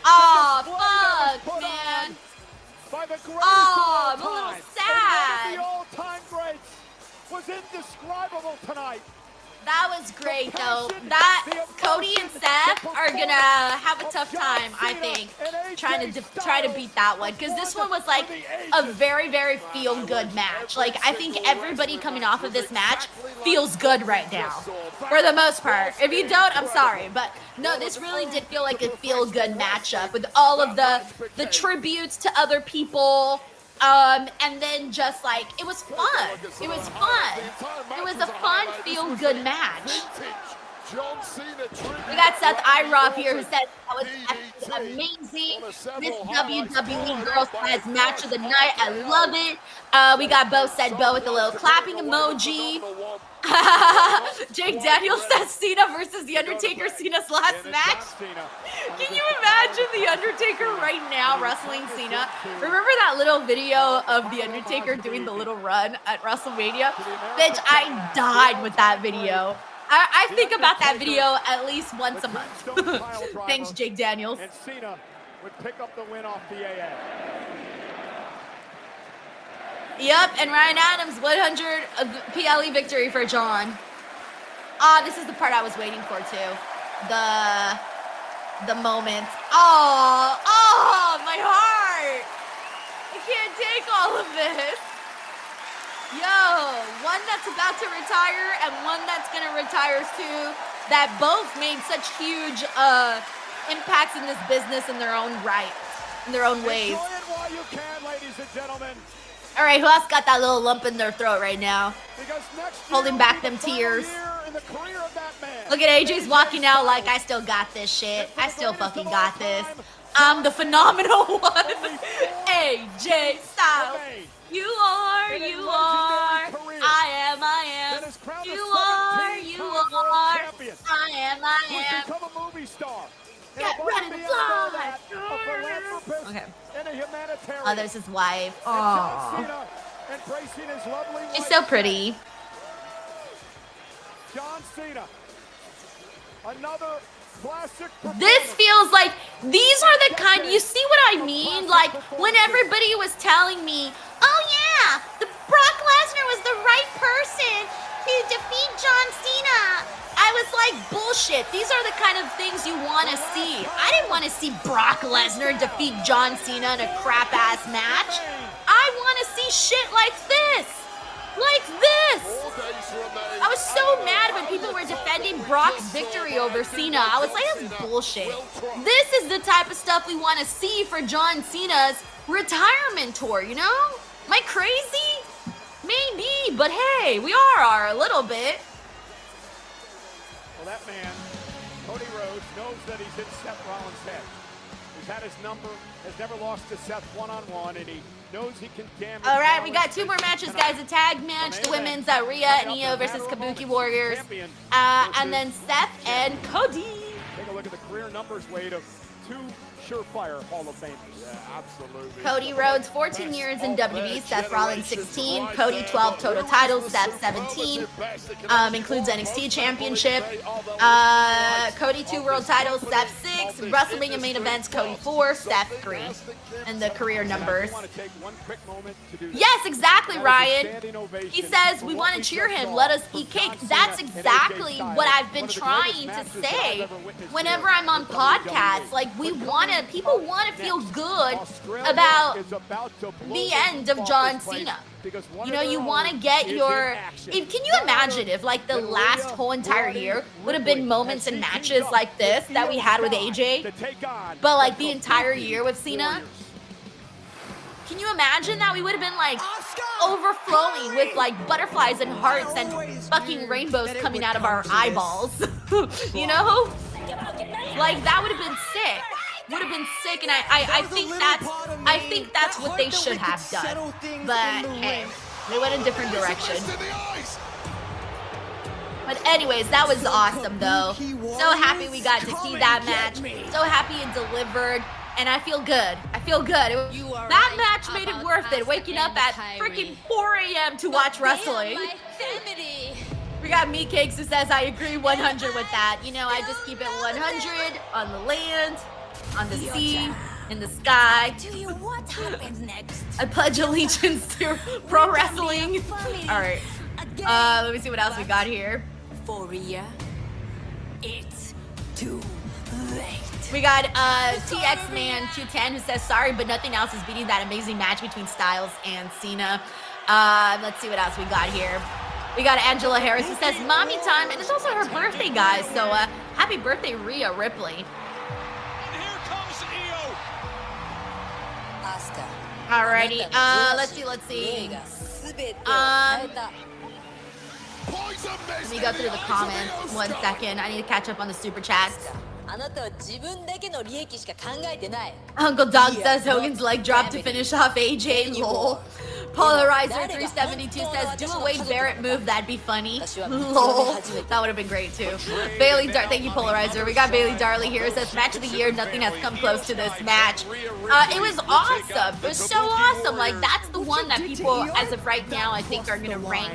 Oh, fuck, man. By the greatest Oh, of I'm a all little time. sad. And one of the all-time greats was indescribable tonight. That was great, though. That Cody and Seth are gonna have a tough time, I think, trying to beat that one, because this one was like a very, very feel-good match. Like, I think everybody coming off of this match feels good right now, for the most part. If you don't, I'm sorry, but no, this really did feel like a feel-good matchup with all of the tributes to other people. And then just like, it was fun. It was fun. It was a fun, feel-good match. We got Seth Iroff here who said that was amazing. This WWE Girls Class match of the night. I love it. We got Bo said Bo with a little clapping emoji. Jake Daniels says Cena versus The Undertaker, Cena's last match. Can you imagine The Undertaker right now wrestling Cena? Remember that little video of The Undertaker doing the little run at WrestleMania? Bitch, I died with that video. I think about that video at least once a month. Thanks, Jake Daniels. And Cena would pick up the win off the AA. Yep, and Ryan Adams, 100 PLE victory for John. This is the part I was waiting for too. The moment. Oh, my heart. I can't take all of this. Yo, one that's about to retire and one that's gonna retire too, that both made such huge impacts in this business in their own right, in their own ways. Enjoy it while you can, ladies and gentlemen. All right, who else got that little lump in their throat right now? Because next Holding year back will be them the final tears. year in the career of that man. Look at AJ's walking out like, I still got this shit. I still fucking got this. I'm the phenomenal one. AJ Styles. You are. I am. You are. I am. Become a movie star. Get ready to fly. Okay. And a humanitarian. Oh, there's his wife. And John Oh, Cena embracing his lovely she's wife. so pretty. John Cena. Another classic This feels like these are the kind, you see what I mean? Like when everybody was telling me, oh yeah, the Brock Lesnar was the right person to defeat John Cena. I was like, bullshit. These are the kind of things you want to see. I didn't want to see Brock Lesnar defeat John Cena in a crap ass match. I want to see shit like this. Like this. I was so mad when people were defending Brock's victory over Cena. I was like, that's bullshit. This is the type of stuff we want to see for John Cena's retirement tour, you know? Am I crazy? Maybe, but hey, we are a little bit. Well, that man, Cody Rhodes, knows that he's hit Seth Rollins' head. He's had his number, has never lost to Seth one-on-one, and he knows he can damage. All right, we got 2 more matches, guys. A tag match, the women's Rhea and Io versus Kabuki Warriors. And then Seth and Cody. Take a look at the career numbers, Wade, of 2 surefire Hall of Famers. Yeah, absolutely. Cody Rhodes, 14 years in WWE. Seth Rollins, 16. Cody, 12 total titles. Seth, 17. Includes NXT Championship. Cody, 2 world titles. Seth, 6. WrestleMania main events. Cody, 4. Seth, 3. And the career numbers. Yes, exactly, Ryan. He says, we want to cheer him. Let us eat cake. That's exactly what I've been trying to say whenever I'm on podcasts. Like, people want to feel good about the end of John Cena. You know, you want to get your... can you imagine if, like, the last whole entire year would have been moments and matches like this that we had with AJ, but, like, the entire year with Cena? Can you imagine that? We would have been, like, overflowing with, like, butterflies and hearts and fucking rainbows coming out of our eyeballs. You know? Like, that would have been sick. Would have been sick, and I think that's what they should have done. But hey, they went a different direction. But anyways, that was awesome though. So happy we got to see that match. So happy it delivered. And I feel good. I feel good. That match made it worth it. Waking up at freaking 4 a.m. to watch wrestling. We got Meat Cakes who says, I agree 100 with that. You know, I just keep it 100 on the land, on the sea, in the sky. What happens next? I pledge allegiance to pro wrestling. All right. Let me see what else we got here. For Rhea, it's too late. We got TX Man 210 who says, sorry, but nothing else is beating that amazing match between Styles and Cena. Let's see what else we got here. We got Angela Harris who says, mommy time, and it's also her birthday, guys. So happy birthday, Rhea Ripley. And here comes Io. Asuka. Alrighty, let's see. Let me go through the comments 1 second. I need to catch up on the super chats. Uncle Dog says Hogan's leg drop to finish off AJ. Lol. Polarizer 372 says, do a Wade Barrett move, that'd be funny. Lol. That would have been great too. Bailey thank you, Polarizer. We got Bailey Darley here. It says, match of the year, nothing has come close to this match. It was awesome. It was so awesome. Like, that's the one that people, as of right now, I think are going to rank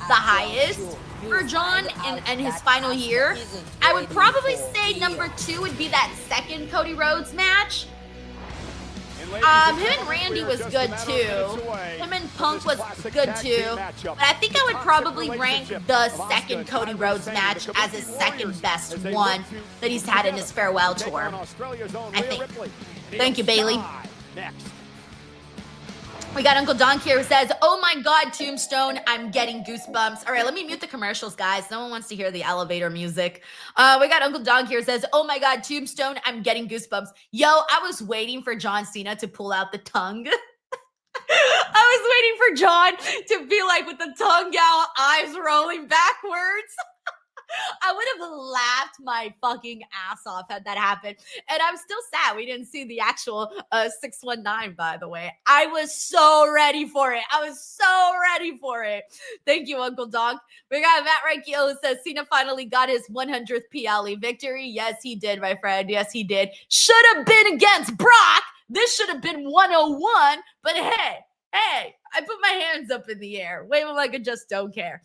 the highest for John in his final year. I would probably say number 2 would be that second Cody Rhodes match. Him and Randy was good too. Him and Punk was good too. But I think I would probably rank the second Cody Rhodes match as his second best one that he's had in his farewell tour. I think. Thank you, Bailey. We got Uncle Donk here who says, oh my God, Tombstone, I'm getting goosebumps. All right, let me mute the commercials, guys. No one wants to hear the elevator music. We got Uncle Donk here who says, oh my God, Tombstone, I'm getting goosebumps. Yo, I was waiting for John Cena to pull out the tongue. I was waiting for John to be like with the tongue out, eyes rolling backwards. I would have laughed my fucking ass off had that happened. And I'm still sad we didn't see the actual 619, by the way. I was so ready for it. Thank you, Uncle Donk. We got Matt Raikio who says, Cena finally got his 100th PLE victory. Yes, he did, my friend. Yes, he did. Should have been against Brock. This should have been 101. But hey, I put my hands up in the air. Wave them like I just don't care.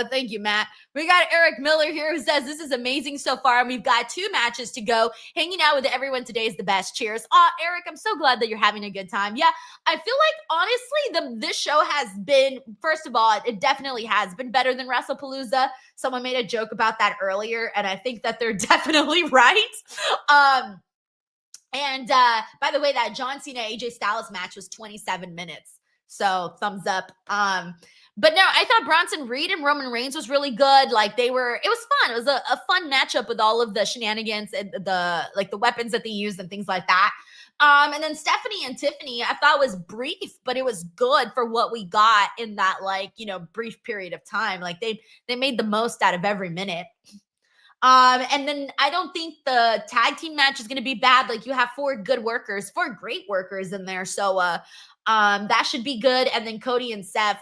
Thank you, Matt. We got Eric Miller here who says, this is amazing so far, and we've got 2 matches to go. Hanging out with everyone today is the best. Cheers. Eric, I'm so glad that you're having a good time. Yeah, I feel like, honestly, this show has been, first of all, it definitely has been better than WrestlePalooza. Someone made a joke about that earlier, and I think that they're definitely right. And by the way, that John Cena AJ Styles match was 27 minutes. So thumbs up. But no, I thought Bronson Reed and Roman Reigns was really good. Like it was fun. It was a fun matchup with all of the shenanigans and the weapons that they used and things like that. And then Stephanie and Tiffany, I thought was brief, but it was good for what we got in that brief period of time. Like they made the most out of every minute. And then I don't think the tag team match is going to be bad. Like you have 4 great workers in there. So, that should be good. And then Cody and Seth,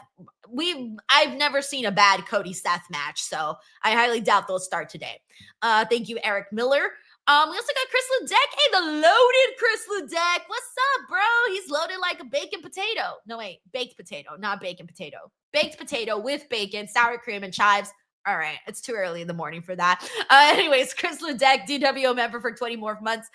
I've never seen a bad Cody Seth match. So I highly doubt they'll start today. Thank you, Eric Miller. We also got Chris Ludek. Hey, the loaded Chris Ludek. What's up, bro? He's loaded like a bacon potato. No, wait, baked potato, not bacon potato. Baked potato with bacon, sour cream, and chives. All right, it's too early in the morning for that. Anyways, Chris Ludek, DWO member for 24 months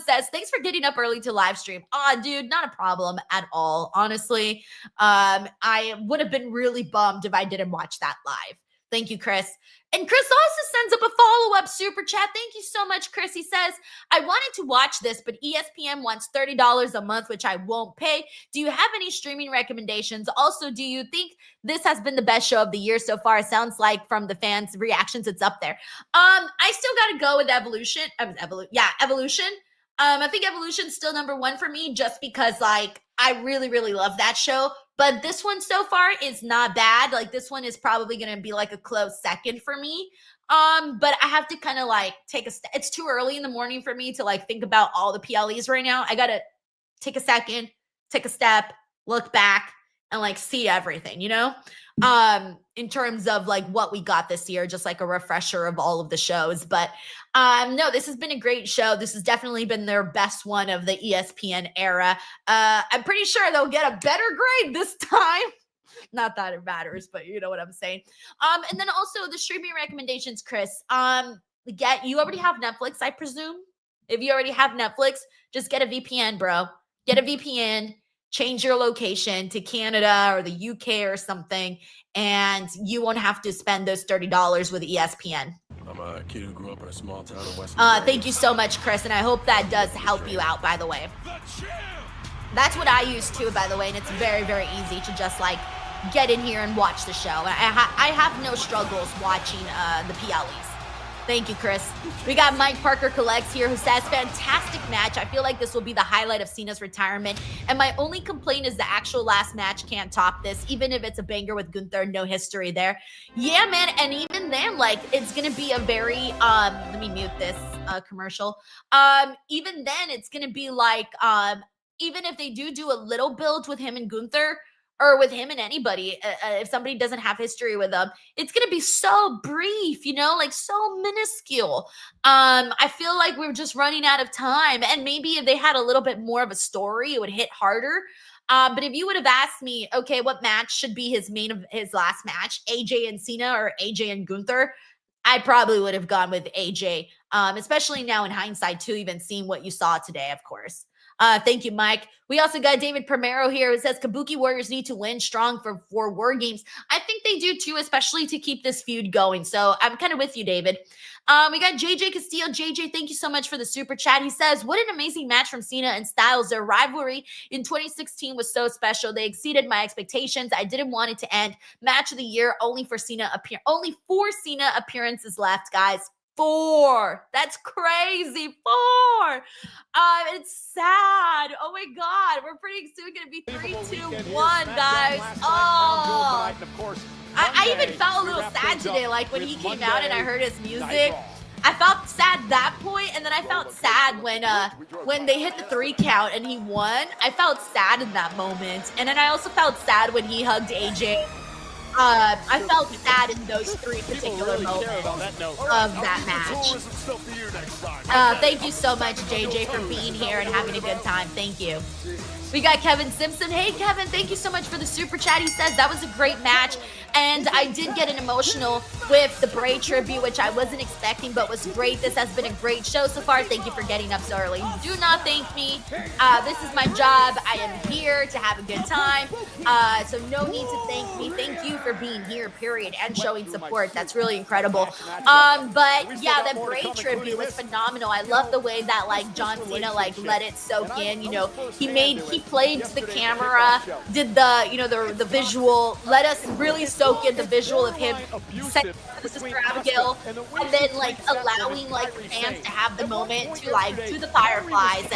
says, thanks for getting up early to live stream. Dude, not a problem at all. Honestly, I would have been really bummed if I didn't watch that live. Thank you, Chris. And Chris also sends up a follow-up super chat. Thank you so much, Chris. He says, I wanted to watch this, but ESPN wants $30 a month, which I won't pay. Do you have any streaming recommendations? Also, do you think this has been the best show of the year so far? It sounds like from the fans' reactions, it's up there. I still got to go with Evolution. Evolution. I think Evolution's still number one for me just because, like, I really, really love that show. But this one so far is not bad. Like, this one is probably going to be, like, a close second for me. But I have to kind of, like, take a step. It's too early in the morning for me to, like, think about all the PLEs right now. I got to take a second, take a step, look back, and, like, see everything, you know? In terms of, like, what we got this year, just, like, a refresher of all of the shows. But no, this has been a great show. This has definitely been their best one of the ESPN era. I'm pretty sure they'll get a better grade this time. Not that it matters, but you know what I'm saying. And then also the streaming recommendations, Chris. You already have Netflix, I presume. If you already have Netflix, just get a VPN, bro. Get a VPN. Change your location to Canada or the UK or something, and you won't have to spend those $30 with ESPN. I'm a kid who grew up in a small town in West. Thank you so much, Chris, and I hope that does help you out, by the way. That's what I use too, by the way, and it's very, very easy to just, like, get in here and watch the show. I have no struggles watching the PLEs. Thank you, Chris. We got Mike Parker Collects here who says, fantastic match. I feel like this will be the highlight of Cena's retirement. And my only complaint is the actual last match can't top this, even if it's a banger with Gunther, no history there. Yeah, man. And even then, like, it's going to be a very, let me mute this commercial. Even then, it's going to be like, even if they do a little build with him and Gunther, or with him and anybody, if somebody doesn't have history with them, it's going to be so brief, you know, like so minuscule. I feel like we're just running out of time. And maybe if they had a little bit more of a story, it would hit harder. But if you would have asked me, okay, what match should be his last match, AJ and Cena or AJ and Gunther, I probably would have gone with AJ, especially now in hindsight too, even seeing what you saw today, of course. Thank you, Mike. We also got David Primero here who says Kabuki Warriors need to win strong for War Games. I think they do too, especially to keep this feud going. So I'm kind of with you, David. We got JJ Castillo. JJ, thank you so much for the super chat. He says, what an amazing match from Cena and Styles. Their rivalry in 2016 was so special. They exceeded my expectations. I didn't want it to end. Match of the year, only 4 Cena appearances left, guys. 4. That's crazy. 4. It's sad. Oh my God. We're pretty soon going to be 3, 2, 1, guys. Oh. I even felt a little sad today. Like when he came out and I heard his music, I felt sad at that point, and then I felt sad when they hit the 3 count and he won. I felt sad in that moment. And then I also felt sad when he hugged AJ. I felt sad in those 3 particular moments of that match. Thank you so much, JJ, for being here and having a good time. Thank you. We got Kevin Simpson. Hey, Kevin, thank you so much for the super chat. He says that was a great match, and I did get an emotional with the Bray tribute, which I wasn't expecting, but was great. This has been a great show so far. Thank you for getting up so early. Do not thank me. This is my job. I am here to have a good time, so no need to thank me. Thank you for being here, period, and showing support. That's really incredible. But yeah, that Bray tribute was phenomenal. I love the way that, like, John Cena, like, let it soak in. You know, he played to the camera, did the, you know, the visual, let us really soak in the visual of him setting the Sister Abigail, and then, like, allowing, like, the fans to have the moment to, like, do the fireflies,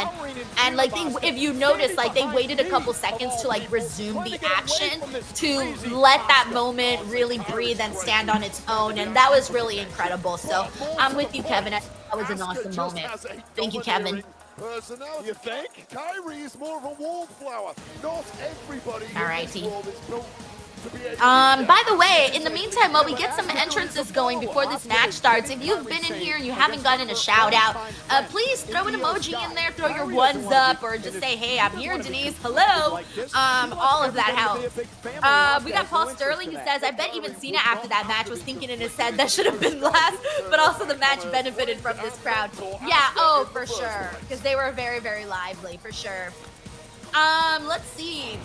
and like, if you notice, like, they waited a couple seconds to, like, resume the action to let that moment really breathe and stand on its own, and that was really incredible. So I'm with you, Kevin. That was an awesome moment. Thank you, Kevin. Personality. You think? Kyrie is more of a wallflower. Not everybody in this world is built By the way, in the meantime, while we get some entrances going before this match starts, if you've been in here and you haven't gotten a shout out, please throw an emoji in there, throw your ones up, or just say, hey, I'm here, Denise, hello. All of that helps. We got Paul Sterling who says, I bet even Cena after that match was thinking in his head that should have been last, but also the match benefited from this crowd. Yeah, oh, for sure, because they were very, very lively, for sure. Let's see.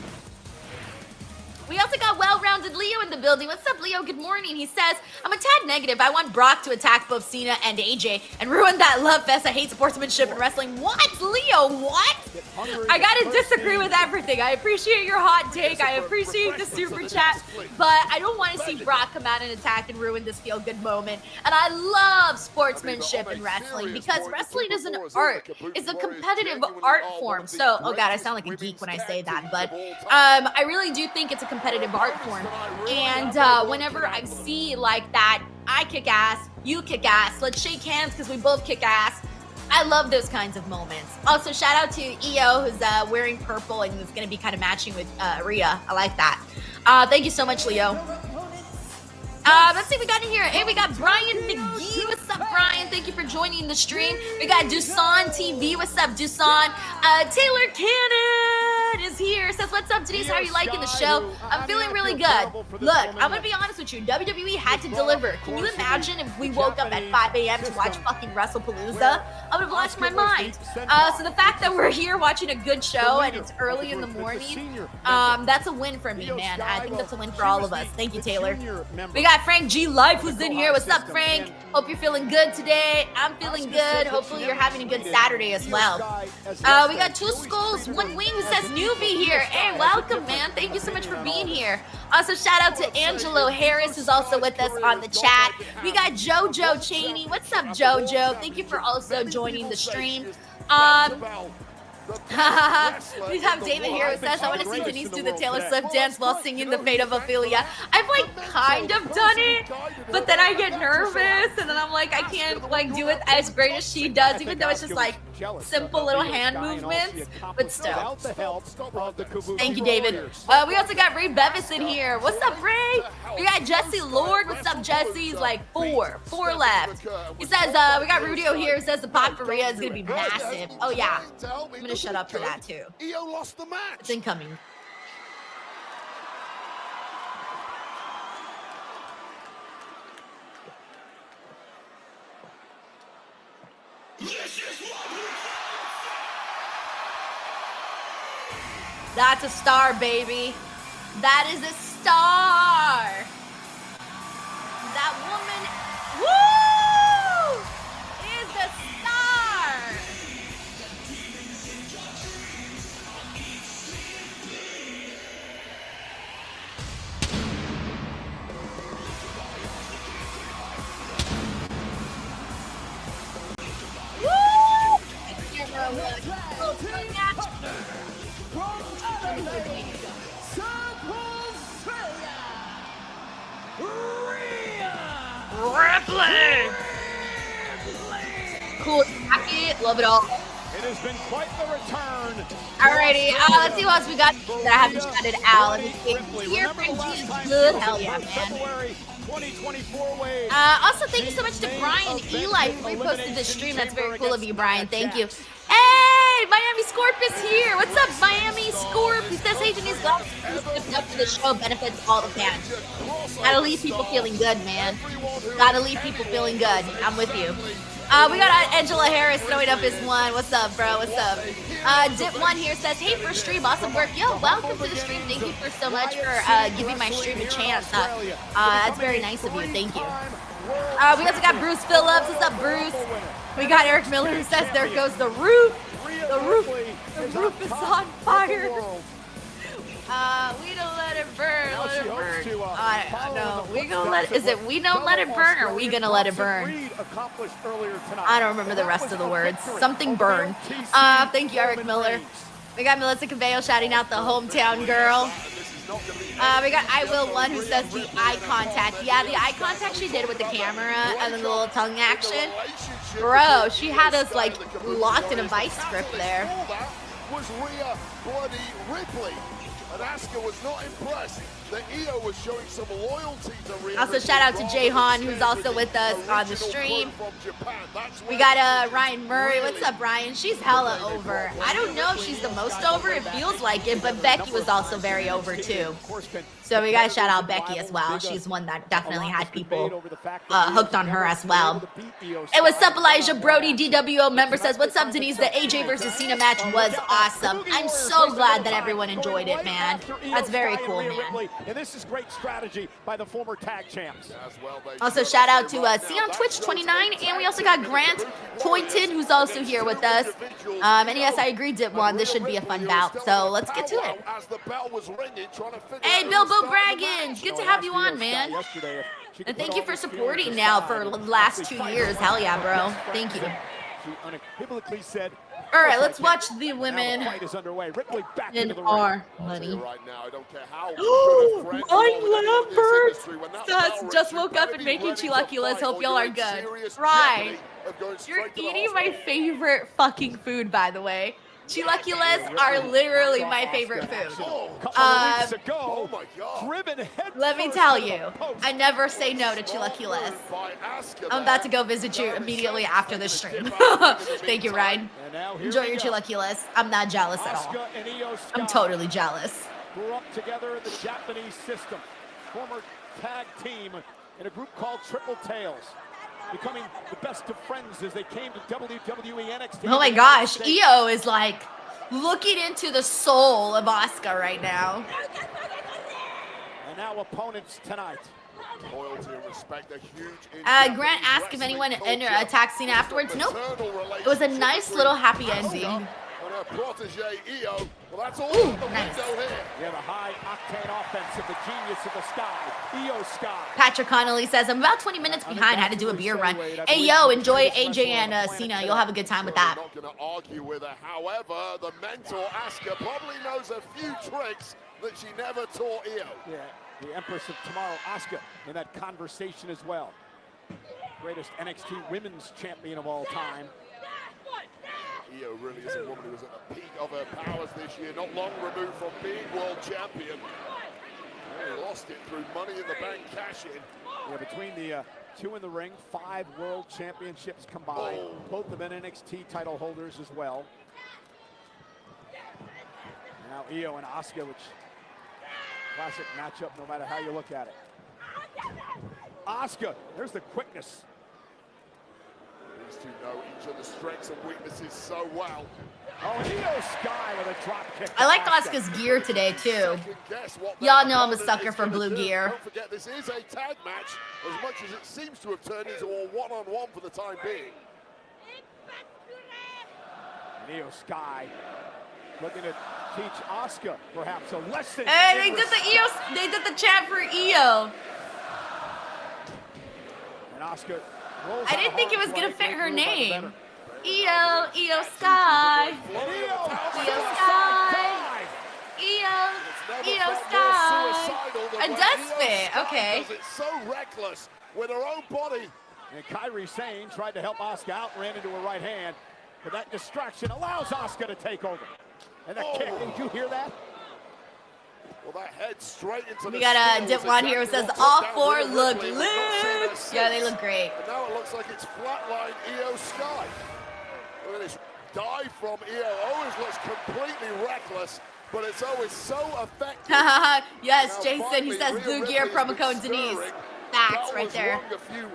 We also got well-rounded Leo in the building. What's up, Leo? Good morning. He says, I'm a tad negative. I want Brock to attack both Cena and AJ and ruin that love fest. I hate sportsmanship and wrestling. What, Leo? What? I gotta disagree with everything. I appreciate your hot take. I appreciate the super chat, but I don't want to see Brock come out and attack and ruin this feel-good moment. And I love sportsmanship in wrestling because wrestling is an art. It's a competitive art form. So, oh God, I sound like a geek when I say that, but I really do think it's a competitive art form. And whenever I see like that, I kick ass, you kick ass, let's shake hands because we both kick ass. I love those kinds of moments. Also, shout out to EO who's wearing purple and is going to be kind of matching with Rhea. I like that. Thank you so much, Leo. Let's see what we got in here. Hey, we got Brian McGee. What's up, Brian? Thank you for joining the stream. We got Dusan TV. What's up, Dusan? Taylor Cannon is here. Says, what's up, Denise? How are you liking the show? I'm feeling really good. Look, I'm going to be honest with you. WWE had to deliver. Can you imagine if we woke up at 5 a.m. to watch fucking WrestlePalooza? I would have lost my mind. So the fact that we're here watching a good show and it's early in the morning, that's a win for me, man. I think that's a win for all of us. Thank you, Taylor. We got Frank G. Life who's in here. What's up, Frank? Hope you're feeling good today. I'm feeling good. Hopefully you're having a good Saturday as well. We got Two Skulls, One Wing who says newbie here. Hey, welcome, man. Thank you so much for being here. Also, shout out to Angelo Harris who's also with us on the chat. We got JoJo Cheney. What's up, JoJo? Thank you for also joining the stream. We have David here who says, I want to see Denise do the Taylor Swift dance while singing The Fate of Ophelia. I've like kind of done it, but then I get nervous and then I'm like, I can't like do it as great as she does, even though it's just like simple little hand movements, but still. Thank you, David. We also got Ray Bevis in here. What's up, Ray? We got Jesse Lord. What's up, Jesse? He's like four left. He says, we got Rudio here who says the pop for Rhea is going to be massive. Oh yeah, I'm going to shut up for that too. It's incoming. That's a star, baby. That is a star. That woman, woo, is the star. Woo! Ripley! Cool jacket, love it all. It has been quite the return. Alrighty, let's see what else we got that I haven't shouted out. Here, Frank G is good. Hell yeah, man. 2024 waves. Also, thank you so much to Brian Eli for reposting this stream. That's very cool of you, Brian. Thank you. Hey, Miami Scorp is here. What's up, Miami Scorp? He says, hey, Denise, God, up for the show benefits all the fans. Gotta leave people feeling good, man. Gotta leave people feeling good. I'm with you. We got Angela Harris throwing up his one. What's up, bro? What's up? Dip1 here says, hey, first stream, awesome work. Yo, welcome to the stream. Thank you so much for giving my stream a chance. That's very nice of you. Thank you. We also got Bruce Phillips. What's up, Bruce? We got Eric Miller who says, there goes the roof. The roof is on fire. We don't let it burn. Let it burn. I don't know. We gonna let it. Is it we don't let it burn or we gonna let it burn? I don't remember the rest of the words. Something burn. Thank you, Eric Miller. We got Melissa Cabello shouting out the hometown girl. We got I Will One who says the eye contact. Yeah, the eye contact she did with the camera and then the little tongue action. Bro, she had us like locked in a vice grip there. Was Rhea bloody Ripley, and Asuka was not impressed that Io was showing some loyalty to Rhea. Also, shout out to Jay Han, who's also with us on the stream. We got Ryan Murray. What's up, Ryan? She's hella over. I don't know if she's the most over. It feels like it, but Becky was also very over too. So we gotta shout out Becky as well. She's one that definitely had people hooked on her as well. Hey, what's up, Elijah Brody? DWO member says, what's up, Denise? The AJ versus Cena match was awesome. I'm so glad that everyone enjoyed it, man. That's very cool, man. And this is great strategy by the former tag champs. Also, shout out to see on Twitch 29, and we also got Grant Toynton, who's also here with us. And yes, I agree, Dipwan. This should be a fun bout. So let's get to it. Hey, Bilbo Braggins, good to have you on, man. And thank you for supporting now for the last 2 years. Hell yeah, bro. Thank you. All right, let's watch the women in our money. Ryan Lambert just woke up and making chilaquiles. Hope y'all are good. Ryan, you're eating my favorite fucking food, by the way. Chilaquiles are literally my favorite food. Let me tell you, I never say no to chilaquiles. I'm about to go visit you immediately after the stream. Thank you, Ryan. Enjoy your chilaquiles. I'm not jealous at all. I'm totally jealous. Grew up together in the Japanese system. Former tag team in a group called Triple Tails. Becoming the best of friends as they came to WWE NXT. Oh my gosh, Io is like looking into the soul of Asuka right now. And now opponents tonight. Loyalty and respect, a huge Grant asked if anyone attacked Cena afterwards. Nope. It was a nice little happy ending. Protege Io. Well, that's all. Ooh, nice. You have a high octane offense of the genius of the sky, Io Sky. Patrick Connolly says, I'm about 20 minutes behind. Had to do a beer run. Hey, yo, enjoy AJ and Cena. You'll have a good time with that. I'm not going to argue with her. However, the mentor Asuka probably knows a few tricks that she never taught Io. Yeah, the Empress of Tomorrow, Asuka, in that conversation as well. Greatest NXT Women's Champion of all time. Io really is a woman who was at the peak of her powers this year, not long removed from being world champion. Only lost it through Money in the Bank cash-in. Yeah, between the two in the ring, 5 world championships combined. Both have been NXT title holders as well. And now Io and Asuka, which classic matchup no matter how you look at it. Asuka, there's the quickness. These two know each other's strengths and weaknesses so well. Oh, Io Sky with a drop kick. I like Asuka's gear today, too. Y'all know I'm a sucker for blue gear. Don't forget, this is a tag match, as much as it seems to have turned into a one-on-one for the time being. And Io Sky looking to teach Asuka perhaps a lesson. Hey, they did the chant for Io. And Asuka, I didn't think it was gonna fit her name. Io Sky. Io Sky. Io Sky. It does fit. Okay. It's so reckless with her own body. And Kairi Sane tried to help Asuka out, ran into her right hand, but that distraction allows Asuka to take over. And that kick, did you hear that? Well, that head straight into we got a Dipwan here who says all 4 look lit. Yeah, they look great. And now it looks like it's flatlined Io Sky. Look at this dive from Io. Always looks completely reckless, but it's always so effective. Yes, Jason, he says blue gear promo code Denise. Facts right there. A few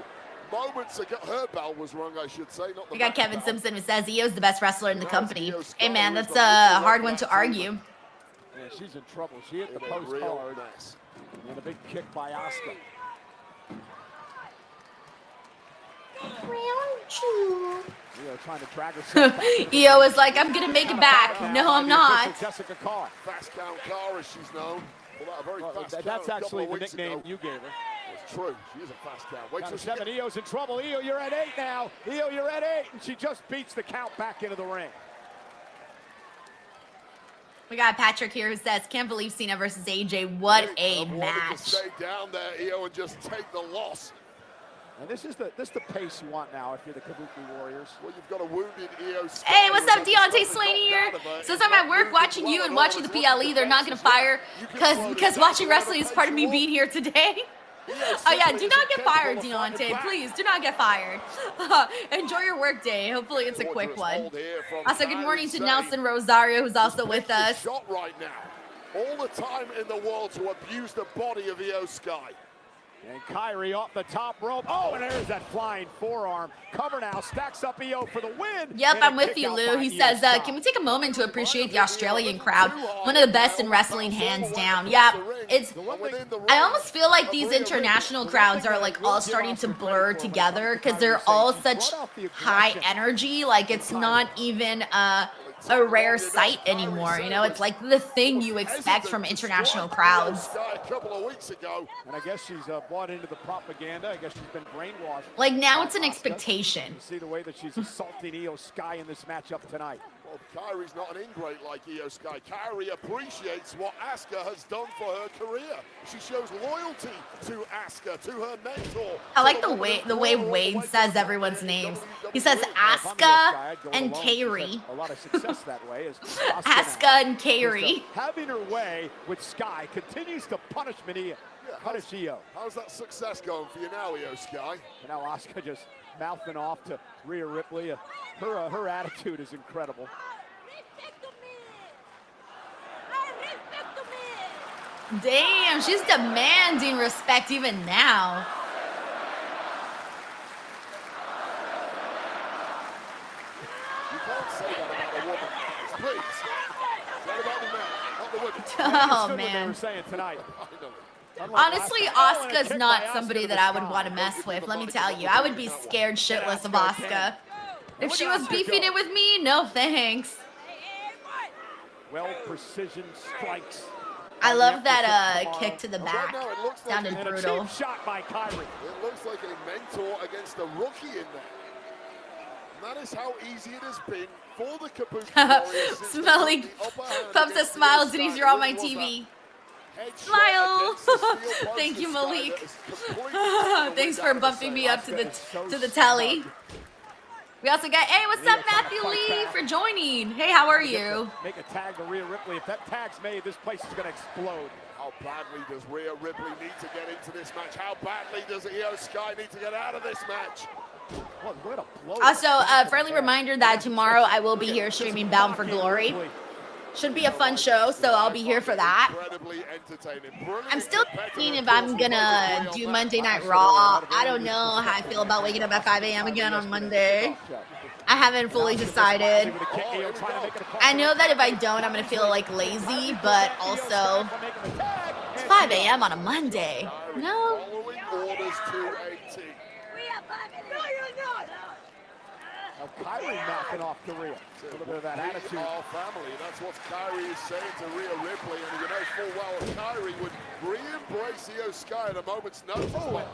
moments ago. Her bell was wrong, I should say. Not the we got Kevin Simpson who says Io's the best wrestler in the company. Hey man, that's a hard one to argue. Yeah, she's in trouble. She hit the post hard. And a big kick by Asuka. Io trying to drag herself back. Io is like, I'm gonna make it back. No, I'm not. Jessica Carr. Fast count Carr, as she's known. Well, that's actually the nickname you gave her. It's true. She is a fast count. Wait till 7. Io's in trouble. Io, you're at 8 now. Io, you're at 8. And she just beats the count back into the ring. We got Patrick here who says, can't believe Cena versus AJ. What a match. Stay down there, Io, and just take the loss. And this is the pace you want now if you're the Kabuki Warriors. Well, you've got a wounded Io Sky. Hey, what's up, Deontay Slaney here? Since I'm at work watching you and watching the PLE, they're not going to fire because watching wrestling is part of me being here today. Oh yeah, do not get fired, Deontay. Please, do not get fired. Enjoy your work day. Hopefully it's a quick one. Also, good morning to Nelson Rosario, who's also with us. Shot right now. All the time in the world to abuse the body of Io Sky. And Kyrie off the top rope. Oh, and there's that flying forearm. Cover now, stacks up Io for the win. Yep, I'm with you, Lou. He says, can we take a moment to appreciate the Australian crowd? One of the best in wrestling, hands down. Yeah, I almost feel like these international crowds are like all starting to blur together because they're all such high energy. Like it's not even a rare sight anymore, you know? It's like the thing you expect from international crowds. A couple of weeks ago. And I guess she's bought into the propaganda. I guess she's been brainwashed. Like now it's an expectation. You see the way that she's assaulting Io Sky in this matchup tonight. Well, Kyrie's not an ingrate like Io Sky. Kyrie appreciates what Asuka has done for her career. She shows loyalty to Asuka, to her mentor. I like the way Wade says everyone's names. He says Asuka and Kairi. A lot of success that way. Asuka and Kairi. Having her way with Sky continues to punish Io. How's that success going for you now, Io Sky? And now Asuka just mouthing off to Rhea Ripley. Her attitude is incredible. Damn, she's demanding respect even now. You can't say that about a woman. Please. Say it about the man, not the women. Oh, man. They were saying tonight. Honestly, Asuka's not somebody that I would want to mess with, let me tell you. I would be scared shitless of Asuka. If she was beefing it with me, no thanks. Well, precision strikes. I love that kick to the back. Sounded brutal. Shot by Kyrie. It looks like a mentor against a rookie in there. And that is how easy it has been for the Kabuki Warriors. Smelly pumps a smile, Denise, you're on my TV. Smile. Thank you, Malik. Thanks for bumping me up to the telly. We also got, hey, what's up, Matthew Lee, for joining. Hey, how are you? Make a tag to Rhea Ripley. If that tag's made, this place is going to explode. How badly does Rhea Ripley need to get into this match? How badly does Io Sky need to get out of this match? Also, friendly reminder that tomorrow I will be here streaming Bound for Glory. Should be a fun show, so I'll be here for that. I'm still thinking if I'm gonna do Monday Night Raw. I don't know how I feel about waking up at 5 a.m. again on Monday. I haven't fully decided. I know that if I don't, I'm gonna feel like lazy, but also it's 5 a.m. on a Monday. No? Kyrie knocking off to Rhea. A little bit of that attitude. Our family. That's what Kyrie is saying to Rhea Ripley. And you know full well Kyrie would re-embrace Io Sky at a moment's notice. But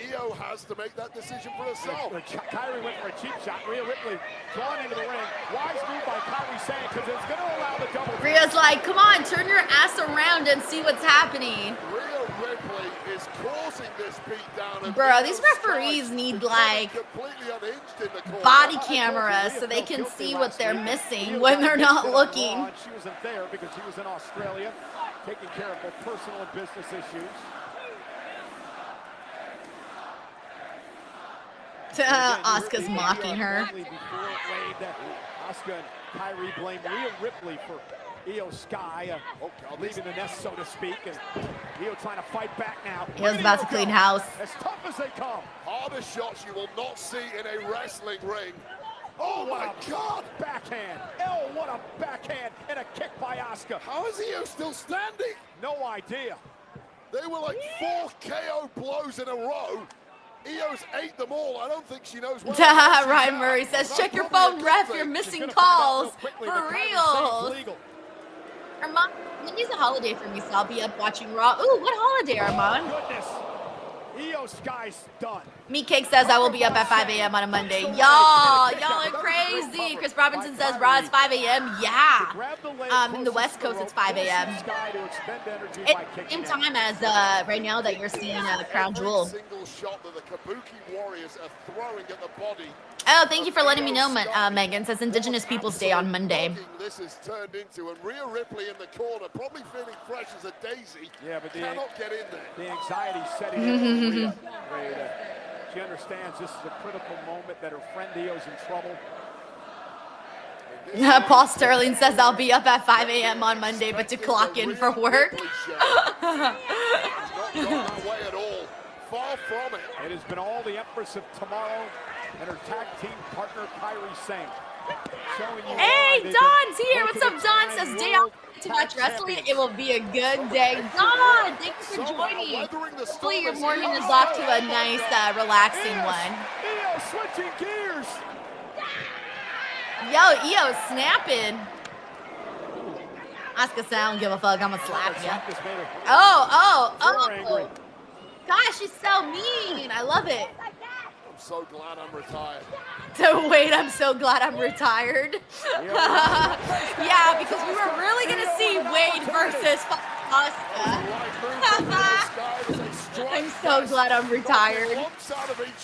Io has to make that decision for herself. Kyrie went for a cheap shot. Rhea Ripley drawn into the ring. Wise move by Kyrie saying because it's going to allow the double. Rhea's like, come on, turn your ass around and see what's happening. Rhea Ripley is causing this beatdown. Bro, these referees need like body cameras so they can see what they're missing when they're not looking. She wasn't there because she was in Australia taking care of both personal and business issues. Asuka's mocking her. Asuka and Kyrie blame Rhea Ripley for Io Sky leaving the nest, so to speak, and Io trying to fight back now. Io's about to clean house. As tough as they come. Hardest shots you will not see in a wrestling ring. Oh my God! Backhand. Oh, what a backhand and a kick by Asuka. How is Io still standing? No idea. They were like 4 KO blows in a row. Io's ate them all. I don't think she knows what. Ryan Murray says, check your phone, ref. You're missing calls. For real. Armand, Monday's a holiday for me, so I'll be up watching Raw. Ooh, what holiday, Armand? Goodness. Io Sky's done. Meat Cake says I will be up at 5 a.m. on a Monday. Y'all are crazy. Chris Robinson says Raw is 5 a.m. Yeah. In the West Coast, it's 5 a.m. Same time as right now that you're seeing Crown Jewel. Single shot that the Kabuki Warriors are throwing at the body. Oh, thank you for letting me know, Megan. Says Indigenous Peoples Day on Monday. This is turned into, and Rhea Ripley in the corner, probably feeling fresh as a daisy. Yeah, but cannot get in there. The anxiety setting in for Rhea. She understands this is a critical moment, that her friend Io's in trouble. Paul Sterling says I'll be up at 5 a.m. on Monday, but to clock in for work. Not gone that way at all. Far from it. It has been all the Empress of Tomorrow and her tag team partner Kairi Sane. Hey, Don's here. What's up, Don? Says day off to watch wrestling. It will be a good day. Don, thank you for joining. Hopefully your morning is off to a nice, relaxing one. Io switching gears. Yo, Io's snapping. Asuka said, I don't give a fuck. I'm gonna slap you. Oh. Gosh, she's so mean. I love it. I'm so glad I'm retired. So wait, I'm so glad I'm retired. Yeah, because we were really gonna see Wade versus Asuka. I'm so glad I'm retired.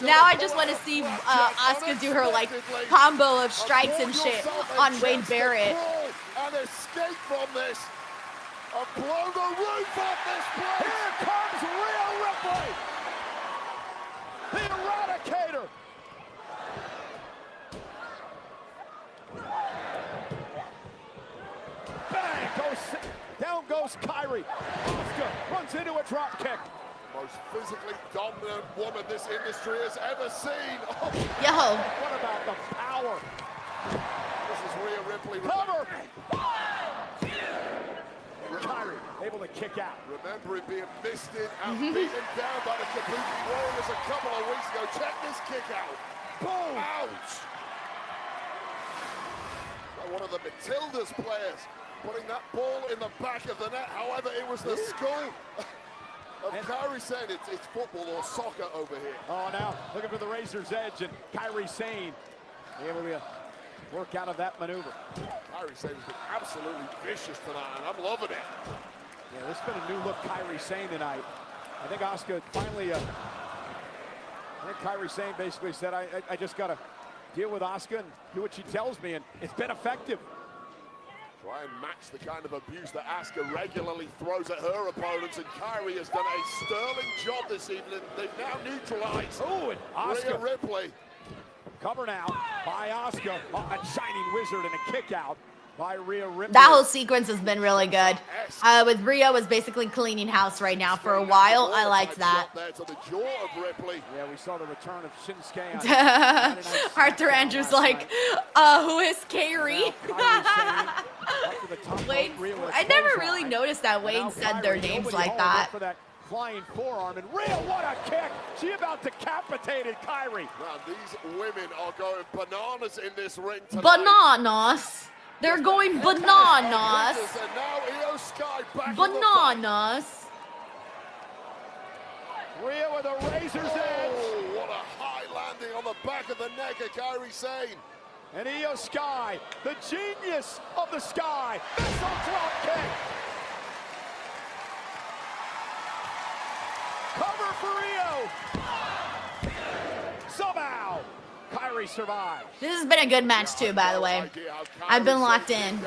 Now I just want to see Asuka do her like combo of strikes and shit on Wade Barrett. And escape from this. And blow the roof off this place. Here comes Rhea Ripley, the Eradicator. Bang! Down goes Kairi. Asuka runs into a drop kick. Most physically dominant woman this industry has ever seen. Oh, Yo. What about the power? This is Rhea Ripley. Cover! Kairi able to kick out. Remembering being misted and beaten down by the Kabuki Warriors a couple of weeks ago. Check this kick out. Boom! Ouch! One of the Matilda's players putting that ball in the back of the net. However, it was the skull of Kairi Sane. It's football or soccer over here. Oh, now looking for the razor's edge, and Kairi Sane able to work out of that maneuver. Kairi Sane has been absolutely vicious tonight, and I'm loving it. Yeah, this has been a new look Kairi Sane tonight. I think Asuka finally, I think Kairi Sane basically said, I just got to deal with Asuka and do what she tells me, and it's been effective. Try and match the kind of abuse that Asuka regularly throws at her opponents, and Kairi has done a sterling job this evening. They've now neutralized Rhea Ripley. Cover now by Asuka. A shining wizard and a kick out by Rhea Ripley. That whole sequence has been really good. With Rhea was basically cleaning house right now for a while. I liked that. There to the jaw of Ripley. Yeah, we saw the return of Shinsuke. Arthur Andrews like, who is Kairi? Wade, I never really noticed that Wade said their names like that. Flying forearm, and Rhea, what a kick! She about decapitated Kairi. Now these women are going bananas in this ring tonight. Bananas. They're going bananas. And now Io Sky back bananas. Rhea with a razor's edge. Oh, what a high landing on the back of the neck of Kairi Sane. And Io Sky, the genius of the Sky. Missile drop kick. Cover for Io. Somehow, Kairi survives. This has been a good match too, by the way. I've been locked in.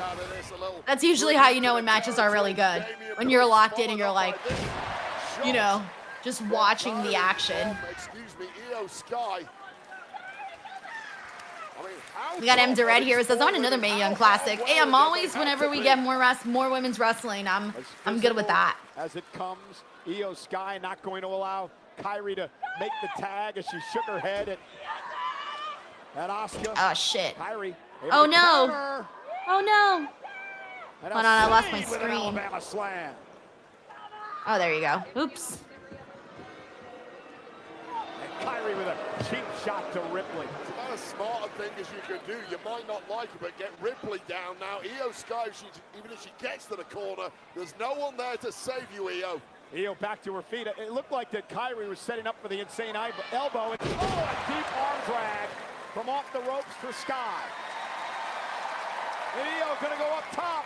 That's usually how you know when matches are really good. When you're locked in and you're like, you know, just watching the action. Excuse me, Io Sky. We got M. Red here. It says, I want another Mae Young Classic. Hey, I'm always, whenever we get more women's wrestling, I'm good with that. As it comes, Io Sky not going to allow Kairi to make the tag as she shook her head at Asuka. Oh, shit. Kairi. Oh, no. Oh, no. Hold on, I lost my screen. Oh, there you go. Oops. And Kairi with a cheap shot to Ripley. It's about as smart a thing as you can do. You might not like it, but get Ripley down now. Io Sky, even if she gets to the corner, there's no one there to save you, Io. Io back to her feet. It looked like that Kyrie was setting up for the insane elbow. And, a deep arm drag from off the ropes for Sky. And Io gonna go up top.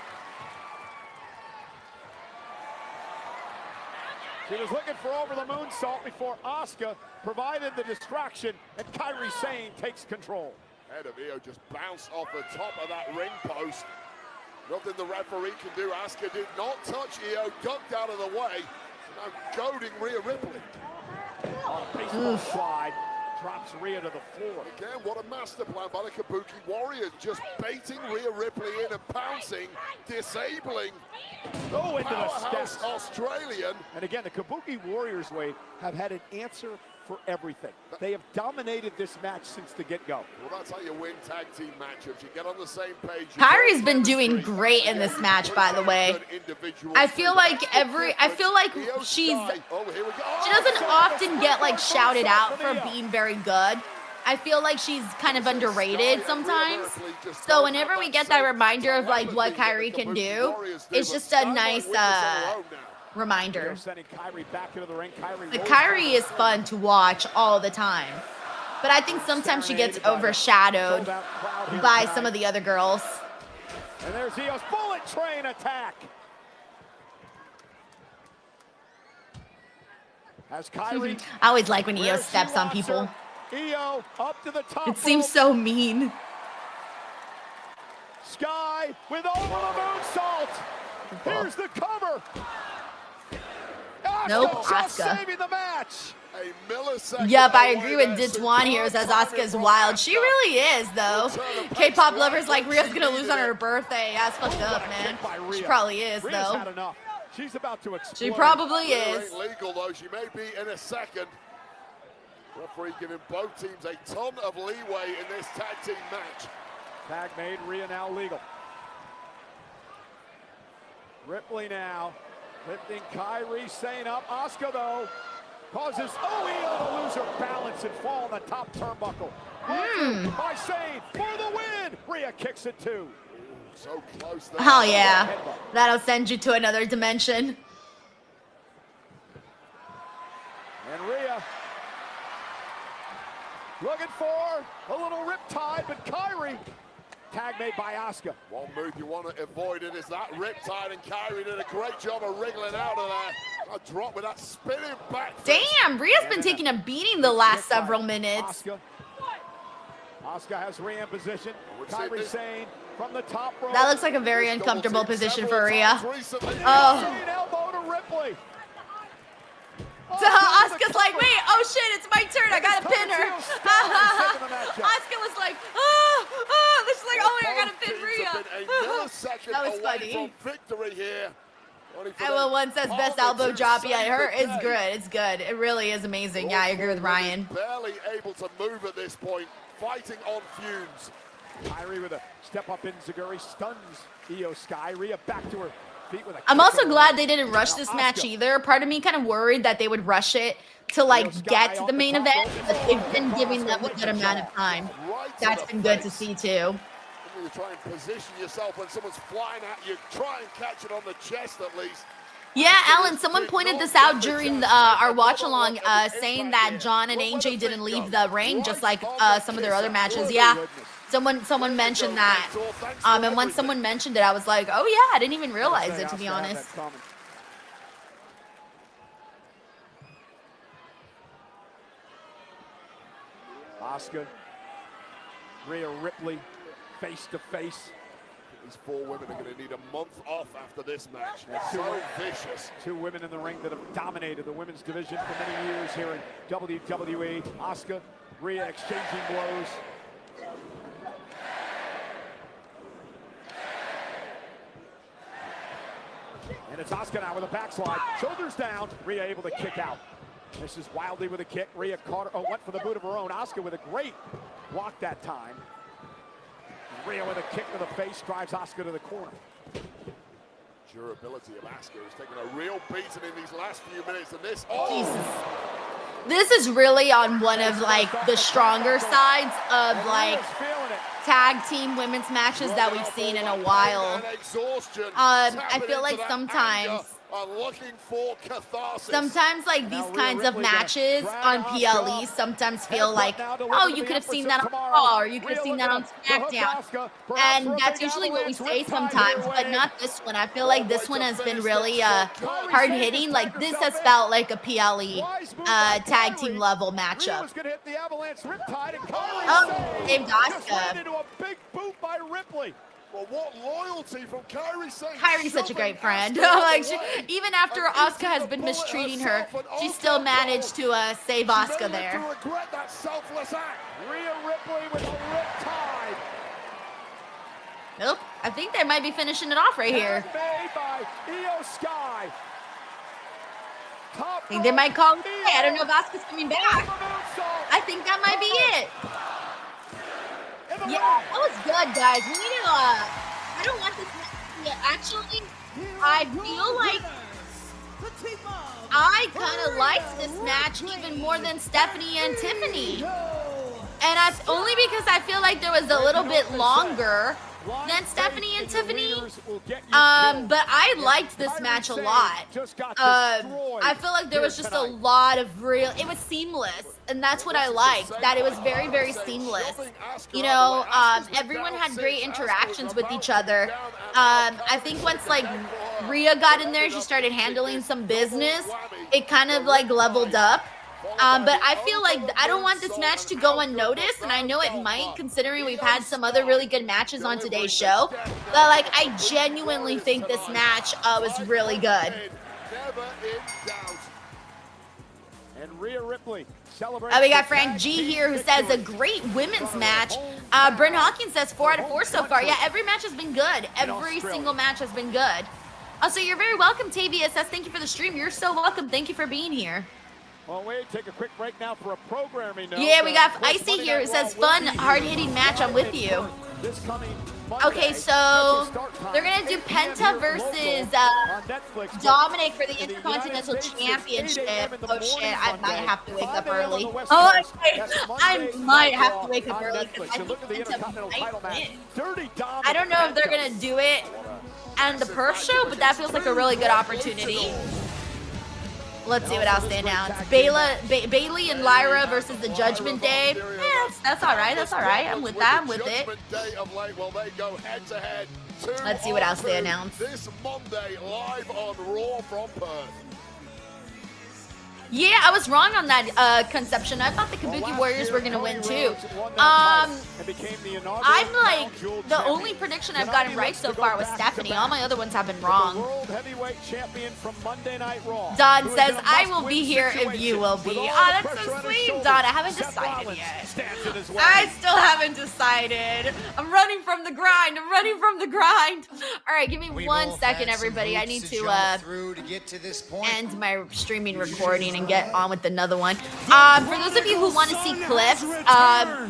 She was looking for over the moonsault before Asuka provided the distraction, and Kairi Sane takes control. Head of Io just bounced off the top of that ring post. Nothing the referee can do. Asuka did not touch Io, ducked out of the way. Now goading Rhea Ripley. Baseball slide drops Rhea to the floor. Again, what a master plan by the Kabuki Warriors. Just baiting Rhea Ripley in and pouncing, disabling Go into the steps. Australian. And again, the Kabuki Warriors, Wade, have had an answer for everything. They have dominated this match since the get-go. Well, that's how you win tag team matchups. You get on the same page. Kairi's been doing great in this match, by the way. I feel like she doesn't often get like shouted out for being very good. I feel like she's kind of underrated sometimes. So whenever we get that reminder of like what Kairi can do, it's just a nice reminder. The Kairi is fun to watch all the time, but I think sometimes she gets overshadowed by some of the other girls. And there's Io's bullet train attack. As Kairi, I always like when Io steps on people. Io up to the top. It seems so mean. Sky with over the moonsault. Here's the cover. Nope, Asuka saving the match. A millisecond. Yep, I agree with Ditwan here. Says Asuka's wild. She really is, though. K-pop lovers like Rhea's gonna lose on her birthday. That's fucked up, man. She probably is, though. She's about to explode. She probably is. Ain't legal though. She may be in a second. Referee giving both teams a ton of leeway in this tag team match. Tag made, Rhea now legal. Ripley now lifting Kairi Sane up. Asuka though causes Io to lose her balance and fall on the top turnbuckle. By Sane for the win. Rhea kicks it too. So close there. Oh yeah, that'll send you to another dimension. And Rhea looking for a little riptide, but Kairi, tag made by Asuka. One move you want to avoid it is that riptide, and Kairi did a great job of wriggling out of there. A drop with that spinning back. Damn, Rhea's been taking a beating the last several minutes. Asuka has Rhea in position. Kairi Sane from the top rope. That looks like a very uncomfortable position for Rhea. Oh. Elbow to Ripley. So Asuka's like, wait, oh shit, it's my turn. I gotta pin her. Asuka was like, this is like, oh wait, I gotta pin Rhea. That was funny. Victory here. And well, one says best elbow drop. Yeah, her is good. It's good. It really is amazing. Yeah, I agree with Ryan. Barely able to move at this point, fighting on fumes. Kairi with a step up in Zaguri stuns Io Sky. Rhea back to her feet with a I'm also glad they didn't rush this match either. Part of me kind of worried that they would rush it to like get to the main event, but they've been giving them a good amount of time. That's been good to see too. You try and position yourself when someone's flying at you. Try and catch it on the chest at least. Yeah, Alan, someone pointed this out during our watch-along, saying that John and AJ didn't leave the ring, just like some of their other matches. Yeah, someone mentioned that. And when someone mentioned it, I was like, oh yeah, I didn't even realize it, to be honest. Asuka, Rhea Ripley, face to face. These four women are going to need a month off after this match. So vicious. Two women in the ring that have dominated the women's division for many years here in WWE. Asuka, Rhea exchanging blows. And it's Asuka now with a backslide. Shoulders down. Rhea able to kick out. This is wildly with a kick. Rhea caught her, went for the boot of her own. Asuka with a great block that time. Rhea with a kick to the face drives Asuka to the corner. Durability of Asuka has taken a real beating in these last few minutes, and this. Jesus. This is really on one of like the stronger sides of like tag team women's matches that we've seen in a while. I feel like sometimes are looking for catharsis. Sometimes, like, these kinds of matches on PLE sometimes feel like, oh, you could have seen that on Raw, or you could have seen that on SmackDown. And that's usually what we say sometimes, but not this one. I feel like this one has been really hard-hitting. Like, this has felt like a PLE tag team level matchup. Oh, saved Asuka. Well, what loyalty from Kairi Sane. Kairi's such a great friend. Like, even after Asuka has been mistreating her, she still managed to save Asuka there. To regret that selfless act. Rhea Ripley with a riptide. Nope. I think they might be finishing it off right here. Made by Io Sky. I think they might call it. I don't know if Asuka's coming back. I think that might be it. Yeah, that was good, guys. We need to, I don't want this. Yeah, actually, I feel like I kind of liked this match even more than Stephanie and Tiffany. And that's only because I feel like there was a little bit longer than Stephanie and Tiffany. But I liked this match a lot. I feel like there was just a lot of it was seamless. And that's what I liked, that it was very, very seamless. You know, everyone had great interactions with each other. I think once, like, Rhea got in there, she started handling some business. It kind of, like, leveled up. But I feel like I don't want this match to go unnoticed, and I know it might, considering we've had some other really good matches on today's show. But, like, I genuinely think this match was really good. And Rhea Ripley. We got Frank G here who says a great women's match. Bryn Hawkins says 4 out of 4 so far. Yeah, every match has been good. Every single match has been good. Also, you're very welcome, Tavia says. Thank you for the stream. You're so welcome. Thank you for being here. Well, wait, take a quick break now for a programming note. Yeah, we got Icy here who says fun, hard-hitting match. I'm with you. Okay, so they're gonna do Penta versus Dominic for the Intercontinental Championship. Oh shit, I might have to wake up early. Oh, I might have to wake up early because I think Penta might win. I don't know if they're gonna do it on the Perf show, but that feels like a really good opportunity. Let's see what else they announced. Bailey and Lyra versus the Judgment Day. Yeah, that's all right. That's all right. I'm with that. I'm with it. Let's see what else they announced. This Monday live on Raw from Perth. Yeah, I was wrong on that conception. I thought the Kabuki Warriors were gonna win too. I'm like, the only prediction I've gotten right so far was Stephanie. All my other ones have been wrong. Don says, I will be here if you will be. Oh, that's so sweet, Don. I haven't decided yet. I still haven't decided. I'm running from the grind. I'm running from the grind. All right, give me 1 second, everybody. I need to end my streaming recording and get on with another one. For those of you who want to see clips,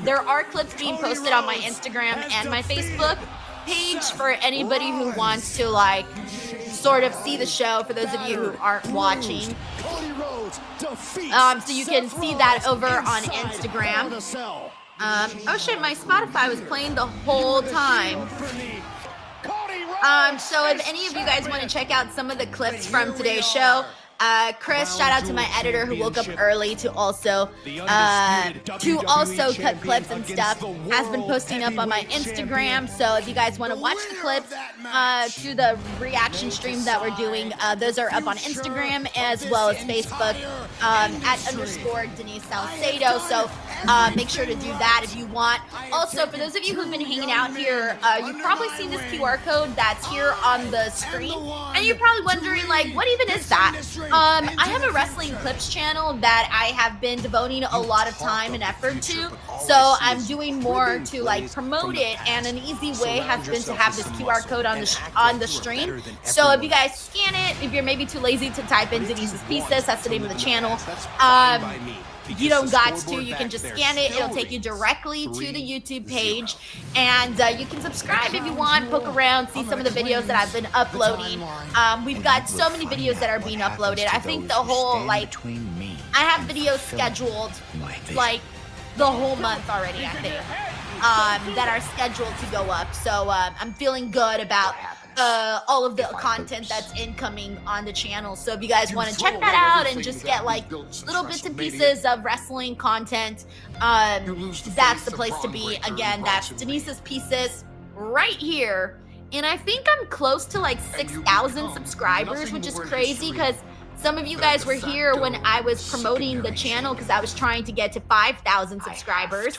there are clips being posted on my Instagram and my Facebook page for anybody who wants to, like, sort of see the show, for those of you who aren't watching. So you can see that over on Instagram. Oh shit, my Spotify was playing the whole time. So if any of you guys want to check out some of the clips from today's show, Chris, shout out to my editor who woke up early to also cut clips and stuff, has been posting up on my Instagram. So if you guys want to watch the clips to the reaction stream that we're doing, those are up on Instagram as well as Facebook at _ Denise Salcedo. So make sure to do that if you want. Also, for those of you who've been hanging out here, you've probably seen this QR code that's here on the screen, and you're probably wondering, like, what even is that? I have a wrestling clips channel that I have been devoting a lot of time and effort to, so I'm doing more to, like, promote it, and an easy way has been to have this QR code on the stream. So if you guys scan it, if you're maybe too lazy to type in Denise's Pieces, that's the name of the channel. You don't got to, you can just scan it. It'll take you directly to the YouTube page, and you can subscribe if you want, poke around, see some of the videos that I've been uploading. We've got so many videos that are being uploaded. I think the whole, like, I have videos scheduled, like, the whole month already, I think, that are scheduled to go up. So I'm feeling good about all of the content that's incoming on the channel. So if you guys want to check that out and just get like little bits and pieces of wrestling content, that's the place to be. Again, that's Denise's Pieces right here. And I think I'm close to like 6,000 subscribers, which is crazy because some of you guys were here when I was promoting the channel because I was trying to get to 5,000 subscribers.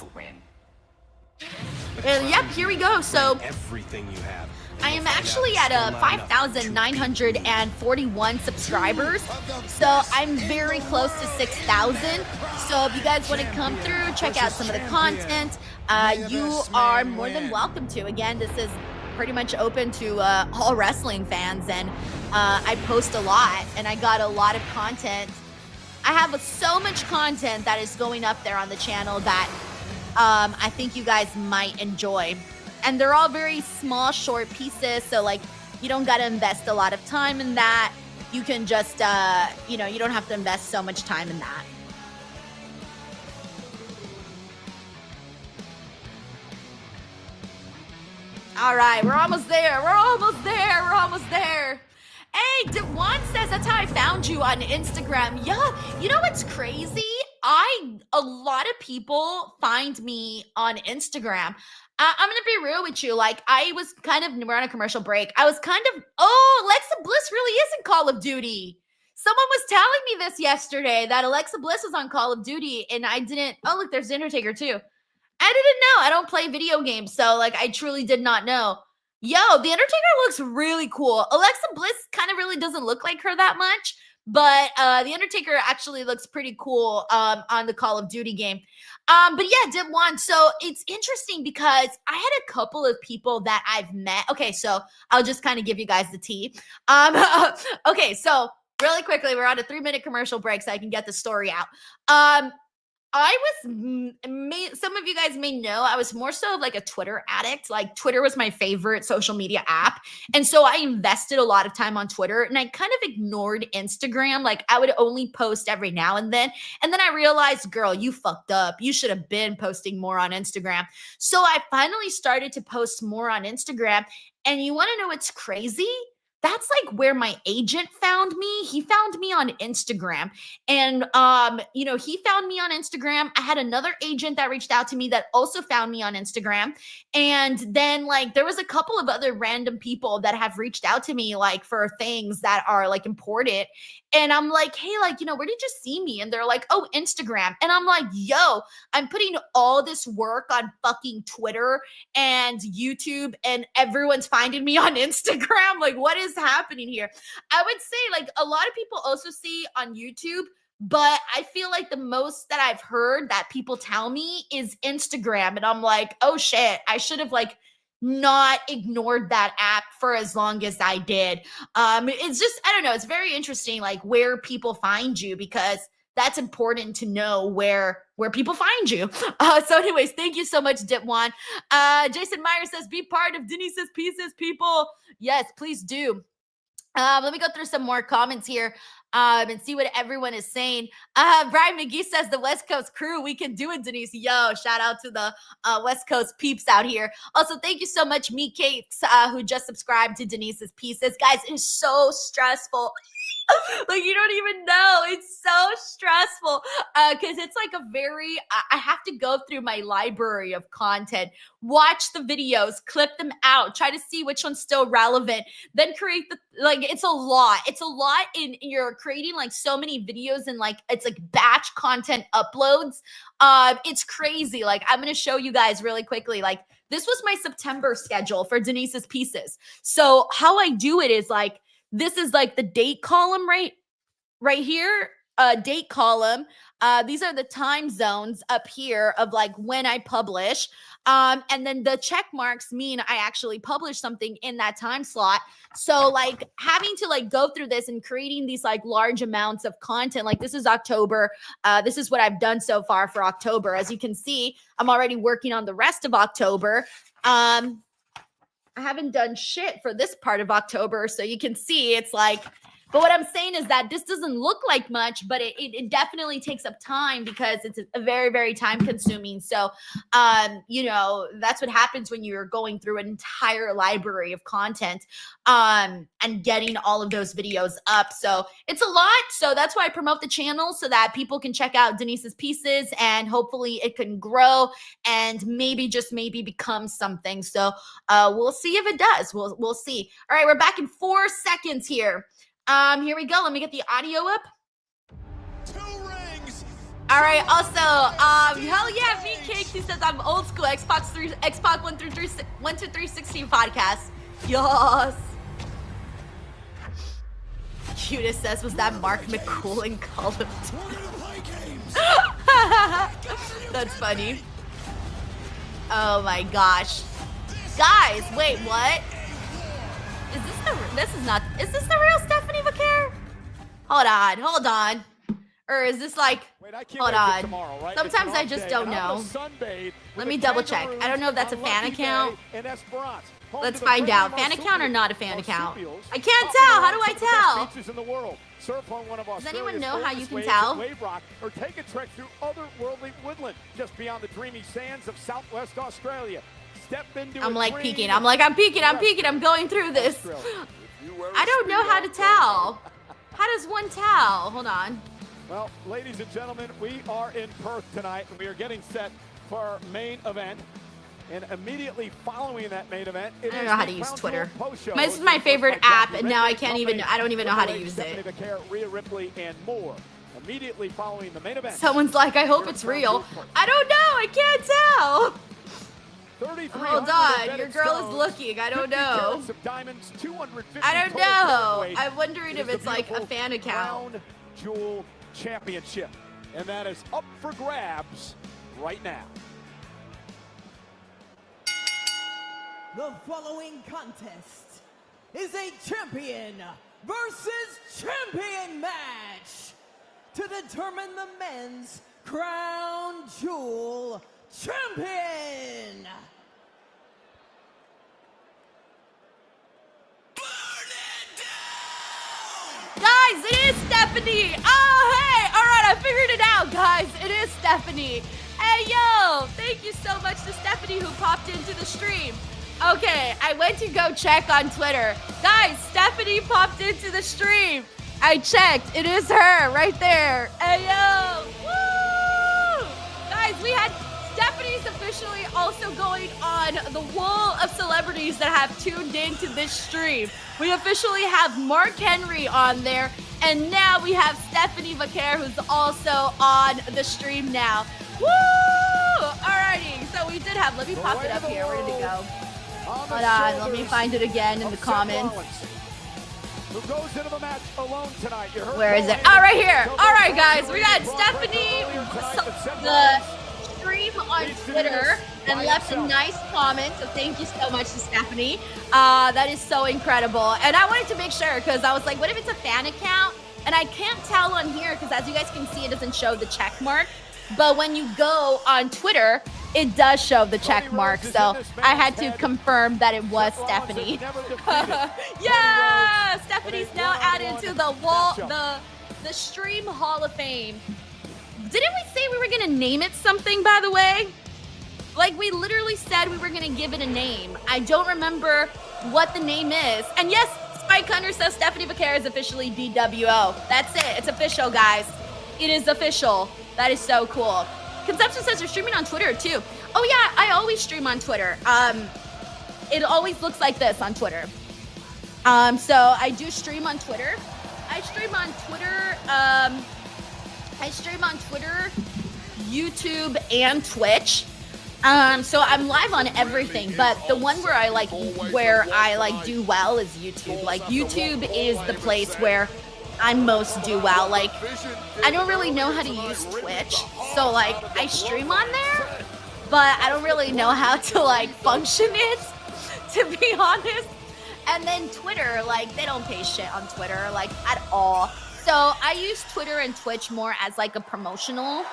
And yep, here we go. So Everything you have. I am actually at 5,941 subscribers, so I'm very close to 6,000. So if you guys want to come through, check out some of the content, you are more than welcome to. Again, this is pretty much open to all wrestling fans, and I post a lot, and I got a lot of content. I have so much content that is going up there on the channel that I think you guys might enjoy. And they're all very small, short pieces. So like, you don't got to invest a lot of time in that. You can just, you know, you don't have to invest so much time in that. All right, we're almost there. We're almost there. We're almost there. Hey, Dewan says that's how I found you on Instagram. Yeah, you know what's crazy? A lot of people find me on Instagram. I'm gonna be real with you. Like, I was kind of, we're on a commercial break. I was kind of, oh, Alexa Bliss really is in Call of Duty. Someone was telling me this yesterday, that Alexa Bliss is on Call of Duty, and I didn't, oh, look, there's The Undertaker too. I didn't know. I don't play video games, so like, I truly did not know. Yo, The Undertaker looks really cool. Alexa Bliss kind of really doesn't look like her that much, but The Undertaker actually looks pretty cool on the Call of Duty game. But yeah, did one. So it's interesting because I had a couple of people that I've met. Okay, so I'll just kind of give you guys the tea. Okay, so really quickly, we're on a 3-minute commercial break so I can get the story out. I was, some of you guys may know, I was more so like a Twitter addict. Like, Twitter was my favorite social media app. And so I invested a lot of time on Twitter, and I kind of ignored Instagram. Like, I would only post every now and then. And then I realized, girl, you fucked up. You should have been posting more on Instagram. So I finally started to post more on Instagram. And you want to know what's crazy? That's like where my agent found me. He found me on Instagram, and you know, he found me on Instagram. I had another agent that reached out to me that also found me on Instagram, and then like there was a couple of other random people that have reached out to me like for things that are like important. And I'm like, hey, like, you know, where did you see me? And they're like, oh, Instagram. And I'm like, yo, I'm putting all this work on fucking Twitter and YouTube, and everyone's finding me on Instagram. Like, what is happening here? I would say like a lot of people also see on YouTube, but I feel like the most that I've heard that people tell me is Instagram. And I'm like, oh shit, I should have like not ignored that app for as long as I did. It's just, I don't know, it's very interesting like where people find you, because that's important to know where people find you. So anyways, thank you so much, Dipwan. Jason Meyer says, be part of Denise's Pieces, people. Yes, please do. Let me go through some more comments here and see what everyone is saying. Brian McGee says, the West Coast crew, we can do it, Denise. Yo, shout out to the West Coast peeps out here. Also, thank you so much, Me Cakes, who just subscribed to Denise's Pieces. Guys, it is so stressful. Like, you don't even know. It's so stressful because it's like a very, I have to go through my library of content, watch the videos, clip them out, try to see which one's still relevant, then create the, like, it's a lot. It's a lot in, you're creating like so many videos and like, it's like batch content uploads. It's crazy. Like, I'm going to show you guys really quickly. Like, this was my September schedule for Denise's Pieces. So how I do it is like, this is like the date column right here, date column. These are the time zones up here of like when I publish. And then the check marks mean I actually publish something in that time slot. So like having to like go through this and creating these like large amounts of content, like this is October. This is what I've done so far for October. As you can see, I'm already working on the rest of October. I haven't done shit for this part of October. So you can see it's like But what I'm saying is that this doesn't look like much, but it definitely takes up time because it's a very, very time consuming. So, you know, that's what happens when you're going through an entire library of content and getting all of those videos up. So it's a lot. So that's why I promote the channel so that people can check out Denise's pieces and hopefully it can grow and maybe, just maybe, become something. So we'll see if it does. We'll see. All right, we're back in 4 seconds here. Here we go. Let me get the audio up. 2 rings. All right. Also, hell yeah, V Cake. He says I'm old school. Xbox 1 through 316 podcast. Yes. Cutest says, was that Mark McCool in Call of Duty? That's funny. Oh my gosh, guys, wait, what? Is this the real Stephanie Vaquer? Hold on. Or is this like, hold on. Tomorrow, right? Sometimes I just don't know. Let me double check. I don't know if that's a fan account. Let's find out. Fan account or not a fan account? I can't tell. How do I tell? Does anyone know how you can tell? Or take a trek through otherworldly woodland just beyond the dreamy sands of Southwest Australia. Step into I'm like peeking. I'm peeking. I'm going through this. I don't know how to tell. How does one tell? Hold on. Well, ladies and gentlemen, we are in Perth tonight. We are getting set for our main event. And immediately following that main event, I don't know how to use Twitter. This is my favorite app, and now I don't even know how to use it. Rhea Ripley and more. Immediately following the main event. Someone's like, I hope it's real. I don't know. I can't tell. Hold on. Your girl is looking. I don't know. I don't know. I'm wondering if it's like a fan account. Crown Jewel Championship. And that is up for grabs right now. The following contest is a champion versus champion match to determine the men's Crown Jewel champion. Guys, it is Stephanie. Oh, hey. All right, I figured it out, guys. It is Stephanie. Hey, yo. Thank you so much to Stephanie who popped into the stream. Okay, I went to go check on Twitter. Guys, Stephanie popped into the stream. I checked. It is her right there. Hey, yo. Woo! Guys, we had Stephanie's officially also going on the wall of celebrities that have tuned into this stream. We officially have Mark Henry on there, and now we have Stephanie Vaquer, who's also on the stream now. Woo! Alrighty, so we did have, let me pop it up here. Where did it go? Hold on, let me find it again in the comments. Who goes into the match alone tonight? Where is it? Oh, right here. All right, guys, we got Stephanie, the stream on Twitter, and left a nice comment. So thank you so much to Stephanie. That is so incredible. And I wanted to make sure because I was like, what if it's a fan account? And I can't tell on here because as you guys can see, it doesn't show the check mark. But when you go on Twitter, it does show the check mark. So I had to confirm that it was Stephanie. Yeah, Stephanie's now added to the Stream Hall of Fame. Didn't we say we were gonna name it something, by the way? Like we literally said we were gonna give it a name. I don't remember what the name is. And yes, Spike Hunter says Stephanie Vaquer is officially DWO. That's it. It's official, guys. It is official. That is so cool. Conception says you're streaming on Twitter too. Oh yeah, I always stream on Twitter. It always looks like this on Twitter. So I do stream on Twitter. I stream on Twitter, YouTube, and Twitch. So I'm live on everything, but the one where I do well is YouTube. Like YouTube is the place where I most do well. Like I don't really know how to use Twitch, so like I stream on there, but I don't really know how to like function it, to be honest. And then Twitter, like they don't pay shit on Twitter like at all. So I use Twitter and Twitch more as like a promotional,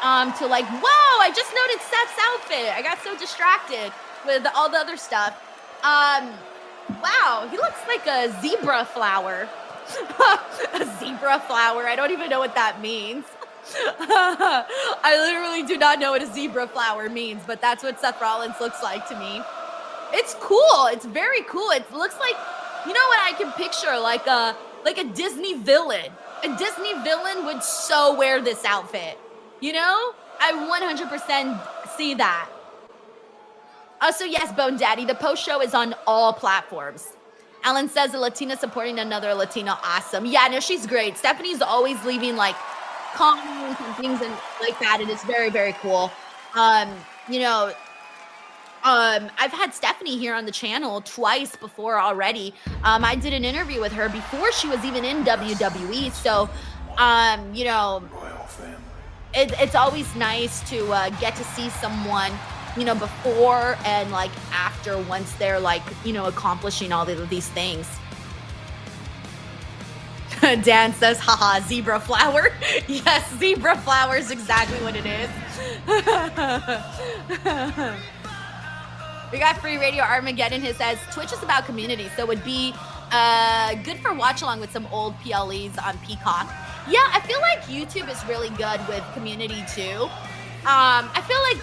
to like, whoa, I just noticed Seth's outfit. I got so distracted with all the other stuff. Wow, he looks like a zebra flower. A zebra flower. I don't even know what that means. I literally do not know what a zebra flower means, but that's what Seth Rollins looks like to me. It's cool. It's very cool. It looks like, you know what I can picture? Like a Disney villain. A Disney villain would so wear this outfit. You know? I 100% see that. So yes, Bone Daddy, the post show is on all platforms. Alan says a Latina supporting another Latina. Awesome. Yeah, no, she's great. Stephanie's always leaving like comments and things and like that. And it's very, very cool. You know, I've had Stephanie here on the channel twice before already. I did an interview with her before she was even in WWE. So, you know, it's always nice to get to see someone, you know, before and like after, once they're like, you know, accomplishing all of these things. Dan says, haha, zebra flower. Yes, zebra flower is exactly what it is. We got Free Radio Armageddon who says, Twitch is about community, so it would be good for watch along with some old PLEs on Peacock. Yeah, I feel like YouTube is really good with community too. I feel like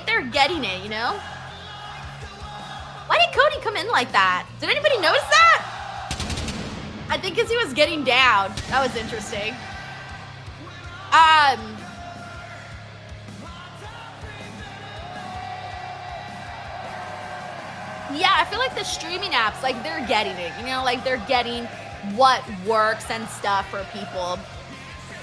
they're getting it, you know? Why did Cody come in like that? Did anybody notice that? I think because he was getting down. That was interesting. Yeah, I feel like the streaming apps, like they're getting it, you know, like they're getting what works and stuff for people.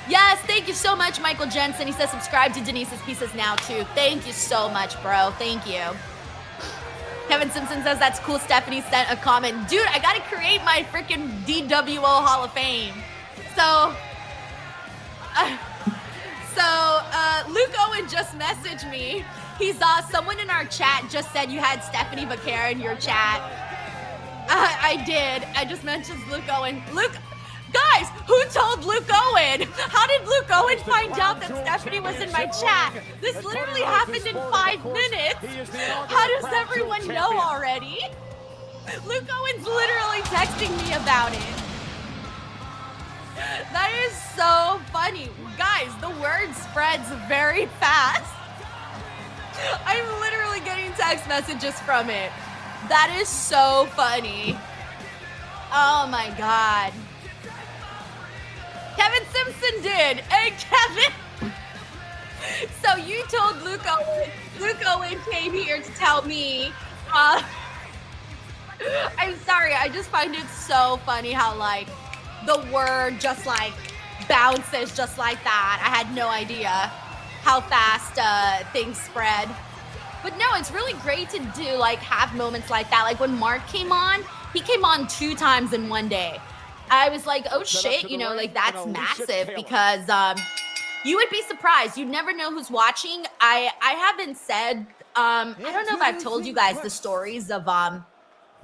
Yes, thank you so much, Michael Jensen. He says subscribe to Denise's Pieces now too. Thank you so much, bro. Thank you. Kevin Simpson says that's cool. Stephanie sent a comment. Dude, I gotta create my freaking DWO Hall of Fame. So Luke Owen just messaged me. He's someone in our chat just said you had Stephanie Vaquera in your chat. I did. I just mentioned Luke Owen. Luke, guys, who told Luke Owen? How did Luke Owen find out that Stephanie was in my chat? This literally happened in 5 minutes. How does everyone know already? Luke Owen's literally texting me about it. That is so funny. Guys, the word spreads very fast. I'm literally getting text messages from it. That is so funny. Oh my God. Kevin Simpson did. Hey, Kevin. So you told Luke Owen. Luke Owen came here to tell me. I'm sorry. I just find it so funny how like the word just like bounces just like that. I had no idea how fast things spread. But no, it's really great to do like have moments like that. Like when Mark came on, he came on 2 times in one day. I was like, oh shit, you know, like that's massive because you would be surprised. You'd never know who's watching. I haven't said, I don't know if I've told you guys the stories of some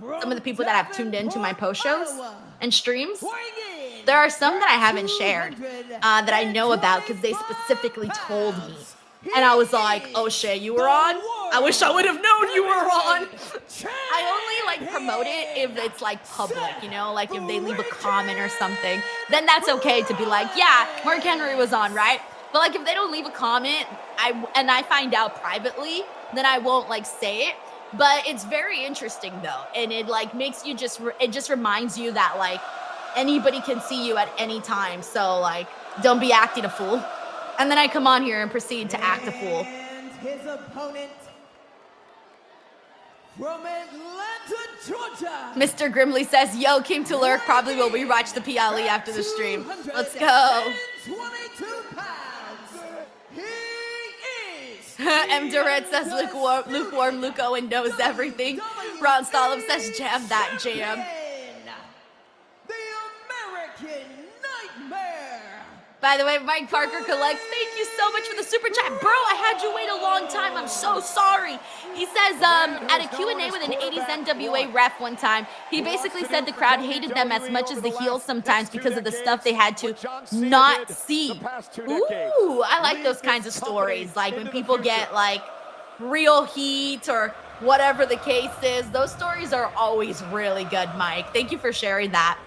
of the people that have tuned into my post shows and streams. There are some that I haven't shared that I know about because they specifically told me. And I was like, oh shit, you were on? I wish I would have known you were on. I only like promote it if it's like public, you know, like if they leave a comment or something, then that's okay to be like, yeah, Mark Henry was on, right? But like if they don't leave a comment, I find out privately, then I won't like say it. But it's very interesting though. And it like makes you it just reminds you that like anybody can see you at any time. So like, don't be acting a fool. And then I come on here and proceed to act a fool. And his opponent from Atlanta, Georgia. Mr. Grimley says, yo, came to lurk. Probably will rewatch the PLE after the stream. Let's go. 22 pounds. He is. M. Durrett says, lukewarm Luke Owen knows everything. Ron Stalum says, jam that jam. The American Nightmare. By the way, Mike Parker collects. Thank you so much for the super chat. Bro, I had you wait a long time. I'm so sorry. He says, at a Q&A with an 80s NWA ref one time, he basically said the crowd hated them as much as the heels sometimes because of the stuff they had to not see. Ooh, I like those kinds of stories. Like when people get like real heat or whatever the case is. Those stories are always really good, Mike. Thank you for sharing that.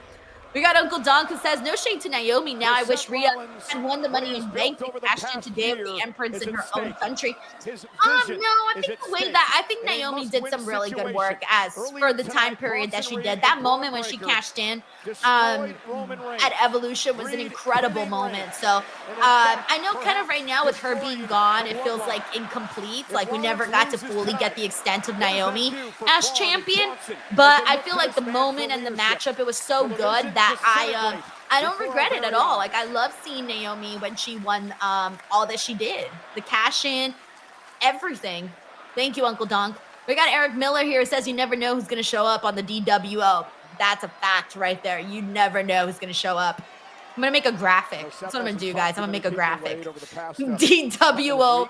We got Uncle Donk who says, no shade to Naomi. Now I wish Rhea had won the Money in Bank and cashed in today with the Empress in her own country. No, I think the way that I think Naomi did some really good work as for the time period that she did. That moment when she cashed in at Evolution was an incredible moment. So I know kind of right now with her being gone, it feels like incomplete. Like we never got to fully get the extent of Naomi as champion. But I feel like the moment and the matchup, it was so good that I don't regret it at all. Like I love seeing Naomi when she won all that she did. The cash in, everything. Thank you, Uncle Donk. We got Eric Miller here who says you never know who's going to show up on the DWO. That's a fact right there. You never know who's going to show up. I'm going to make a graphic. That's what I'm going to do, guys. I'm going to make a graphic. DWO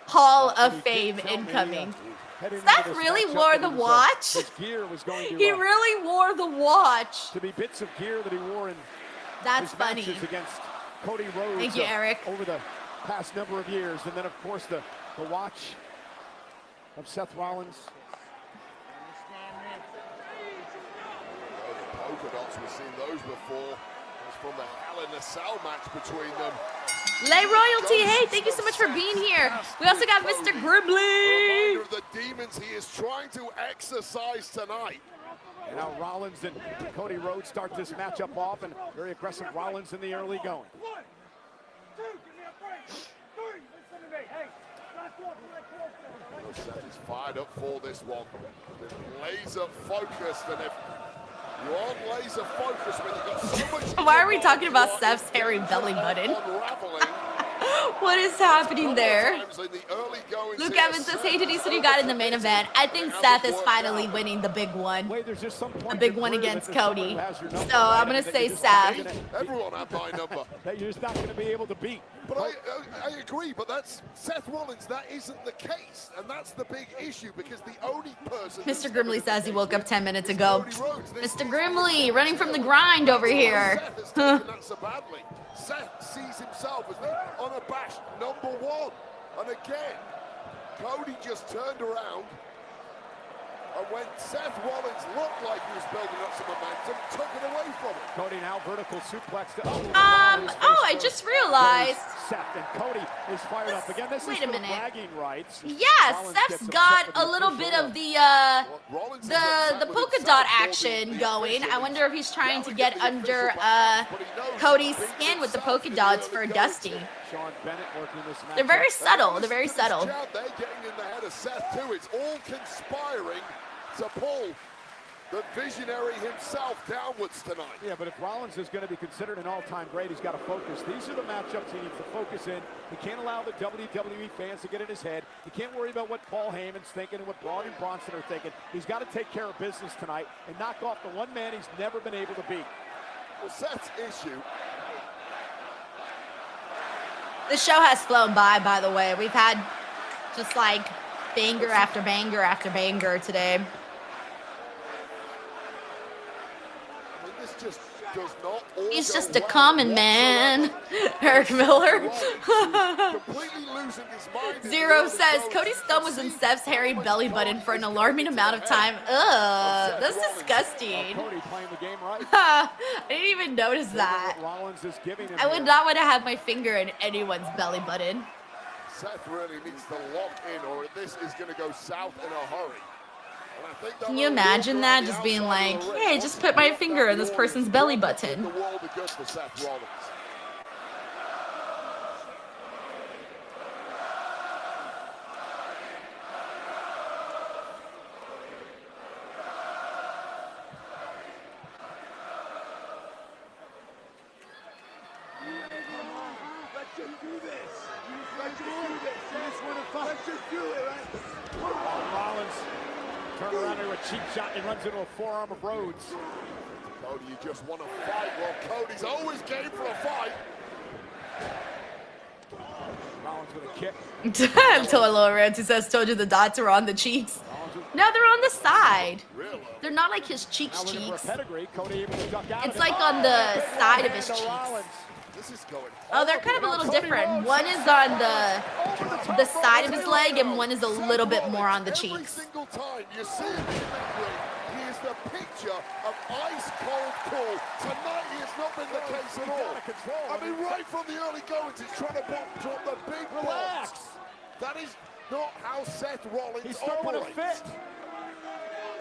Hall of Fame incoming. Seth really wore the watch. He really wore the watch. To be bits of gear that he wore in That's his funny. matches against Cody Rhodes. Thank you, Eric. Over the past number of years. And then, of course, the watch of Seth Rollins. The polka dots, we've seen those before. It's from the Hell in a Cell match between them. Lay Royalty, hey, thank you so much for being here. We also got Mr. Gribbly. Reminder of the demons he is trying to exercise tonight. And now Rollins and Cody Rhodes start this matchup off, and very aggressive Rollins in the early going. 1, 2, give me a break. 3, listen to me. Hey, not walking. Seth is fired up for this one. Laser focused, and if you aren't laser focused when you've got so much. Why are we talking about Seth's hairy belly button? What is happening there? Luke Evans says, hey, Denise, what do you got in the main event? I think Seth is finally winning the big one. The big one against Cody. So I'm going to say Seth. Everyone had my number. That you're just not going to be able to beat. But I agree, but that's Seth Rollins. That isn't the case. And that's the big issue, because the only person... Mr. Grimley says he woke up 10 minutes ago. Mr. Grimley, running from the grind over here. Seth has taken that so badly. Seth sees himself as the unabashed #1. And again, Cody just turned around, and when Seth Rollins looked like he was building up some momentum, took it away from him. Cody now vertical suplex to I just realized. Seth and Cody is fired up again. This Wait is a for minute. bragging rights. Yeah, Rollins Seth's gets got upset with a little bit of the polka dot action going. I wonder if he's trying to get under Cody's skin with the polka dots for Dusty. Sean Bennett working this match. They're very subtle. They're very subtle. They're getting in the head of Seth too. It's all conspiring to pull the visionary himself downwards tonight. Yeah, but if Rollins is going to be considered an all-time great, he's got to focus. These are the matchups he needs to focus in. He can't allow the WWE fans to get in his head. He can't worry about what Paul Heyman's thinking and what Braun and Bronson are thinking. He's got to take care of business tonight and knock off the one man he's never been able to beat. Well, Seth's issue... The show has flown by the way. We've had just like banger after banger after banger today. This just does not all He's go just a well common man. Eric Miller. completely losing his mind. Zero says Cody's thumb was in Seth's hairy belly button for an alarming amount of time. Ugh, that's disgusting. Cody playing the game right. I didn't even notice that. Rollins is giving him I would not want to have my finger in anyone's belly button. Seth really needs to lock in, or this is going to go south in a hurry. Can you imagine that? Just being like, hey, just put my finger in this person's belly button. The world of good for Seth Rollins. Let's just do this. Let's just do this. Let's just do it, right? Rollins turn around here with a cheap shot and runs into a forearm of Rhodes. Cody, you just want to fight. Well, Cody's always game for a fight. Rollins with a kick. Tolo Rhodes, who says, told you the dots are on the cheeks. No, they're on the side. They're not like his cheeks. It's like on the side of his cheeks. Oh, they're kind of a little different. One is on the side of his leg, and one is a little bit more on the cheeks. Every single time you see him in the ring, he is the picture of ice cold cool. Tonight he has not been the case at all. I mean, right from the early goings, he's trying to drop the big bombs. That is not how Seth Rollins operates.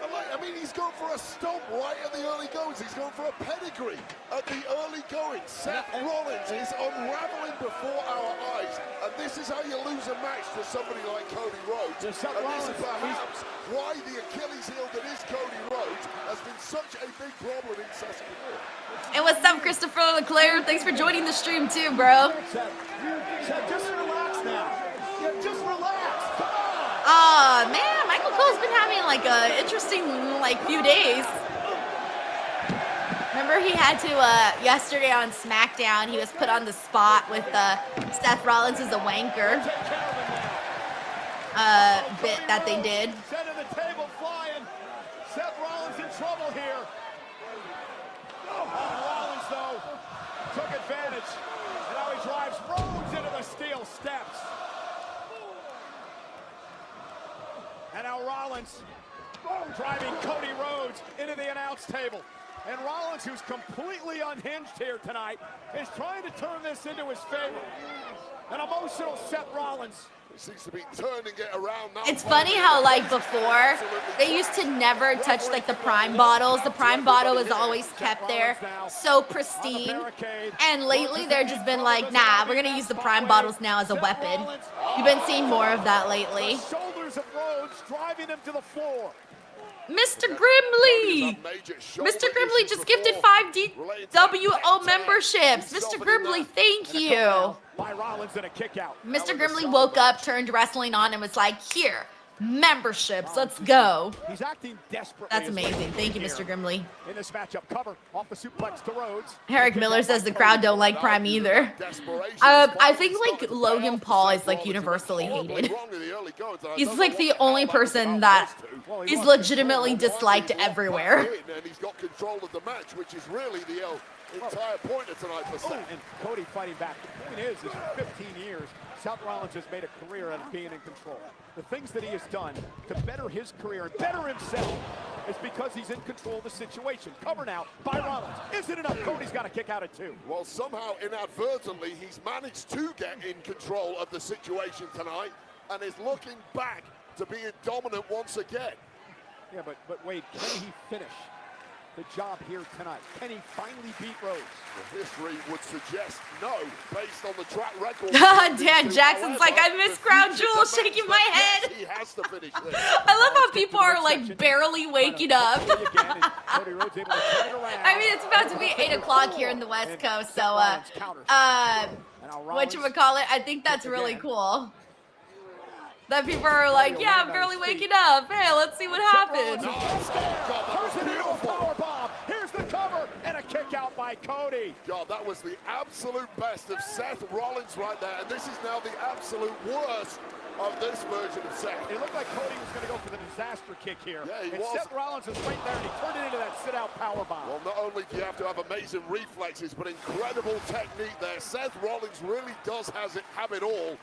I mean, he's going for a stomp right at the early goings. He's going for a pedigree at the early goings. Seth Rollins is unraveling before our eyes, and this is how you lose a match to somebody like Cody Rhodes. And this is perhaps why the Achilles heel that is Cody Rhodes has been such a big problem in Seth's career. And what's up, Christopher Leclerc? Thanks for joining the stream too, bro. Seth, just relax now. Yeah, just relax. Man, Michael Cole's been having like a interesting few days. Remember he had to yesterday on SmackDown, he was put on the spot with Seth Rollins as a wanker bit that they did. Center the table flying. Seth Rollins in trouble here. Rollins though took advantage, and now he drives Rhodes into the steel steps. And now Rollins driving Cody Rhodes into the announce table. And Rollins, who's completely unhinged here tonight, is trying to turn this into his favor. An emotional Seth Rollins. He seems to be turning it around now. It's funny how before they used to never touch the prime bottles. The prime bottle was always kept there, so pristine. And lately they're just been like, nah, we're gonna use the prime bottles now as a weapon. You've been seeing more of that lately. Shoulders of Rhodes driving him to the floor. Mr. Grimley! Mr. Grimley just gifted 5 DWO memberships. Mr. Grimley, thank you. By Rollins and a kick out. Mr. Grimley woke up, turned wrestling on, and was like, here, memberships, let's go. He's acting desperately. That's amazing. Thank you, Mr. Grimley. In this matchup, cover off the suplex to Rhodes. Eric Miller says the crowd don't like Prime either. I think Logan Paul is universally hated. He's the only person that is legitimately disliked everywhere. And he's got control of the match, which is really the entire point of tonight for Seth. And Cody fighting back. The point is for 15 years, Seth Rollins has made a career out of being in control. The things that he has done to better his career and better himself is because he's in control of the situation. Cover now by Rollins. Is it enough? Cody's got to kick out at 2. Well, somehow inadvertently, he's managed to get in control of the situation tonight and is looking back to being dominant once again. Yeah, but Wade, can he finish the job here tonight? Can he finally beat Rhodes? The history would suggest no, based on the track record. Dan Jackson's like, I miss Crown Jewel, shaking my head. Yes, he has to finish this. I love how people are barely waking up. I mean, it's about to be 8 o'clock here in the West Coast, so whatchamacallit, I think that's really cool. That people are like, yeah, I'm barely waking up. Hey, let's see what happens. Here's the cover and a kick out by Cody. God, that was the absolute best of Seth Rollins right there. And this is now the absolute worst of this version of Seth. It looked like Cody was going to go for the disaster kick here. Yeah, he and was. Seth Rollins is right there, and he turned it into that sit-out powerbomb. Well, not only do you have to have amazing reflexes, but incredible technique there. Seth Rollins really does have it all.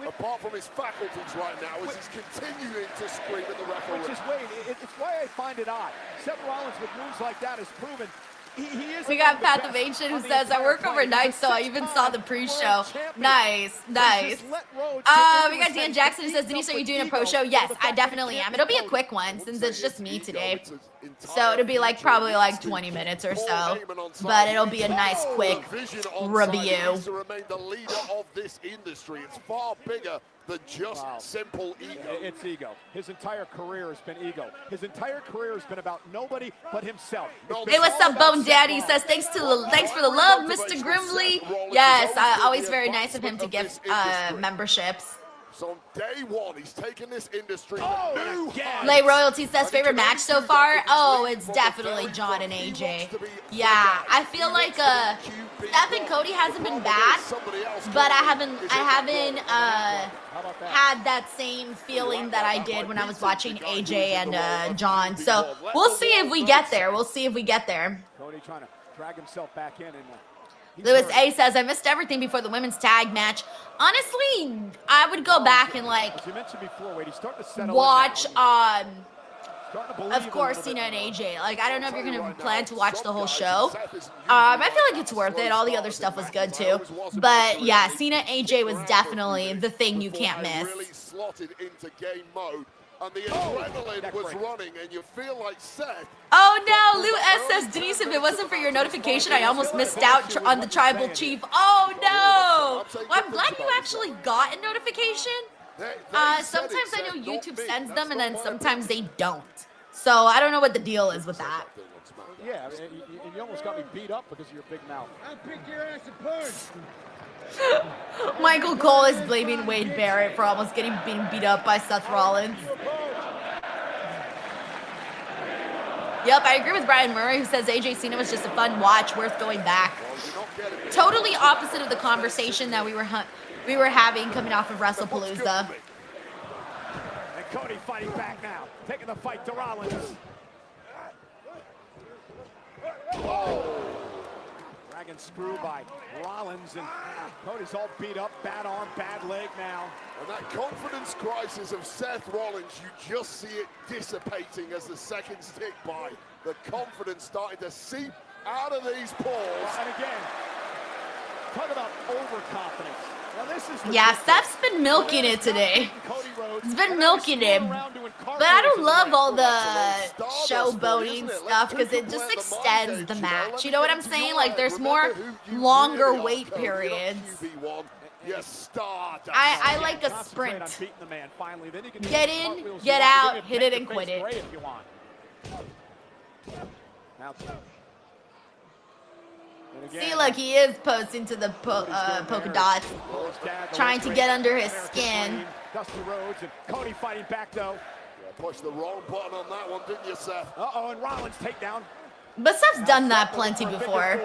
Apart from his faculties right now, as he's continuing to scream at the referee. Which is Wade, it's why I find it odd. Seth Rollins with moves like that has proven he is. We got Pat the Ancient who says, I work overnight, so I even saw the pre-show. Nice, nice. We got Dan Jackson who says, Denise, are you doing a pro show? Yes, I definitely am. It'll be a quick one since it's just me today. So it'll be probably 20 minutes or so. But it'll be a nice quick review. To remain the leader of this industry. It's far bigger than just simple ego. It's ego. His entire career has been ego. His entire career has been about nobody but himself. Hey, what's up, Bone Daddy? Says thanks for the love, Mr. Grimley. Yes, always very nice of him to give memberships. So on day one, he's taken this industry. Lay Royalty says favorite match so far. Oh, it's definitely John and AJ. Yeah, I feel like Seth and Cody hasn't been bad, but I haven't had that same feeling that I did when I was watching AJ and John. So we'll see if we get there. We'll see if we get there. Cody trying to drag himself back in and. Lewis A says, I missed everything before the women's tag match. Honestly, I would go back and as you mentioned before, Wade, he's starting to settle watch Of course, Cena and AJ. Like, I don't know if you're going to plan to watch the whole show. I feel like it's worth it. All the other stuff was good, too. But, yeah, Cena and AJ was definitely the thing you can't miss. Really slotted into game mode. And the adrenaline was running, and you feel like Seth. Oh no, Lou S says, Denise, if it wasn't for your notification, I almost missed out on the Tribal Chief. Oh no! Well, I'm glad you actually got a notification. Sometimes I know YouTube sends them, and then sometimes they don't. So I don't know what the deal is with that. Yeah, and you almost got me beat up because of your big mouth. I'll pick your ass apart. Michael Cole is blaming Wade Barrett for almost being beat up by Seth Rollins. Yep, I agree with Brian Murray, who says AJ Cena was just a fun watch, worth going back. Totally opposite of the conversation that we were having coming off of WrestlePalooza. And Cody fighting back now, taking the fight to Rollins. Dragon screw by Rollins, and Cody's all beat up, bad arm, bad leg now. And that confidence crisis of Seth Rollins, you just see it dissipating as the seconds tick by. The confidence starting to seep out of these pores. And again, talk about overconfidence. Now this is yeah, Steph's been milking it today. He's been milking him. But I don't love all the showboating stuff because it just extends the match. You know what I'm saying? Like, there's more longer wait periods. I like a sprint. Get in, get out, hit it, and quit it. See, look, he is posting to the polka dots, trying to get under his skin. Dusty Rhodes and Cody fighting back, though. Yeah, pushed the wrong button on that one, didn't you, Seth? Uh-oh, and Rollins takedown. But Seth's done that plenty before.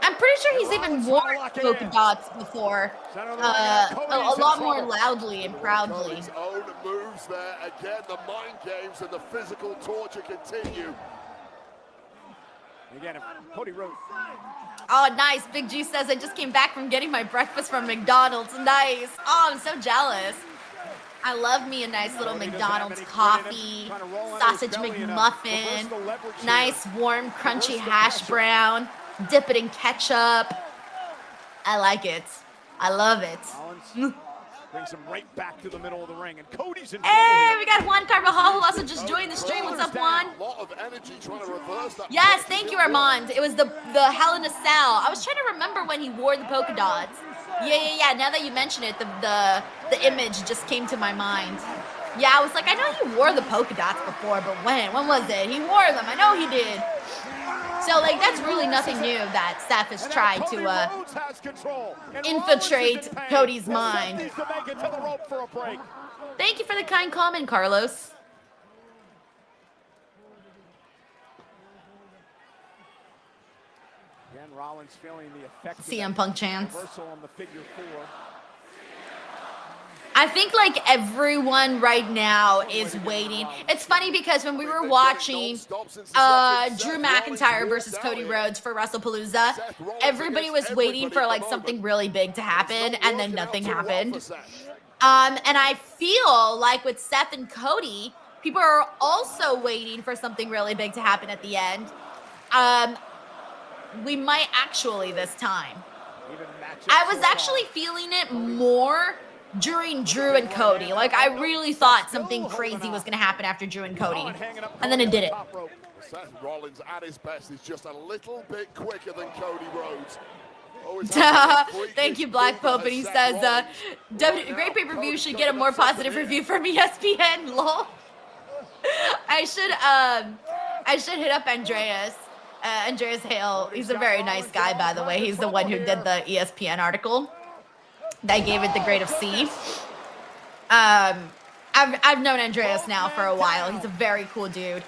I'm pretty sure he's even worn polka dots before, a lot more loudly and proudly. His own moves there. Again, the mind games and the physical torture continue. Again, Cody Rhodes. Oh, nice. Big G says, I just came back from getting my breakfast from McDonald's. Nice. Oh, I'm so jealous. I love me a nice little McDonald's coffee, sausage McMuffin, nice, warm, crunchy hash brown, dip it in ketchup. I like it. I love it. Brings him right back to the middle of the ring, and Cody's in. Hey, we got Juan Carvajal, who also just joined the stream. What's up, Juan? Yes, thank you, Armand. It was the Hell in a Cell. I was trying to remember when he wore the polka dots. Yeah. Now that you mention it, the image just came to my mind. Yeah, I was like, I know he wore the polka dots before, but when? When was it? He wore them. I know he did. So, like, that's really nothing new that Seth has tried to infiltrate Cody's mind. Thank you for the kind comment, Carlos. Again, Rollins feeling the effect of CM Punk chants. Reversal on the figure 4. I think, like, everyone right now is waiting. It's funny because when we were watching Drew McIntyre versus Cody Rhodes for WrestlePalooza, everybody was waiting for, like, something really big to happen, and then nothing happened. And I feel like with Seth and Cody, people are also waiting for something really big to happen at the end. We might actually this time. I was actually feeling it more during Drew and Cody. Like, I really thought something crazy was going to happen after Drew and Cody. And then it didn't. Seth Rollins at his best is just a little bit quicker than Cody Rhodes. Thank you, Black Pope. And he says, great pay-per-view should get a more positive review from ESPN. Lol. I should hit up Andreas. Andreas Hale. He's a very nice guy, by the way. He's the one who did the ESPN article that gave it the grade of C. I've known Andreas now for a while. He's a very cool dude.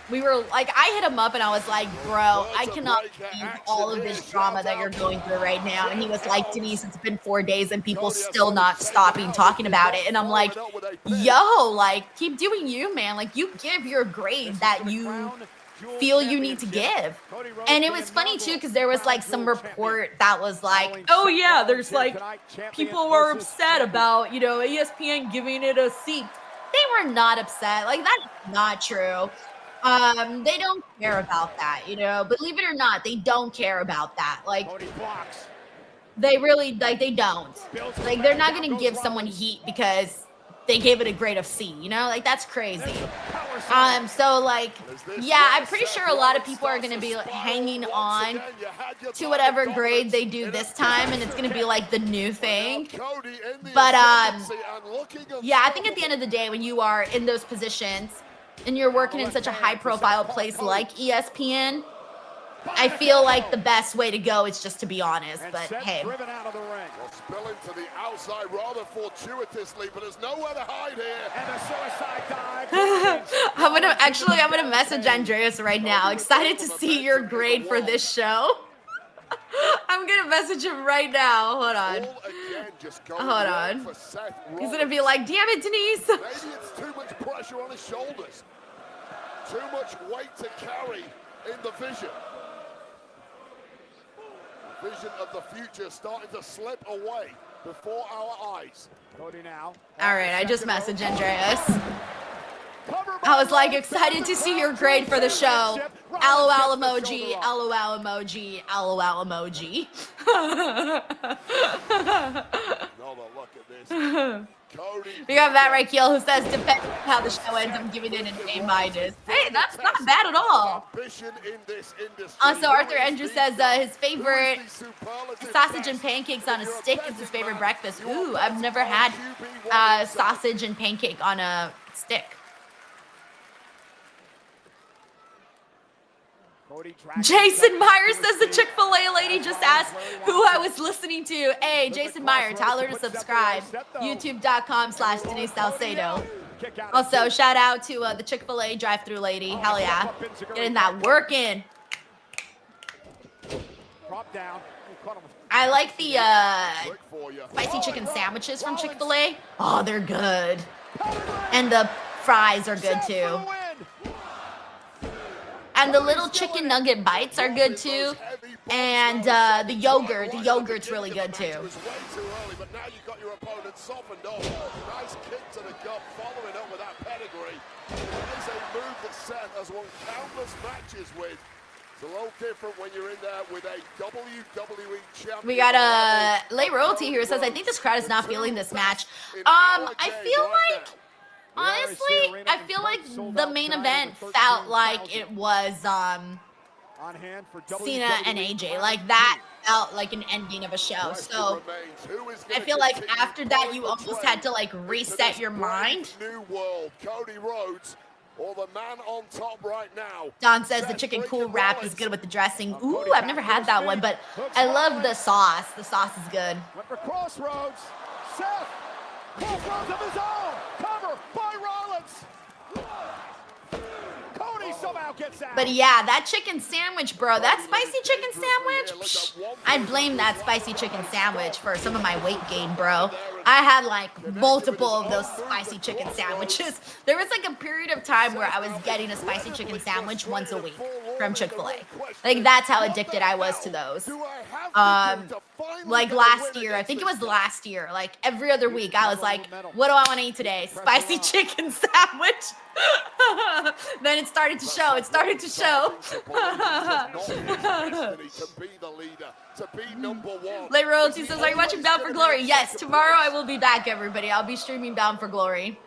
We were like, I hit him up and I was like, bro, I cannot believe all of this drama that you're going through right now. And he was like, Denise, it's been 4 days and people still not stopping talking about it. And I'm like, yo, like, keep doing you, man. Like, you give your grade that you feel you need to give. And it was funny too because there was like some report that was like, oh yeah, there's like people were upset about, you know, ESPN giving it a C. They were not upset. Like, that's not true. They don't care about that, you know. Believe it or not, they don't care about that. Like, Cody blocks. they really, like, they don't. Like, they're not gonna give someone heat because they gave it a grade of C, you know? Like, that's crazy. So, like, yeah, I'm pretty sure a lot of people are gonna be like, hanging on to whatever grade they do this time, and it's gonna be like the new thing. But yeah, I think at the end of the day, when you are in those positions and you're working in such a high-profile place like ESPN, I feel like the best way to go is just to be honest. But hey, Driven out of the ring. Well, spilling to the outside rather fortuitously, but there's nowhere to hide here. And a suicide dive. I'm gonna message Andreas right now. Excited to see your grade for this show. I'm gonna message him right now. Hold on. Hold on. He's gonna be like, damn it, Denise. Maybe it's too much pressure on his shoulders. Too much weight to carry in the vision. The vision of the future starting to slip away before our eyes. Cody now. All right, I just messaged Andreas. I was like, excited to see your grade for the show. LOL emoji, LOL emoji, LOL emoji. Look at this. Cody. We got Matt Rakiel who says, depending on how the show ends, I'm giving it an A-. Hey, that's not bad at all. Also, Arthur Andrew says his favorite sausage and pancakes on a stick is his favorite breakfast. Ooh, I've never had sausage and pancake on a stick. Jason Meyer says the Chick-fil-A lady just asked who I was listening to. Hey, Jason Meyer, tell her to subscribe. YouTube.com/Denise Salcedo. Also, shout out to the Chick-fil-A drive-thru lady. Hell yeah. Getting that work in. I like the spicy chicken sandwiches from Chick-fil-A. Oh, they're good. And the fries are good too. And the little chicken nugget bites are good too. And the yogurt's really good too. But now you've got your opponent softened up. Nice kick to the gut, following up with that pedigree. It is a move that Seth has won countless matches with. It's a little different when you're in there with a WWE champion. We got a late royalty here says, I think this crowd is not feeling this match. I feel like, honestly, I feel like the main event felt like it was Cena and AJ. Like that felt like an ending of a show. So I feel like after that you almost had to like reset your mind. New world, Cody Rhodes, or the man on top right now. Don says the chicken cool wrap is good with the dressing. Ooh, I've never had that one, but I love the sauce. The sauce is good. Went for Crossroads. Seth. Crossroads of his own. Cover by Rollins. Cody somehow gets out. But yeah, that chicken sandwich, bro. That spicy chicken sandwich. Psh, I blame that spicy chicken sandwich for some of my weight gain, bro. I had like multiple of those spicy chicken sandwiches. There was like a period of time where I was getting a spicy chicken sandwich once a week from Chick-fil-A. Like that's how addicted I was to those. Like last year, I think it was last year, like every other week I was like, what do I want to eat today? Spicy chicken sandwich. Then it started to show. It started to show. Late Royalty says, are you watching Bound for Glory? Yes, tomorrow I will be back, everybody. I'll be streaming Bound for Glory.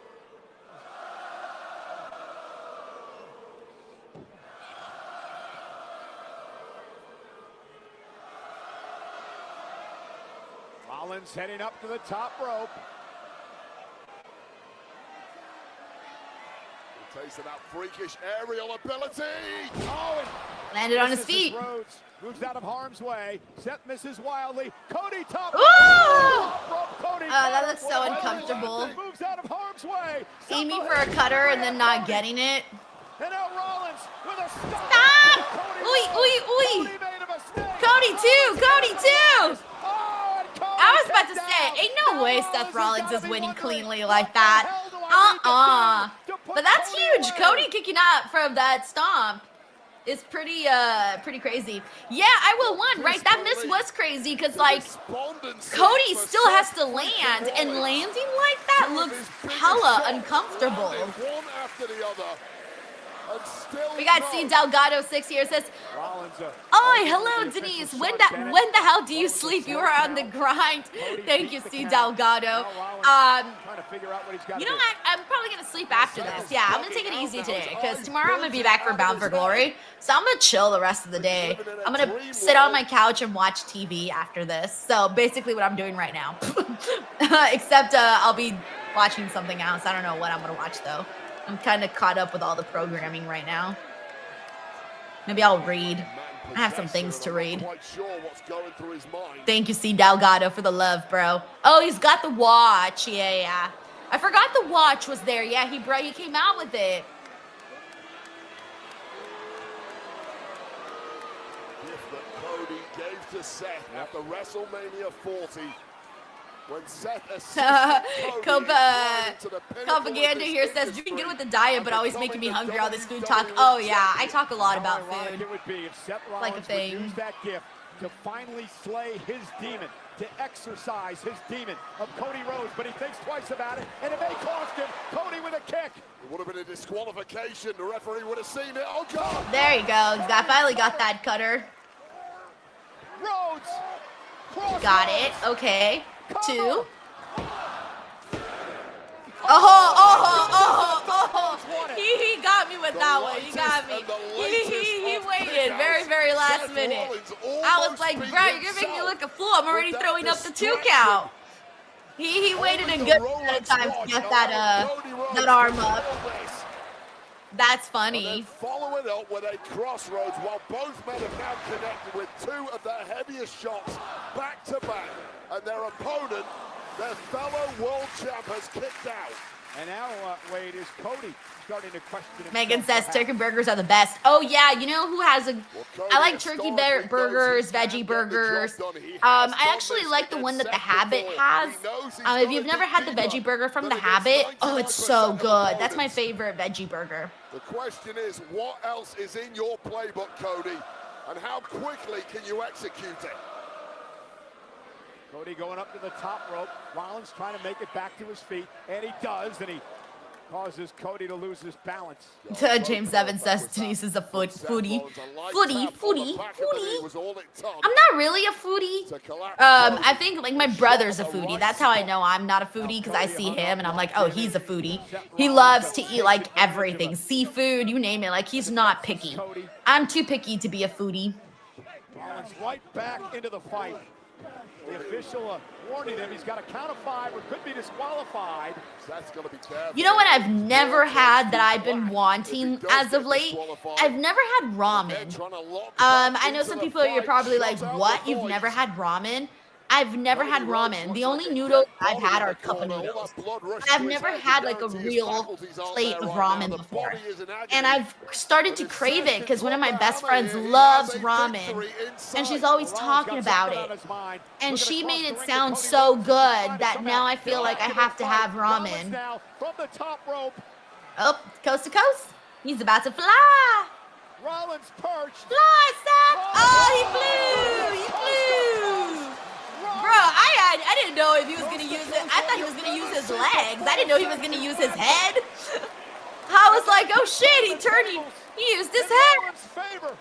Rollins heading up to the top rope. Taste of that freakish aerial ability. Oh, landed on his feet. Rhodes moves out of harm's way. Seth misses wildly. Cody top. Cody that looks so uncomfortable. Moves out of harm's way. Aiming for a cutter and then not getting it. And now Rollins with a stop. Stop! Oi. Cody too. Cody too. I was about to say, ain't no way Seth Rollins is winning cleanly like that. But that's huge. Cody kicking out from that stomp. is pretty crazy. Yeah, I will one, right? That miss was crazy because like Cody still has to land, and landing like that looks hella uncomfortable. One after the other. We got C Delgado 6 here says, "Oh, hello Denise. When the hell do you sleep? You are on the grind." Thank you, C Delgado. You know what? I'm probably gonna sleep after this. Yeah, I'm gonna take it easy today because tomorrow I'm gonna be back for Bound for Glory. So I'm gonna chill the rest of the day. I'm gonna sit on my couch and watch TV after this. So basically what I'm doing right now. Except I'll be watching something else. I don't know what I'm gonna watch though. I'm kind of caught up with all the programming right now. Maybe I'll read. I have some things to read. Thank you, C. Delgado, for the love, bro. Oh, he's got the watch. Yeah. I forgot the watch was there. Yeah, he came out with it. Gift that Cody gave to Seth after WrestleMania 40. When Seth Propaganda here says, doing good with the diet, but always making me hungry, all this food talk. Oh, yeah, I talk a lot about food. It would be if Seth Rollins like a thing. would use that gift to finally slay his demon, to exercise his demon of Cody Rhodes, but he thinks twice about it, and it may cost him. Cody with a kick. It would have been a disqualification. The referee would have seen it. Oh, God. There you go. Finally got that cutter. Rhodes. Got it. Okay. 2. He got me with that one. He got me. He waited very last minute. I was like, bro, you're gonna make me look a fool. I'm already throwing up the 2 count. He waited a good amount of time to get that arm up. That's funny. Follow it up with a crossroads while both men have now connected with 2 of their heaviest shots back to back. And their opponent, their fellow world champ, has kicked out. And now, Wade, is Cody starting to question himself. Megan says turkey burgers are the best. Oh, yeah. You know who has I like turkey burgers, veggie burgers. I actually like the one that The Habit has. If you've never had the veggie burger from The Habit, oh, it's so good. That's my favorite veggie burger. The question is, what else is in your playbook, Cody? And how quickly can you execute it? Cody going up to the top rope. Rollins trying to make it back to his feet, and he does, and he causes Cody to lose his balance. James Evans says Denise is a foodie. Foodie. I'm not really a foodie. I think like my brother's a foodie. That's how I know I'm not a foodie, because I see him and I'm like, oh, he's a foodie. He loves to eat like everything, seafood, you name it. Like he's not picky. I'm too picky to be a foodie. Rollins right back into the fight. The official warning him he's got a count of 5 or could be disqualified. That's gonna be careful. You know what I've never had that I've been wanting as of late? I've never had ramen. I know some people are probably like, what? You've never had ramen? I've never had ramen. The only noodles I've had are cup of noodles. I've never had like a real plate of ramen before. And I've started to crave it because one of my best friends loves ramen. And she's always talking about it. And she made it sound so good that now I feel like I have to have ramen. Oh, coast to coast. He's about to fly. Rollins perched. Fly, Seth. Oh, he flew. Bro, I didn't know if he was gonna use it. I thought he was gonna use his legs. I didn't know he was gonna use his head. I was like, oh shit, he used his head.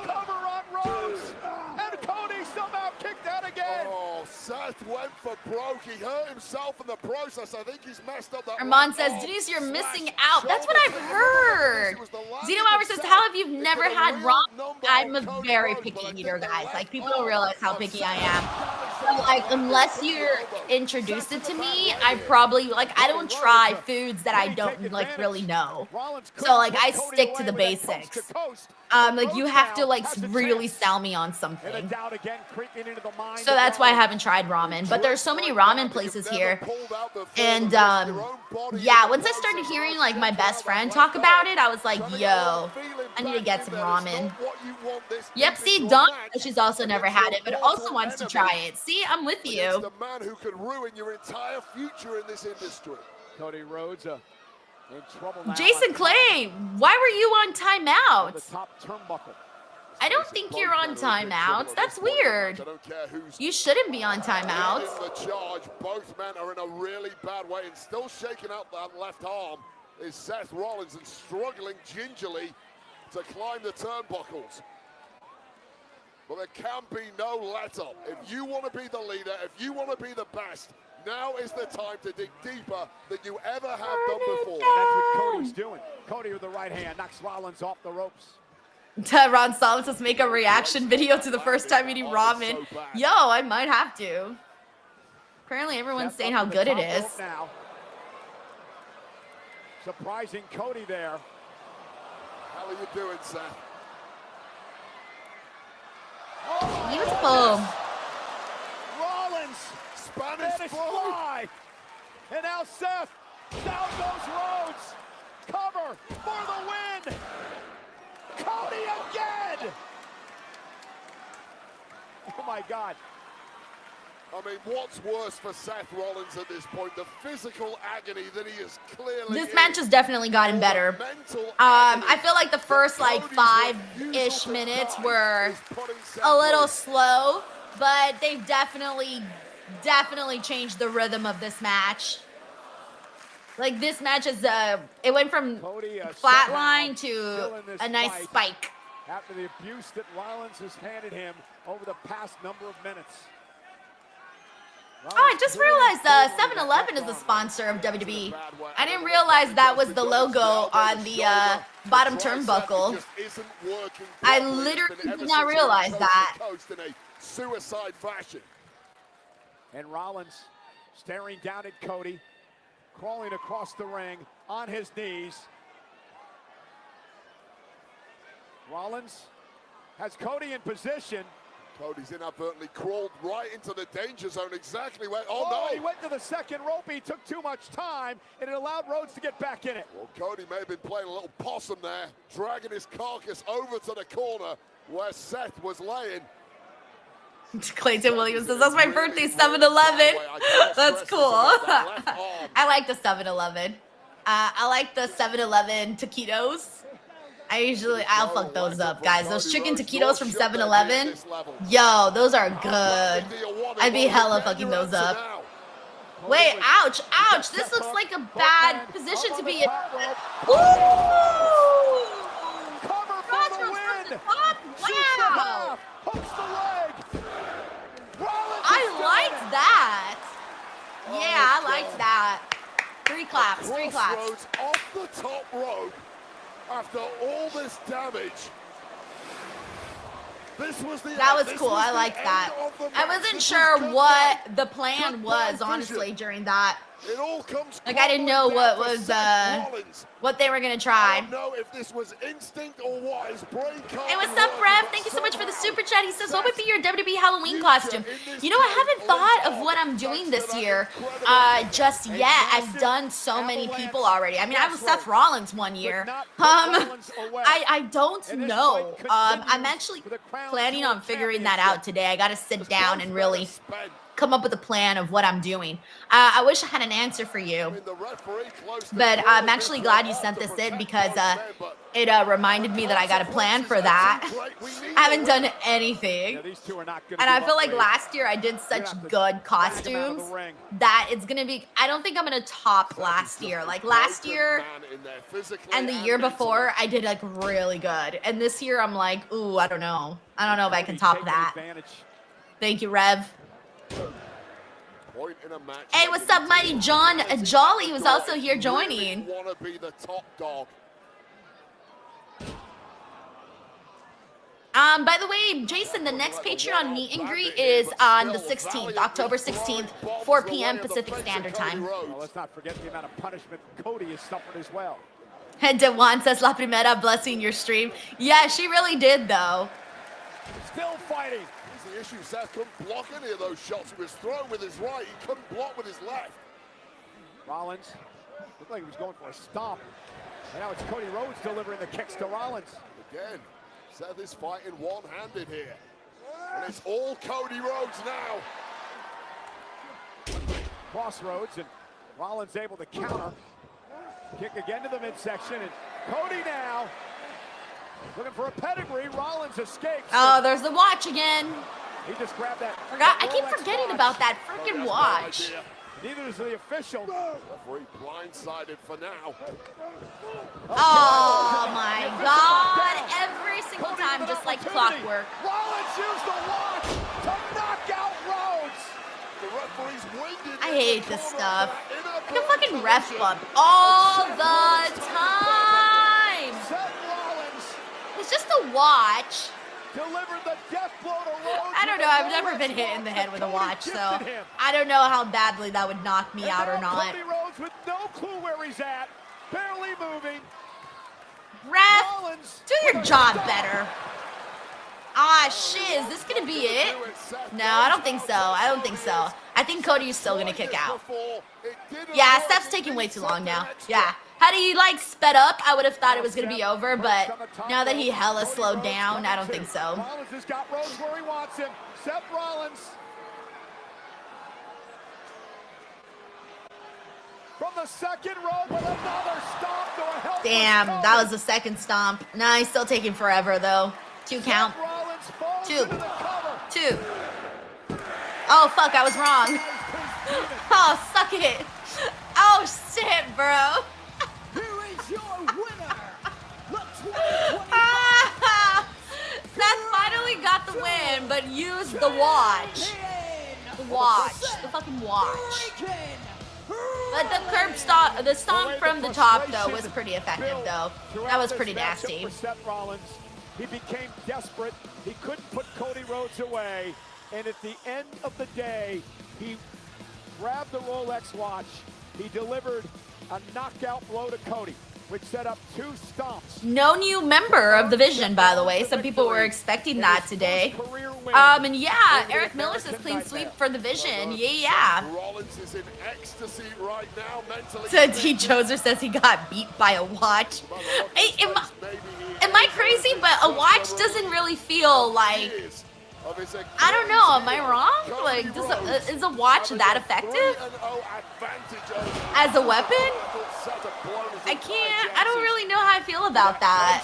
Cover on Rhodes, and Cody somehow kicked out again. Oh, Seth went for broke. He hurt himself in the process. I think he's messed up that. Armand says, Denise, you're missing out. That's what I've heard. Zeno Hour says, how have you never had ramen? I'm a very picky eater, guys. Like, people don't realize how picky I am. So, like, unless you're introduced it to me, I probably, like, I don't try foods that I don't, like, really know. So, like, I stick to the basics. Like, you have to, like, really sell me on something. So that's why I haven't tried ramen. But there's so many ramen places here. And, yeah, once I started hearing, like, my best friend talk about it, I was like, yo, I need to get some ramen. Yep, see, Dawn, she's also never had it, but also wants to try it. See, I'm with you. The man who could ruin your entire future in this industry. Cody Rhodes, In trouble now. Jason Clay, why were you on On the timeout? top turnbuckle. I don't think you're on timeouts. That's weird. I don't care who's You shouldn't be on timeouts. leading the charge. Both men are in a really bad way and still shaking out that left arm is Seth Rollins and struggling gingerly to climb the turnbuckles. But there can be no let-up. If you want to be the leader, if you want to be the best, now is the time to dig deeper than you ever have done before. That's what Cody's doing. Cody with the right hand knocks Rollins off the ropes. Ron Solomon says make a reaction video to the first time eating ramen. Yo, I might have to. Apparently everyone's saying how good it is. Now. Surprising Cody there. How are you doing, Seth? Beautiful. Rollins. Spanish fly. And now Seth. Down goes Rhodes. Cover for the win. Cody again. Oh my God. I mean, what's worse for Seth Rollins at this point? The physical agony that he is clearly This match has definitely gotten better. I feel like the first like 5-ish minutes were a little slow, but they've definitely changed the rhythm of this match. Like this match is it went from flatline to a nice spike. After the abuse that Rollins has handed him over the past number of minutes. Oh, I just realized 7-Eleven is the sponsor of WWE. I didn't realize that was the logo on the bottom turnbuckle. I literally did not realize that. In a suicide fashion. And Rollins staring down at Cody, crawling across the ring on his knees. Rollins has Cody in position. Cody's inadvertently crawled right into the danger zone, exactly where. Oh, no! He went to the second rope. He took too much time, and it allowed Rhodes to get back in it. Well, Cody may have been playing a little possum there, dragging his carcass over to the corner where Seth was laying. Clayton Williams says, that's my birthday, 7-Eleven. That's cool. I like the 7-Eleven. I like the 7-Eleven taquitos. I'll fuck those up, guys. Those chicken taquitos from 7-Eleven, yo, those are good. I'd be hella fucking those up. Wait, ouch, ouch. This looks like a bad position to be in. Ooh! Wow! I liked that. Yeah, I liked that. 3 claps, 3 claps. Off the top rope. After all this damage, that was cool. I liked that. I wasn't sure what the plan was, honestly, during that. It all comes like I didn't know what was what they were gonna try. I don't know if this was instinct or what. His brain can't. Hey, what's up, Rev? Thank you so much for the super chat. He says, "What would be your WWE Halloween costume?" You know, I haven't thought of what I'm doing this year just yet. I've done so many people already. I mean, I was Seth Rollins one year. I don't know. I'm actually planning on figuring that out today. I got to sit down and really come up with a plan of what I'm doing. I wish I had an answer for you, but I'm actually glad you sent this in because it reminded me that I got a plan for that. I haven't done anything, and I feel like last year I did such good costumes that it's gonna be, I don't think I'm gonna top last year. Like last year and the year before I did like really good, and this year I'm like, ooh, I don't know if I can top that. Thank you, Rev. Hey, what's up, Mighty John Jolly, who's also here joining. Want to be the top dog. By the way, Jason, the next Patreon meet and greet is on the 16th, October 16th, 4 p.m. Pacific Standard Time. Well, let's not forget the amount of punishment Cody has suffered as well. And Dewan says, La Primera blessing your stream. Yeah, she really did, though. Still fighting. Here's the issue. Seth couldn't block any of those shots. He was throwing with his right. He couldn't block with his left. Rollins looked like he was going for a stomp. And now it's Cody Rhodes delivering the kicks to Rollins. Again, Seth is fighting one-handed here. And it's all Cody Rhodes now. Crossroads, and Rollins able to counter. Kick again to the midsection, and Cody now looking for a pedigree. Rollins escapes. Oh, there's the watch again. He just grabbed that. I keep forgetting about that freaking watch. Neither is the official. Referee blindsided for now. Oh my God! Every single time, just like clockwork. Rollins used the watch to knock out Rhodes. The referee's winged I hate this stuff. Like a fucking ref bump all the time. Seth Rollins It's just a watch. delivered the death blow to Rhodes. I don't know. I've never been hit in the head with a watch, so I don't know how badly that would knock me out or not. Cody Rhodes with no clue where he's at, barely moving. Ref, do your job better. Ah, shit. Is this gonna be it? No, I don't think so. I don't think so. I think Cody's still gonna kick out. Yeah, Steph's taking way too long now. Yeah. Had he like sped up, I would have thought it was gonna be over, but now that he hella slowed down, I don't think so. Rollins has got Rhodes where he wants him. Seth Rollins from the second row with another stomp to a helpless Damn, Cody. that was the second stomp. Nah, he's still taking forever though. 2 count. Rollins falls 2. into the cover. 2. Oh fuck, I was wrong. Oh, suck it. Oh shit, bro. Here is your winner, the Seth finally got the win, but used the watch. The watch. The fucking watch. But the curb stomp, the stomp from the top though was pretty effective though. That was pretty nasty. For Seth Rollins, he became desperate. He couldn't put Cody Rhodes away, and at the end of the day, he grabbed the Rolex watch. He delivered a knockout blow to Cody, which set up 2 stomps. No new member of the Vision, by the way. Some people were expecting that today. And yeah, Eric Miller says clean sweep for the Vision. Yeah. Rollins is in ecstasy right now, mentally. So D. Joser says he got beat by a watch. Am I crazy? But a watch doesn't really feel like... I don't know. Am I wrong? Like, is a watch that effective as a weapon? I don't really know how I feel about that.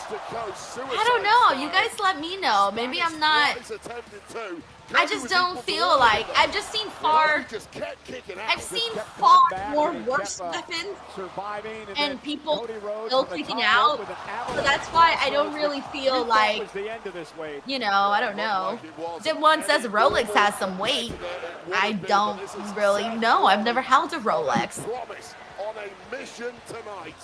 I don't know. You guys let me know. Maybe I'm not. I just don't feel like I've seen far more worse weapons and people still kicking out. So that's why I don't really feel like, you know, I don't know. Did one says Rolex has some weight. I don't really know. I've never held a Rolex. On a mission tonight.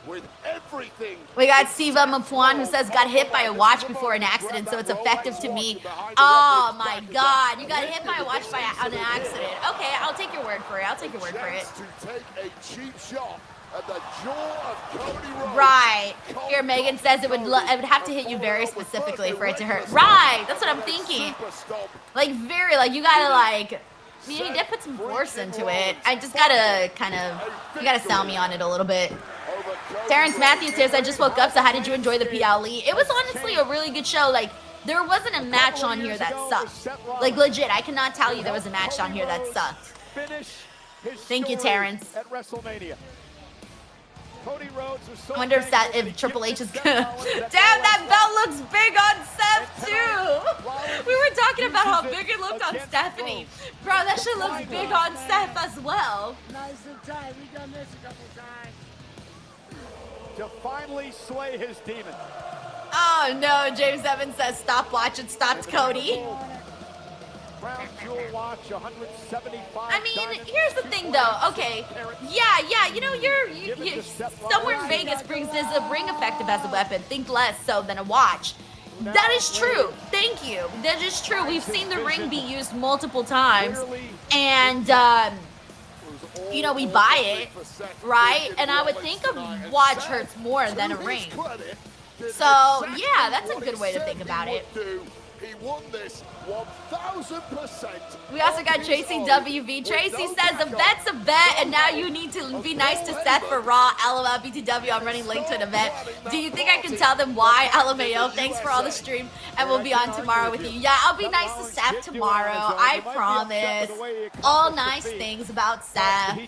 With everything. We got Siva Mapuan who says got hit by a watch before an accident, so it's effective to me. Oh my God, you got hit by a watch on an accident. Okay, I'll take your word for it. I'll take your word for it. To take a cheap shot at the jaw of Cody Rhodes. Right. Here, Megan says it would have to hit you very specifically for it to hurt. Right. That's what I'm thinking. Like very, like you gotta like. You did put some force into it. I just gotta you gotta sell me on it a little bit. Terrence Matthews says, I just woke up, so how did you enjoy the PLE? It was honestly a really good show. Like, there wasn't a match on here that sucked. Like, legit, I cannot tell you there was a match on here that sucked. Thank you, Terrence. At WrestleMania. Cody Rhodes was so I wonder if Triple H is gonna... Damn, that belt looks big on Seth, too! We were talking about how big it looked on Stephanie. Bro, that shit looks big on Seth as well. Nice and tight. We done this a couple times. To finally slay his demon. Oh, no, James Evans says stop watching, stopped Cody. Crown Jewel watch, 175. I mean, here's the thing, though. Okay, yeah, you know, you're somewhere in Vegas brings this a ring effective as a weapon. Think less so than a watch. That is true. Thank you. That is true. We've seen the ring be used multiple times, and you know, we buy it, right? And I would think a watch hurts more than a ring. So yeah, that's a good way to think about it. He won this 1,000%. We also got Tracy WV. Tracy says a bet's a bet, and now you need to be nice to Seth for Raw. LOL BTW. I'm running late to an event. Do you think I can tell them why? LMAO. Thanks for all the stream, and we'll be on tomorrow with you. Yeah, I'll be nice to Seth tomorrow. I promise. All nice things about Seth.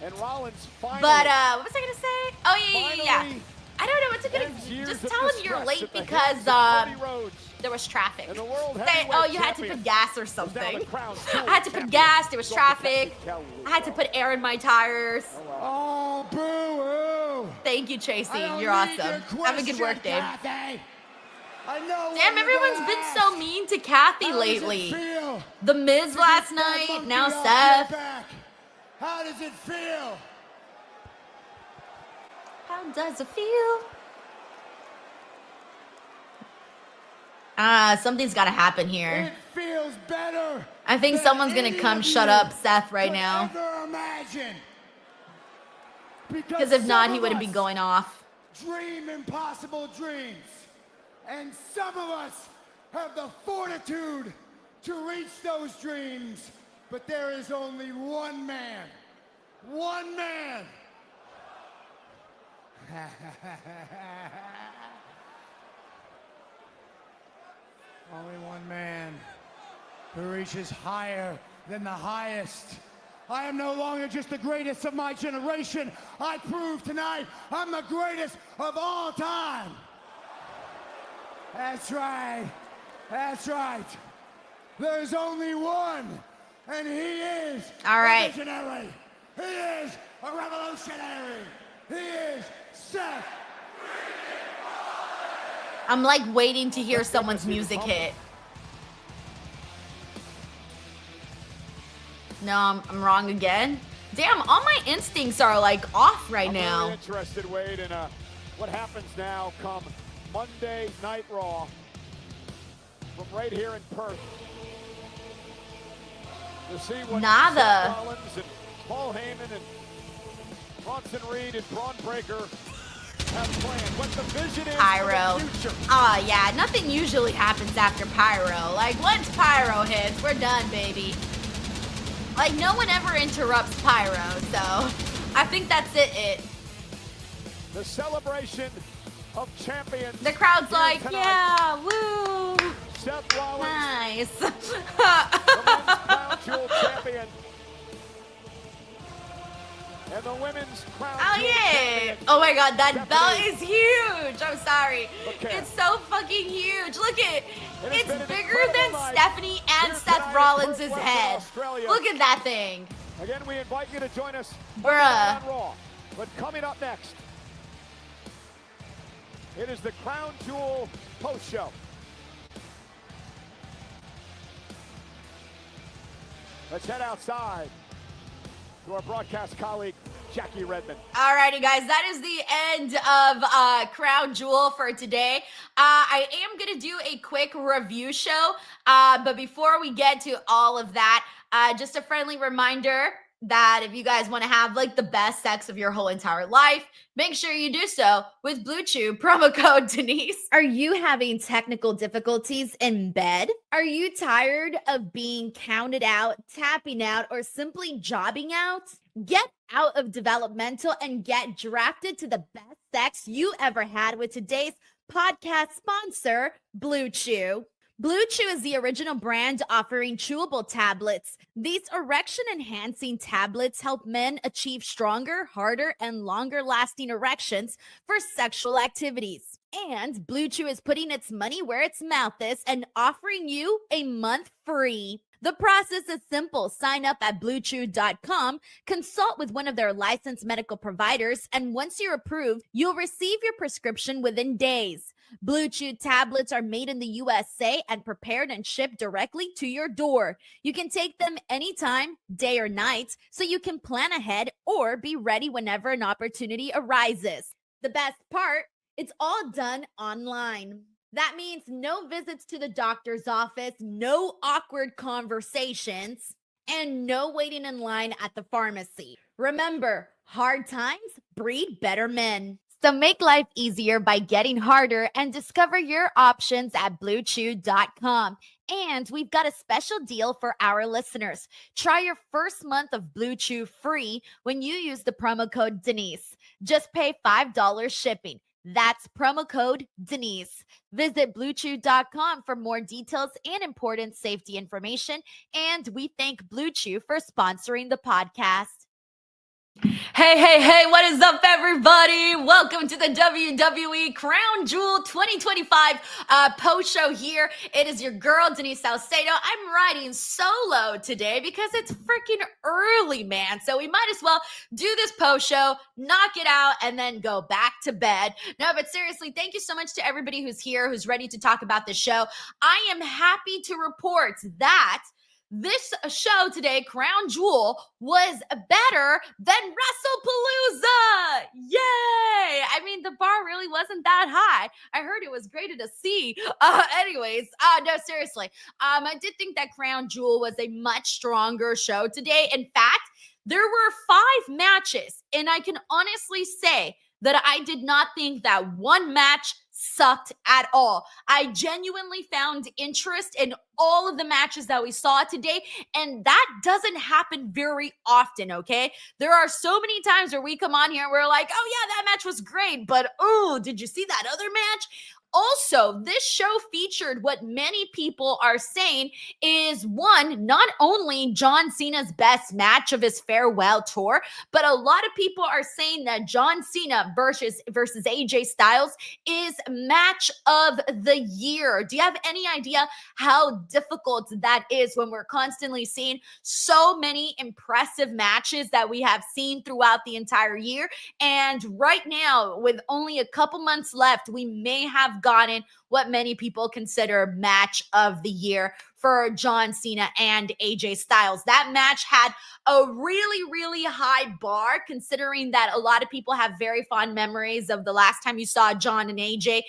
And Rollins finally. But what was I gonna say? Oh yeah. finally I don't know. It's a ends good. years Just of tell him you're distress late at the because hands of Cody Rhodes. there was traffic. And the world Say, heavyweight oh, you had to put champion gas or is now the something. Crown I Jewel had to put champion. gas. There was Drop the traffic. technicality. I had to put air in my tires. Oh, boo-hoo. Thank you, Tracy. I don't You're need awesome. your Have a good work day. Kathy. I know Damn, what everyone's you're been gonna so ask. mean to Kathy How does it lately. feel The Miz to last get that night, monkey now off your Seth. back? How does it feel? How does it feel? Something's got to happen here. It feels better. I think than someone's going any to come of shut you up Seth right could now. ever imagine. Because if not, some he of wouldn't be us going off. dream impossible dreams. And some of us have the fortitude to reach those dreams. But there is only one man. One man. Only one man who reaches higher than the highest. I am no longer just the greatest of my generation. I prove tonight I'm the greatest of all time. That's right. That's right. There's only one, and he is All right. a visionary. He is a revolutionary. He is Seth. I'm like waiting to hear someone's music hit. No, I'm wrong again. Damn, all my instincts are like off right I'm now. really interested, Wade, in what happens now come Monday Night Raw from right here in Perth. To see what Nada. Seth Rollins and Paul Heyman and Bronson Reed and Braun Breaker have planned. What the vision is Pyro. for the future. Oh yeah, nothing usually happens after Pyro. Like once Pyro hits, we're done, baby. Like no one ever interrupts Pyro, so I think that's it. The celebration of champions. The crowd's here like, tonight. yeah, woo, Seth Rollins, nice. the men's Crown Jewel champion. And the women's Crown Oh Jewel yeah! champion. Oh my God, that Stephanie. belt is huge. I'm sorry, Okay. it's so fucking huge. Look at, has it's been an bigger incredible than night Stephanie and here Seth tonight in Rollins' Perth, Western head. Australia. Look at that thing, Again, we invite you to join us bruh. on Raw. But coming up next, it is the Crown Jewel post show. Let's head outside to our broadcast colleague, Jackie Redmond. Alrighty, guys, that is the end of Crown Jewel for today. I am gonna do a quick review show, but before we get to all of that, just a friendly reminder that if you guys want to have like the best sex of your whole entire life, make sure you do so with Blue Chew promo code Denise. Are you having technical difficulties in bed? Are you tired of being counted out, tapping out, or simply jobbing out? Get out of developmental and get drafted to the best sex you ever had with today's podcast sponsor, Blue Chew. Blue Chew is the original brand offering chewable tablets. These erection-enhancing tablets help men achieve stronger, harder, and longer-lasting erections for sexual activities. And Blue Chew is putting its money where its mouth is and offering you a month free. The process is simple. Sign up at BlueChew.com, consult with one of their licensed medical providers, and once you're approved, you'll receive your prescription within days. Blue Chew tablets are made in the USA and prepared and shipped directly to your door. You can take them anytime, day or night, so you can plan ahead or be ready whenever an opportunity arises. The best part, it's all done online. That means no visits to the doctor's office, no awkward conversations, and no waiting in line at the pharmacy. Remember, hard times breed better men. So make life easier by getting harder and discover your options at BlueChew.com. And we've got a special deal for our listeners. Try your first month of Blue Chew free when you use the promo code Denise. Just pay $5 shipping. That's promo code Denise. Visit BlueChew.com for more details and important safety information. And we thank Blue Chew for sponsoring the podcast. Hey, what is up, everybody? Welcome to the WWE Crown Jewel 2025 post-show here. It is your girl, Denise Salcedo. I'm riding solo today because it's freaking early, man. So we might as well do this post-show, knock it out, and then go back to bed. No, but seriously, thank you so much to everybody who's here, who's ready to talk about the show. I am happy to report that this show today, Crown Jewel, was better than WrestlePalooza. Yay! I mean, the bar really wasn't that high. I heard it was graded a C. No, seriously. I did think that Crown Jewel was a much stronger show today. In fact, there were 5 matches, and I can honestly say that I did not think that one match sucked at all. I genuinely found interest in all of the matches that we saw today, and that doesn't happen very often, okay? There are so many times where we come on here and we're like, oh yeah, that match was great, but oh, did you see that other match? Also, this show featured what many people are saying is one, not only John Cena's best match of his farewell tour, but a lot of people are saying that John Cena versus AJ Styles is match of the year. Do you have any idea how difficult that is when we're constantly seeing so many impressive matches that we have seen throughout the entire year? And right now, with only a couple months left, we may have gotten what many people consider match of the year for John Cena and AJ Styles. That match had a really, really high bar, considering that a lot of people have very fond memories of the last time you saw John and AJ.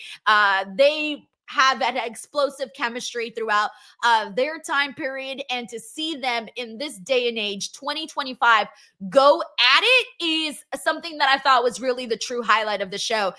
They have that explosive chemistry throughout their time period, and to see them in this day and age, 2025, go at it is something that I thought was really the true highlight of the show.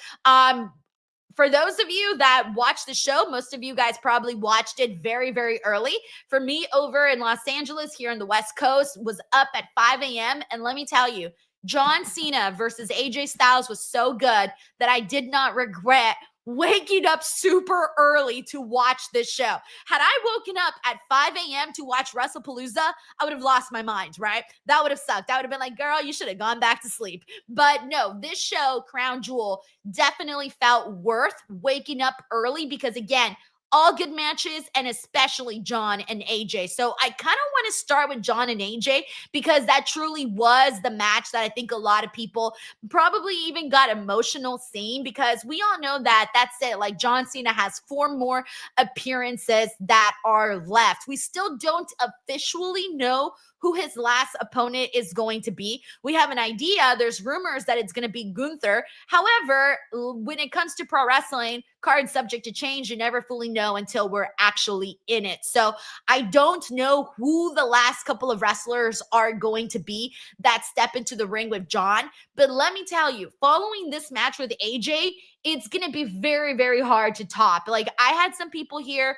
For those of you that watch the show, most of you guys probably watched it very, very early. For me, over in Los Angeles, here on the West Coast, was up at 5 a.m. And let me tell you, John Cena versus AJ Styles was so good that I did not regret waking up super early to watch this show. Had I woken up at 5 a.m. to watch WrestlePalooza, I would have lost my mind, right? That would have sucked. I would have been like, girl, you should have gone back to sleep. But no, this show, Crown Jewel, definitely felt worth waking up early because, again, all good matches, and especially John and AJ. So I kind of want to start with John and AJ because that truly was the match that I think a lot of people probably even got emotional seeing, because we all know that that's it. Like, John Cena has 4 more appearances that are left. We still don't officially know who his last opponent is going to be. We have an idea. There's rumors that it's going to be Gunther. However, when it comes to pro wrestling, cards subject to change, you never fully know until we're actually in it. So I don't know who the last couple of wrestlers are going to be that step into the ring with John. But let me tell you, following this match with AJ, it's going to be very, very hard to top. Like, I had some people here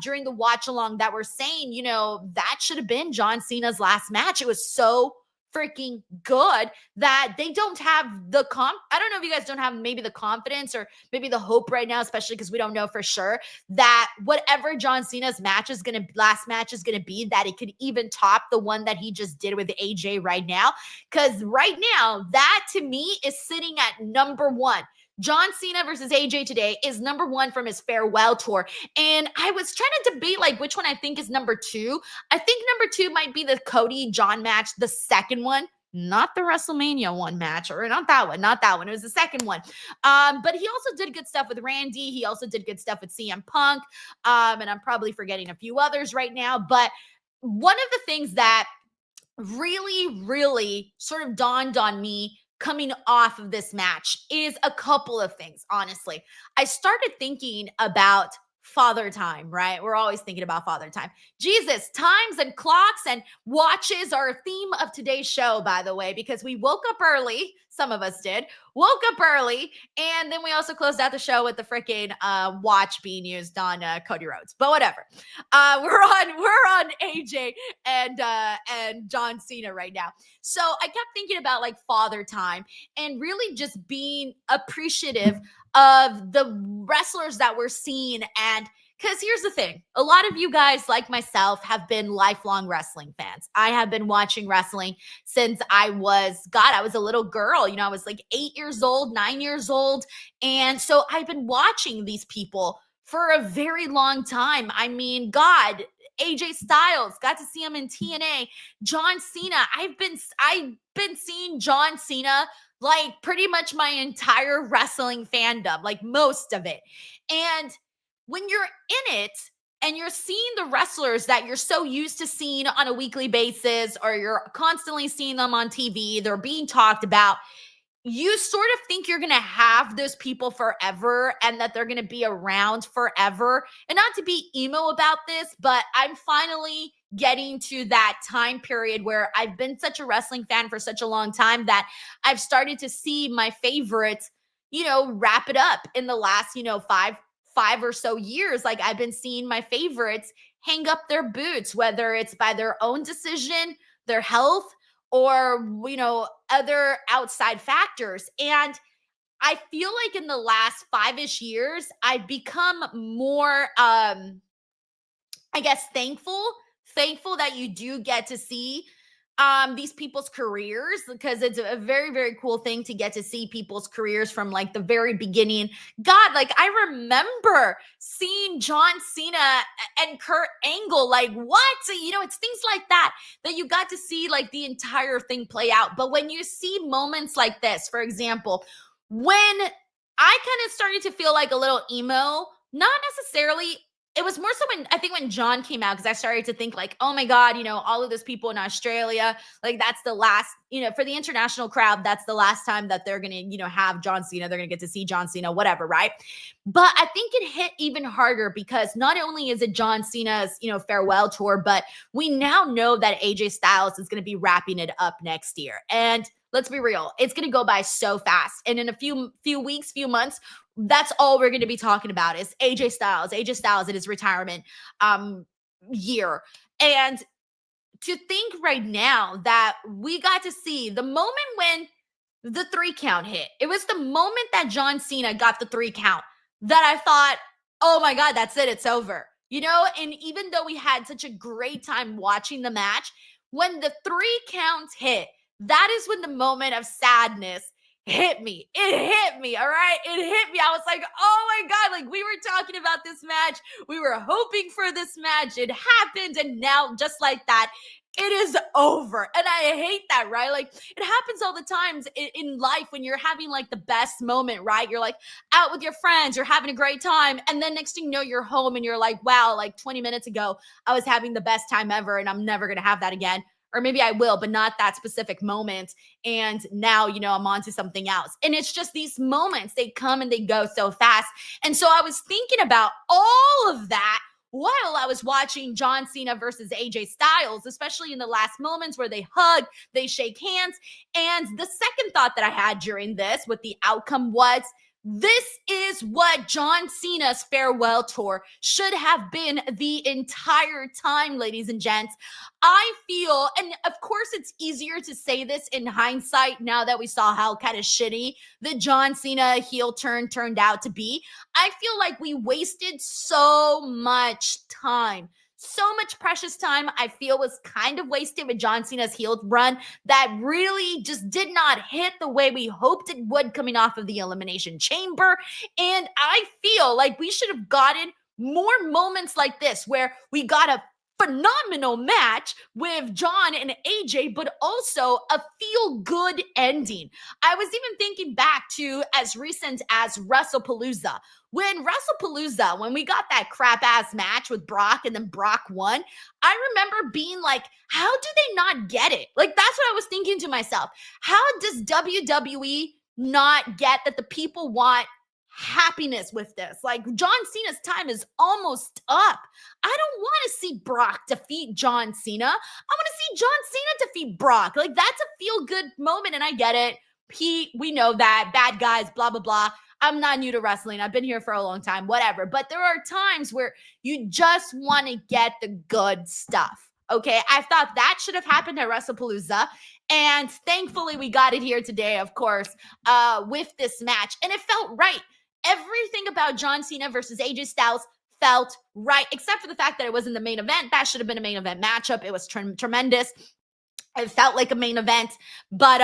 during the watch along that were saying, you know, that should have been John Cena's last match. It was so freaking good that they don't have the I don't know if you guys don't have maybe the confidence or maybe the hope right now, especially because we don't know for sure that whatever John Cena's last match is going to be, that it could even top the one that he just did with AJ right now. Because right now, that to me is sitting at number 1. John Cena versus AJ today is number 1 from his farewell tour. And I was trying to debate like which one I think is number 2. I think number 2 might be the Cody John match, the second one, not the WrestleMania 1 match, or not that one. It was the second one. But he also did good stuff with Randy. He also did good stuff with CM Punk. And I'm probably forgetting a few others right now. But one of the things that really, really sort of dawned on me coming off of this match is a couple of things, honestly. I started thinking about father time, right? We're always thinking about father time. Jesus, times and clocks and watches are a theme of today's show, by the way, because we woke up early. Some of us woke up early, and then we also closed out the show with the freaking watch being used on Cody Rhodes. But whatever. We're on AJ and John Cena right now. So I kept thinking about like father time and really just being appreciative of the wrestlers that we're seeing and Because here's the thing. A lot of you guys, like myself, have been lifelong wrestling fans. I have been watching wrestling since I was a little girl. You know, I was like 8 years old, 9 years old. And so I've been watching these people for a very long time. I mean, God, AJ Styles, got to see him in TNA. John Cena, I've been seeing John Cena like pretty much my entire wrestling fandom, like most of it. And when you're in it and you're seeing the wrestlers that you're so used to seeing on a weekly basis, or you're constantly seeing them on TV, they're being talked about, you sort of think you're going to have those people forever and that they're going to be around forever. And not to be emo about this, but I'm finally getting to that time period where I've been such a wrestling fan for such a long time that I've started to see my favorites, wrap it up in the last, five or so years. Like, I've been seeing my favorites hang up their boots, whether it's by their own decision, their health, or, other outside factors. And I feel like in the last 5-ish years, I've become more, thankful that you do get to see these people's careers, because it's a very, very cool thing to get to see people's careers from like the very beginning. God, like I remember seeing John Cena and Kurt Angle, like what? It's things like that you got to see like the entire thing play out. But when you see moments like this, for example, when I kind of started to feel like a little emo, not necessarily, it was more so when John came out, because I started to think like, oh my God, all of those people in Australia, like that's the last, for the international crowd, that's the last time that they're going to, have John Cena. They're going to get to see John Cena, whatever, right? But I think it hit even harder because not only is it John Cena's, farewell tour, but we now know that AJ Styles is going to be wrapping it up next year. And let's be real, it's going to go by so fast. And in a few weeks, few months, that's all we're going to be talking about is AJ Styles in his retirement year. And to think right now that we got to see the moment when the 3 count hit, it was the moment that John Cena got the 3 count that I thought, oh my God, that's it. It's over. And even though we had such a great time watching the match, when the 3 counts hit, that is when the moment of sadness hit me. It hit me, all right? It hit me. I was like, oh my God, like we were talking about this match. We were hoping for this match. It happened. And now just like that, it is over. And I hate that, right? Like it happens all the times in life when you're having like the best moment, right? You're like out with your friends, you're having a great time. And then next thing you know, you're home and you're like, wow, like 20 minutes ago, I was having the best time ever and I'm never going to have that again. Or maybe I will, but not that specific moment. And now, I'm on to something else. And it's just these moments, they come and they go so fast. And so I was thinking about all of that while I was watching John Cena versus AJ Styles, especially in the last moments where they hug, they shake hands. And the second thought that I had during this, what the outcome was, this is what John Cena's farewell tour should have been the entire time, ladies and gents. I feel, and of course it's easier to say this in hindsight now that we saw how kind of shitty the John Cena heel turn turned out to be. I feel like we wasted so much time. So much precious time I feel was kind of wasted with John Cena's heel run that really just did not hit the way we hoped it would coming off of the Elimination Chamber. And I feel like we should have gotten more moments like this where we got a phenomenal match with John and AJ, but also a feel-good ending. I was even thinking back to as recent as WrestlePalooza. When we got that crap-ass match with Brock and then Brock won, I remember being like, how do they not get it? Like, that's what I was thinking to myself. How does WWE not get that the people want happiness with this? Like, John Cena's time is almost up. I don't want to see Brock defeat John Cena. I want to see John Cena defeat Brock. Like, that's a feel-good moment, and I get it. We know that. Bad guys, blah, blah, blah. I'm not new to wrestling. I've been here for a long time, whatever. But there are times where you just want to get the good stuff, okay? I thought that should have happened at WrestlePalooza. And thankfully, we got it here today, of course, with this match. And it felt right. Everything about John Cena versus AJ Styles felt right, except for the fact that it was in the main event. That should have been a main event matchup. It was tremendous. It felt like a main event, but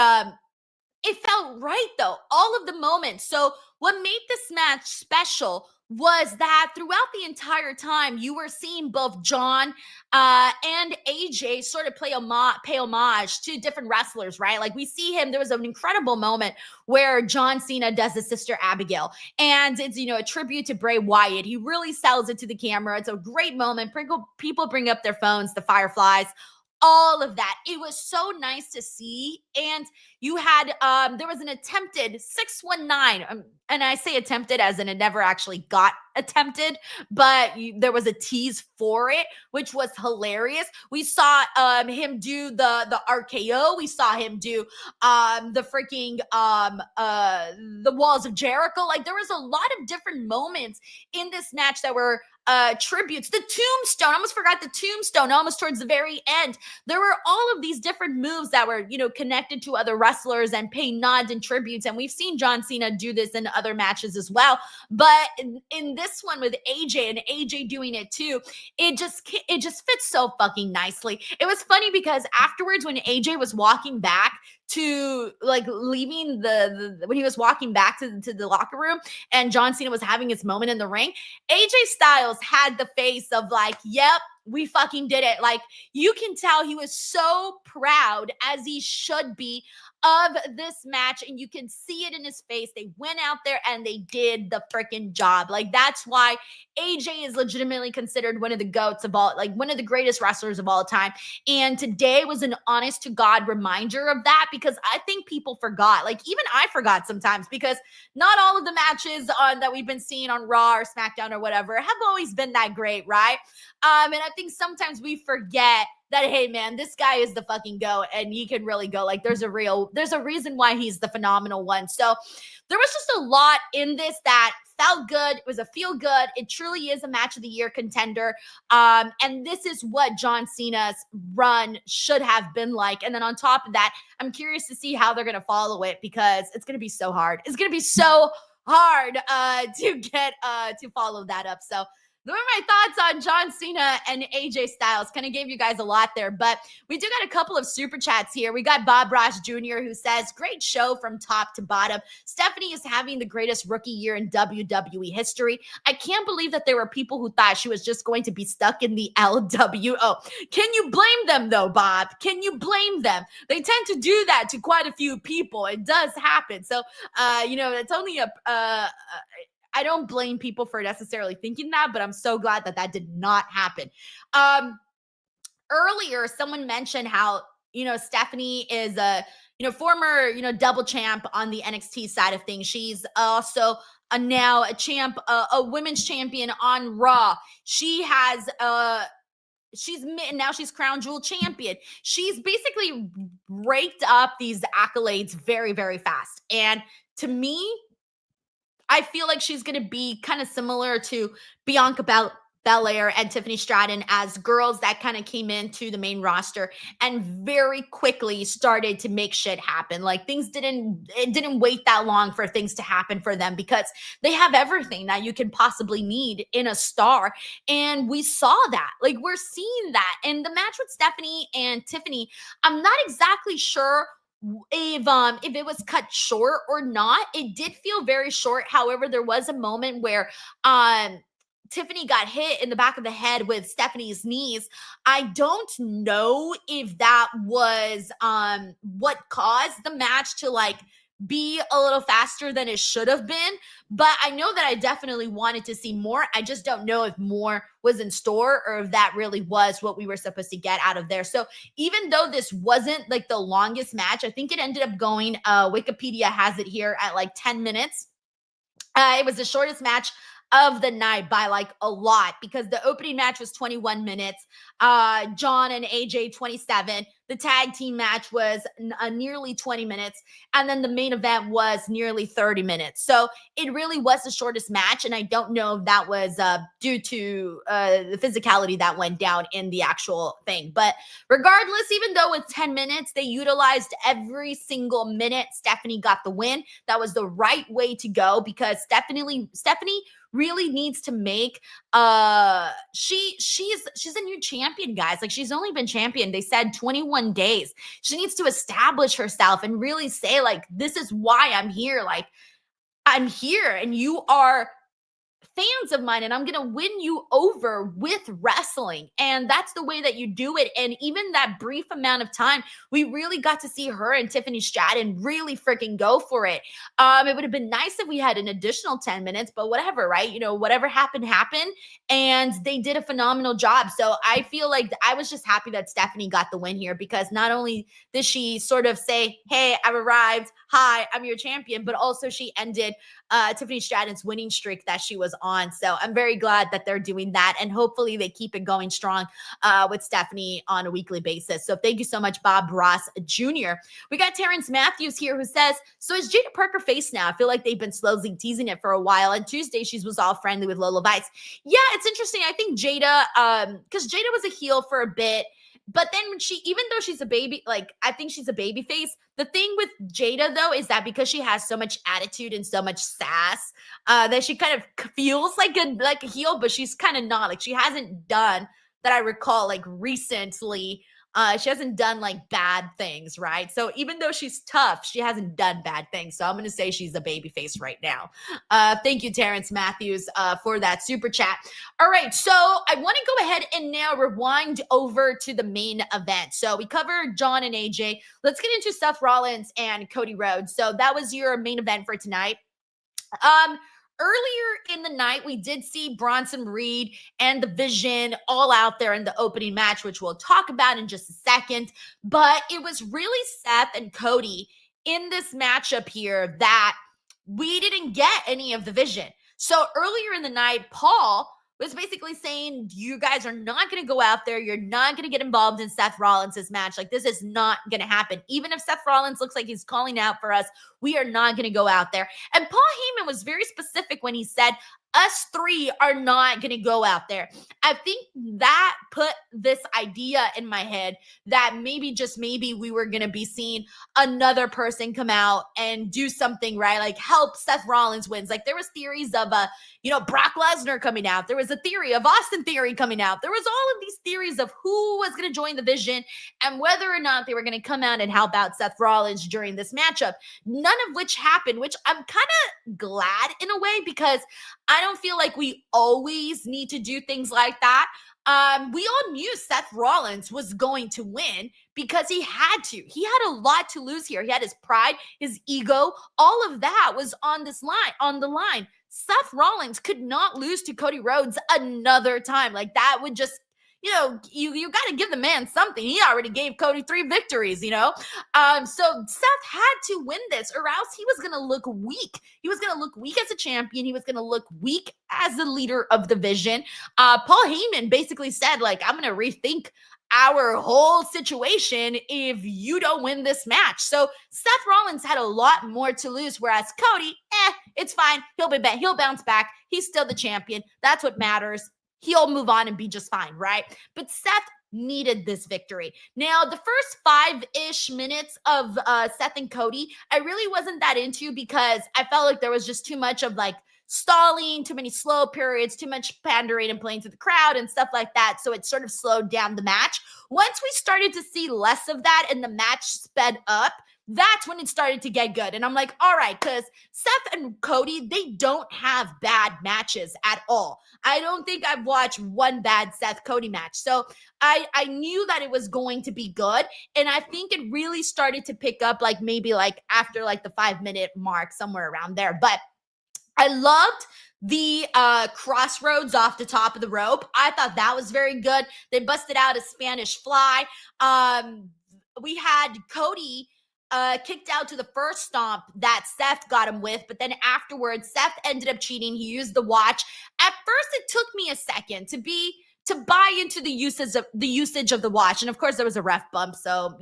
it felt right though, all of the moments. So what made this match special was that throughout the entire time, you were seeing both John and AJ sort of pay homage to different wrestlers, right? Like we see him, there was an incredible moment where John Cena does his sister Abigail, and it's, you know, a tribute to Bray Wyatt. He really sells it to the camera. It's a great moment. People bring up their phones, the Fireflies, all of that. It was so nice to see. And you had, there was an attempted 619, and I say attempted as in it never actually got attempted, but there was a tease for it, which was hilarious. We saw him do the RKO. We saw him do the freaking the Walls of Jericho. Like there was a lot of different moments in this match that were tributes. The tombstone, I almost forgot the tombstone, almost towards the very end. There were all of these different moves that were, you know, connected to other wrestlers and paying nods and tributes. And we've seen John Cena do this in other matches as well. But in this one with AJ and AJ doing it too, it just fits so fucking nicely. It was funny because afterwards when AJ was walking back to like leaving when he was walking back to the locker room and John Cena was having his moment in the ring, AJ Styles had the face of like, yep, we fucking did it. Like you can tell he was so proud, as he should be, of this match, and you can see it in his face. They went out there and they did the freaking job. Like that's why AJ is legitimately considered one of the GOATs of all, like one of the greatest wrestlers of all time. And today was an honest to God reminder of that, because I think people forgot. Like even I forgot sometimes, because not all of the matches that we've been seeing on Raw or SmackDown or whatever have always been that great, right? And I think sometimes we forget that, hey man, this guy is the fucking GOAT and he can really go. Like there's a reason why he's the phenomenal one. So there was just a lot in this that felt good. It was a feel good. It truly is a match of the year contender. And this is what John Cena's run should have been like. And then on top of that, I'm curious to see how they're going to follow it, because it's going to be so hard. It's going to be so hard to get to follow that up. So those are my thoughts on John Cena and AJ Styles. Kind of gave you guys a lot there, but we do got a couple of super chats here. We got Bob Ross Jr. who says, great show from top to bottom. Stephanie is having the greatest rookie year in WWE history. I can't believe that there were people who thought she was just going to be stuck in the LWO. Can you blame them though, Bob? Can you blame them? They tend to do that to quite a few people. It does happen. So, you know, it's only I don't blame people for necessarily thinking that, but I'm so glad that that did not happen. Earlier, someone mentioned how, you know, Stephanie is a, you know, former, you know, double champ on the NXT side of things. She's also now a champ, a women's champion on Raw. She has, now she's Crown Jewel champion. She's basically raked up these accolades very, very fast. And to me, I feel like she's going to be kind of similar to Bianca Belair and Tiffany Stratton as girls that kind of came into the main roster and very quickly started to make shit happen. Like things didn't wait that long for things to happen for them, because they have everything that you can possibly need in a star. And we saw that. Like we're seeing that in the match with Stephanie and Tiffany. I'm not exactly sure if it was cut short or not. It did feel very short. However, there was a moment where Tiffany got hit in the back of the head with Stephanie's knees. I don't know if that was what caused the match to like be a little faster than it should have been, but I know that I definitely wanted to see more. I just don't know if more was in store or if that really was what we were supposed to get out of there. So even though this wasn't like the longest match, I think it ended up going, Wikipedia has it here at like 10 minutes. It was the shortest match of the night by like a lot, because the opening match was 21 minutes. John and AJ 27. The tag team match was nearly 20 minutes. And then the main event was nearly 30 minutes. So it really was the shortest match. And I don't know if that was due to the physicality that went down in the actual thing. But regardless, even though it's 10 minutes, they utilized every single minute. Stephanie got the win. That was the right way to go, because Stephanie really needs to make she's a new champion, guys. Like, she's only been champion, they said, 21 days. She needs to establish herself and really say, like, this is why I'm here. Like, I'm here and you are fans of mine, and I'm going to win you over with wrestling. And that's the way that you do it. And even that brief amount of time, we really got to see her and Tiffany Stratton really freaking go for it. It would have been nice if we had an additional 10 minutes, but whatever, right? You know, whatever happened. And they did a phenomenal job. So I feel like I was just happy that Stephanie got the win here, because not only did she sort of say, hey, I've arrived. Hi, I'm your champion, but also she ended Tiffany Stratton's winning streak that she was on. So I'm very glad that they're doing that, and hopefully they keep it going strong with Stephanie on a weekly basis. So thank you so much, Bob Ross Jr. We got Terrence Matthews here who says, so is Jada Parker face now? I feel like they've been slowly teasing it for a while. And Tuesday she was all friendly with Lola Vice. Yeah, it's interesting. I think Jada, because Jada was a heel for a bit, but then when she, even though she's a baby, like, I think she's a baby face. The thing with Jada, though, is that because she has so much attitude and so much sass, that she kind of feels like a heel, but she's kind of not. Like, she hasn't done, that I recall, like, recently, she hasn't done like bad things, right? So even though she's tough, she hasn't done bad things. So I'm going to say she's a baby face right now. Thank you, Terrence Matthews, for that super chat. All right, so I want to go ahead and now rewind over to the main event. So we covered John and AJ. Let's get into Seth Rollins and Cody Rhodes. So that was your main event for tonight. Earlier in the night, we did see Bronson Reed and the Vision all out there in the opening match, which we'll talk about in just a second. But it was really Seth and Cody in this matchup here that we didn't get any of the Vision. So earlier in the night, Paul was basically saying, you guys are not going to go out there. You're not going to get involved in Seth Rollins' match. Like, this is not going to happen. Even if Seth Rollins looks like he's calling out for us, we are not going to go out there. And Paul Heyman was very specific when he said, us three are not going to go out there. I think that put this idea in my head that maybe, just maybe, we were going to be seeing another person come out and do something, right? Like, help Seth Rollins wins. Like, there was theories of, Brock Lesnar coming out. There was a theory of Austin Theory coming out. There was all of these theories of who was going to join the Vision and whether or not they were going to come out and help out Seth Rollins during this matchup. None of which happened, which I'm kind of glad in a way, because I don't feel like we always need to do things like that. We all knew Seth Rollins was going to win because he had to. He had a lot to lose here. He had his pride, his ego, all of that was on the line. Seth Rollins could not lose to Cody Rhodes another time. Like, that would just, you got to give the man something. He already gave Cody 3 victories, So Seth had to win this, or else he was going to look weak. He was going to look weak as a champion. He was going to look weak as the leader of the Vision. Paul Heyman basically said, like, I'm going to rethink our whole situation if you don't win this match. So Seth Rollins had a lot more to lose, whereas Cody, it's fine. He'll be back. He'll bounce back. He's still the champion. That's what matters. He'll move on and be just fine, right? But Seth needed this victory. Now, the first 5-ish minutes of Seth and Cody, I really wasn't that into, because I felt like there was just too much of like stalling, too many slow periods, too much pandering and playing to the crowd and stuff like that. So it sort of slowed down the match. Once we started to see less of that and the match sped up, that's when it started to get good. And I'm like, all right, because Seth and Cody, they don't have bad matches at all. I don't think I've watched one bad Seth Cody match. So I knew that it was going to be good. And I think it really started to pick up, like maybe like after like the 5-minute mark, somewhere around there. But I loved the crossroads off the top of the rope. I thought that was very good. They busted out a Spanish fly. We had Cody kicked out to the first stomp that Seth got him with, but then afterwards, Seth ended up cheating. He used the watch. At first, it took me a second to buy into the usage of the watch, and of course, there was a ref bump, so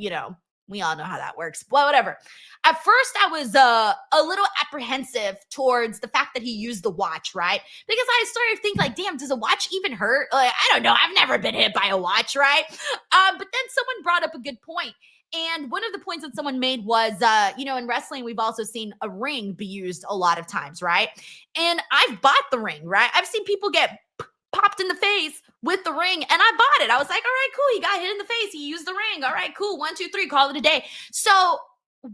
we all know how that works. Well, whatever. At first, I was a little apprehensive towards the fact that he used the watch, right? Because I started to think, like, damn, does a watch even hurt? Like, I don't know. I've never been hit by a watch, right? But then someone brought up a good point. And one of the points that someone made was, in wrestling, we've also seen a ring be used a lot of times, right? And I've bought the ring, right? I've seen people get popped in the face with the ring, and I bought it. I was like, all right, cool. He got hit in the face. He used the ring. All right, cool. 1, 2, 3, call it a day. So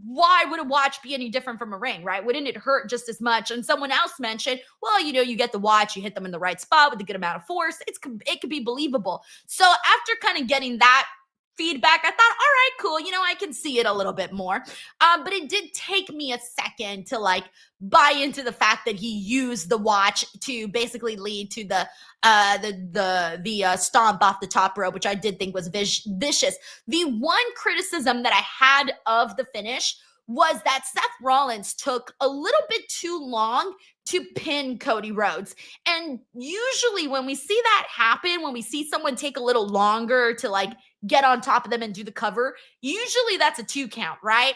why would a watch be any different from a ring, right? Wouldn't it hurt just as much? And someone else mentioned, well, you get the watch, you hit them in the right spot with a good amount of force. It could be believable. So after kind of getting that feedback, I thought, all right, cool. I can see it a little bit more. But it did take me a second to buy into the fact that he used the watch to basically lead to the stomp off the top rope, which I did think was vicious. The one criticism that I had of the finish was that Seth Rollins took a little bit too long to pin Cody Rhodes. And usually when we see that happen, when we see someone take a little longer to get on top of them and do the cover, usually that's a 2 count, right?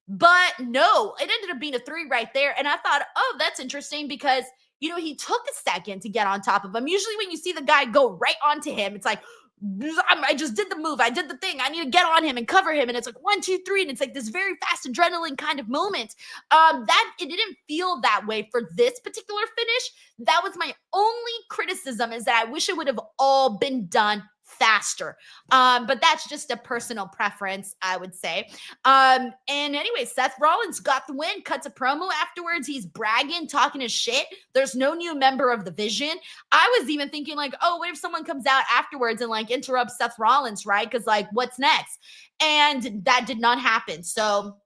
But no, it ended up being a 3 right there. And I thought, oh, that's interesting because, he took a second to get on top of him. Usually when you see the guy go right onto him, it's like, I just did the move. I did the thing. I need to get on him and cover him. And it's like 1, 2, 3. And it's like this very fast adrenaline kind of moment. That it didn't feel that way for this particular finish. That was my only criticism, is that I wish it would have all been done faster. But that's just a personal preference, I would say. And anyway, Seth Rollins got the win, cuts a promo afterwards. He's bragging, talking his shit. There's no new member of the Vision. I was even thinking oh, what if someone comes out afterwards and interrupts Seth Rollins, right? Because what's next? And that did not happen. So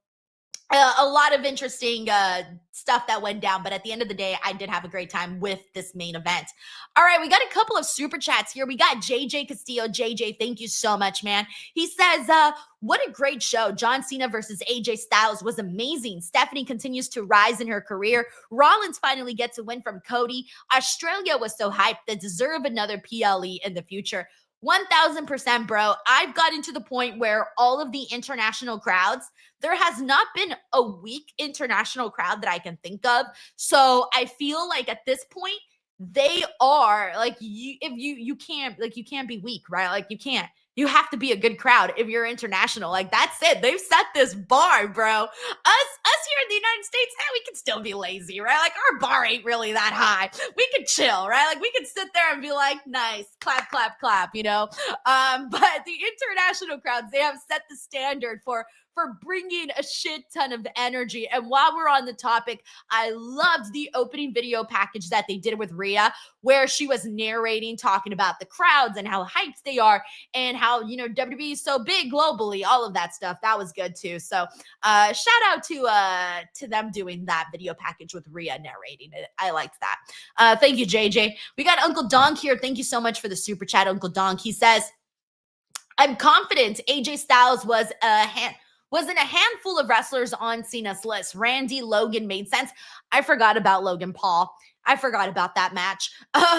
a lot of interesting stuff that went down, but at the end of the day, I did have a great time with this main event. All right, we got a couple of super chats here. We got JJ Castillo. JJ, thank you so much, man. He says, what a great show. John Cena versus AJ Styles was amazing. Stephanie continues to rise in her career. Rollins finally gets a win from Cody. Australia was so hyped. They deserve another PLE in the future. 1000%, bro. I've gotten to the point where all of the international crowds, there has not been a weak international crowd that I can think of. So I feel at this point, they are you can't be weak, right? You can't. You have to be a good crowd if you're international. That's it. They've set this bar, bro. Us here in the United States, we can still be lazy, right? Our bar ain't really that high. We could chill, right? We could sit there and be nice, clap, clap, clap, But the international crowds, they have set the standard for bringing a shit ton of energy. And while we're on the topic, I loved the opening video package that they did with Rhea, where she was narrating, talking about the crowds and how hyped they are and how, WWE is so big globally, all of that stuff. That was good too. So shout out to them doing that video package with Rhea narrating it. I liked that. Thank you, JJ. We got Uncle Donk here. Thank you so much for the super chat, Uncle Donk. He says, I'm confident AJ Styles was in a handful of wrestlers on Cena's list. Randy, Logan made sense. I forgot about Logan Paul. I forgot about that match.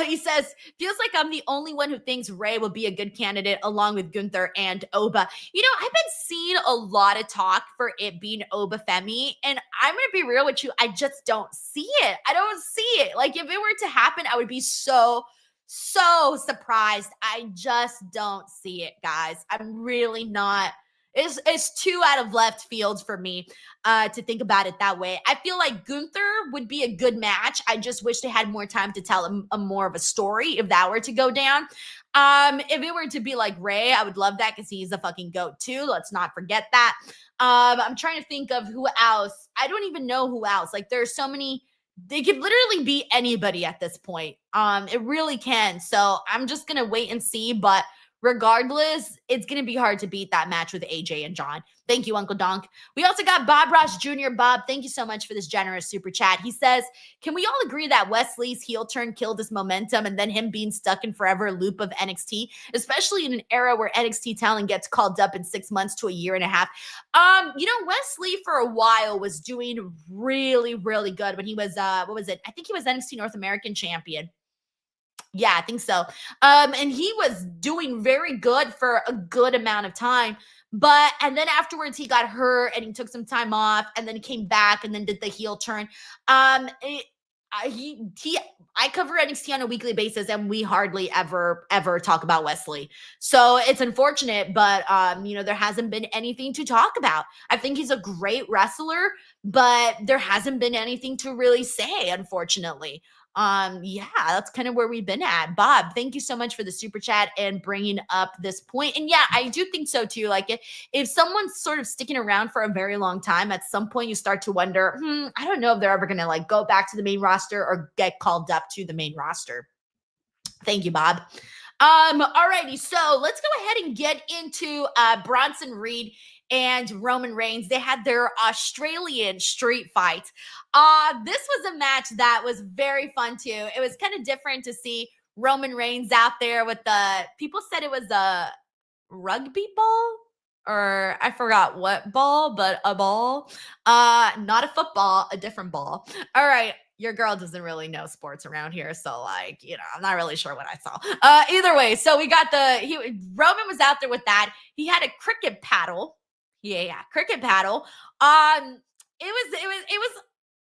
He says, feels like I'm the only one who thinks Ray will be a good candidate along with Gunther and Oba. I've been seeing a lot of talk for it being Oba Femi, and I'm going to be real with you. I just don't see it. I don't see it. If it were to happen, I would be so surprised. I just don't see it, guys. I'm really not. It's too out of left field for me to think about it that way. I feel like Gunther would be a good match. I just wish they had more time to tell a more of a story if that were to go down. If it were to be Ray, I would love that because he's a fucking GOAT too. Let's not forget that. I'm trying to think of who else. I don't even know who else. There's so many. They could literally be anybody at this point. It really can. So I'm just going to wait and see. But regardless, it's going to be hard to beat that match with AJ and John. Thank you, Uncle Donk. We also got Bob Ross Jr. Bob, thank you so much for this generous super chat. He says, can we all agree that Wesley's heel turn killed his momentum and then him being stuck in forever loop of NXT, especially in an era where NXT talent gets called up in 6 months to a year and a half? Wesley for a while was doing really, really good when he was, what was it? I think he was NXT North American champion. Yeah, I think so. And he was doing very good for a good amount of time. And then afterwards he got hurt and he took some time off and then came back and then did the heel turn. I cover NXT on a weekly basis, and we hardly ever talk about Wesley. So it's unfortunate, but there hasn't been anything to talk about. I think he's a great wrestler, but there hasn't been anything to really say, unfortunately. Yeah, that's kind of where we've been at. Bob, thank you so much for the super chat and bringing up this point. And yeah, I do think so too. Like if someone's sort of sticking around for a very long time, at some point you start to wonder, I don't know if they're ever going to like go back to the main roster or get called up to the main roster. Thank you, Bob. Alrighty, so let's go ahead and get into Bronson Reed and Roman Reigns. They had their Australian street fight. This was a match that was very fun too. It was kind of different to see Roman Reigns out there with people said it was a rugby ball, or I forgot what ball, but a ball. Not a football, a different ball. All right. Your girl doesn't really know sports around here, so like, I'm not really sure what I saw. Either way, so we got Roman was out there with that. He had a cricket paddle. Yeah, cricket paddle. It was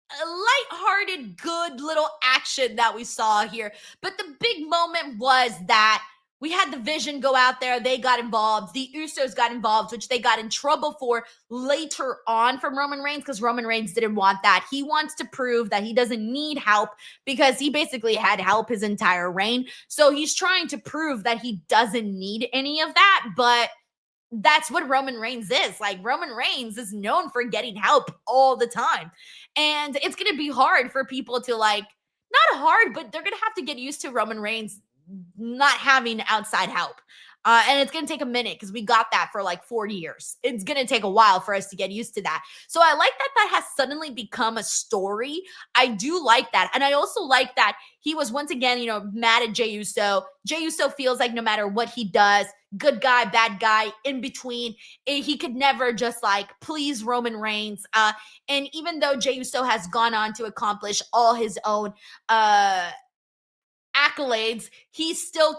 a lighthearted, good little action that we saw here. But the big moment was that we had the Vision go out there. They got involved. The Usos got involved, which they got in trouble for later on from Roman Reigns because Roman Reigns didn't want that. He wants to prove that he doesn't need help because he basically had help his entire reign. So he's trying to prove that he doesn't need any of that, but that's what Roman Reigns is. Like, Roman Reigns is known for getting help all the time. And it's going to be hard for people to not hard, but they're going to have to get used to Roman Reigns not having outside help. And it's going to take a minute because we got that for like 40 years. It's going to take a while for us to get used to that. So I like that has suddenly become a story. I do like that. And I also like that he was once again, mad at Jey Uso. Jey Uso feels like no matter what he does, good guy, bad guy, in between, he could never just please Roman Reigns. And even though Jey Uso has gone on to accomplish all his own accolades, he still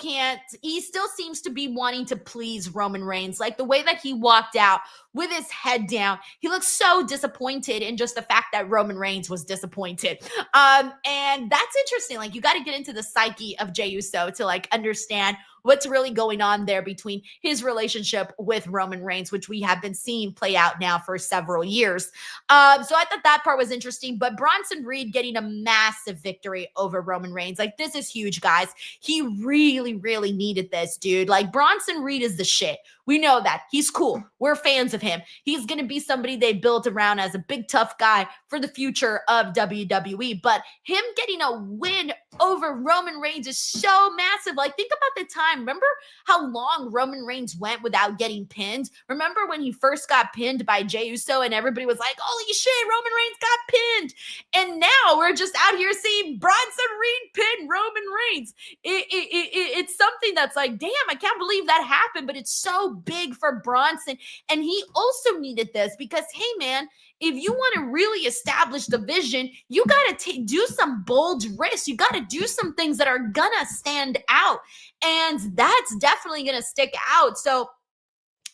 seems to be wanting to please Roman Reigns. Like the way that he walked out with his head down, he looks so disappointed in just the fact that Roman Reigns was disappointed. And that's interesting. Like, you got to get into the psyche of Jey Uso to understand what's really going on there between his relationship with Roman Reigns, which we have been seeing play out now for several years. So I thought that part was interesting, but Bronson Reed getting a massive victory over Roman Reigns. Like, this is huge, guys. He really, really needed this, dude. Like, Bronson Reed is the shit. We know that. He's cool. We're fans of him. He's going to be somebody they built around as a big, tough guy for the future of WWE. But him getting a win over Roman Reigns is so massive. Like, think about the time. Remember how long Roman Reigns went without getting pinned? Remember when he first got pinned by Jey Uso and everybody was like, holy shit, Roman Reigns got pinned. And now we're just out here seeing Bronson Reed pin Roman Reigns. It's something that's like, damn, I can't believe that happened, but it's so big for Bronson. And he also needed this because, hey, man, if you want to really establish the vision, you got to do some bold risks. You got to do some things that are going to stand out. And that's definitely going to stick out. So,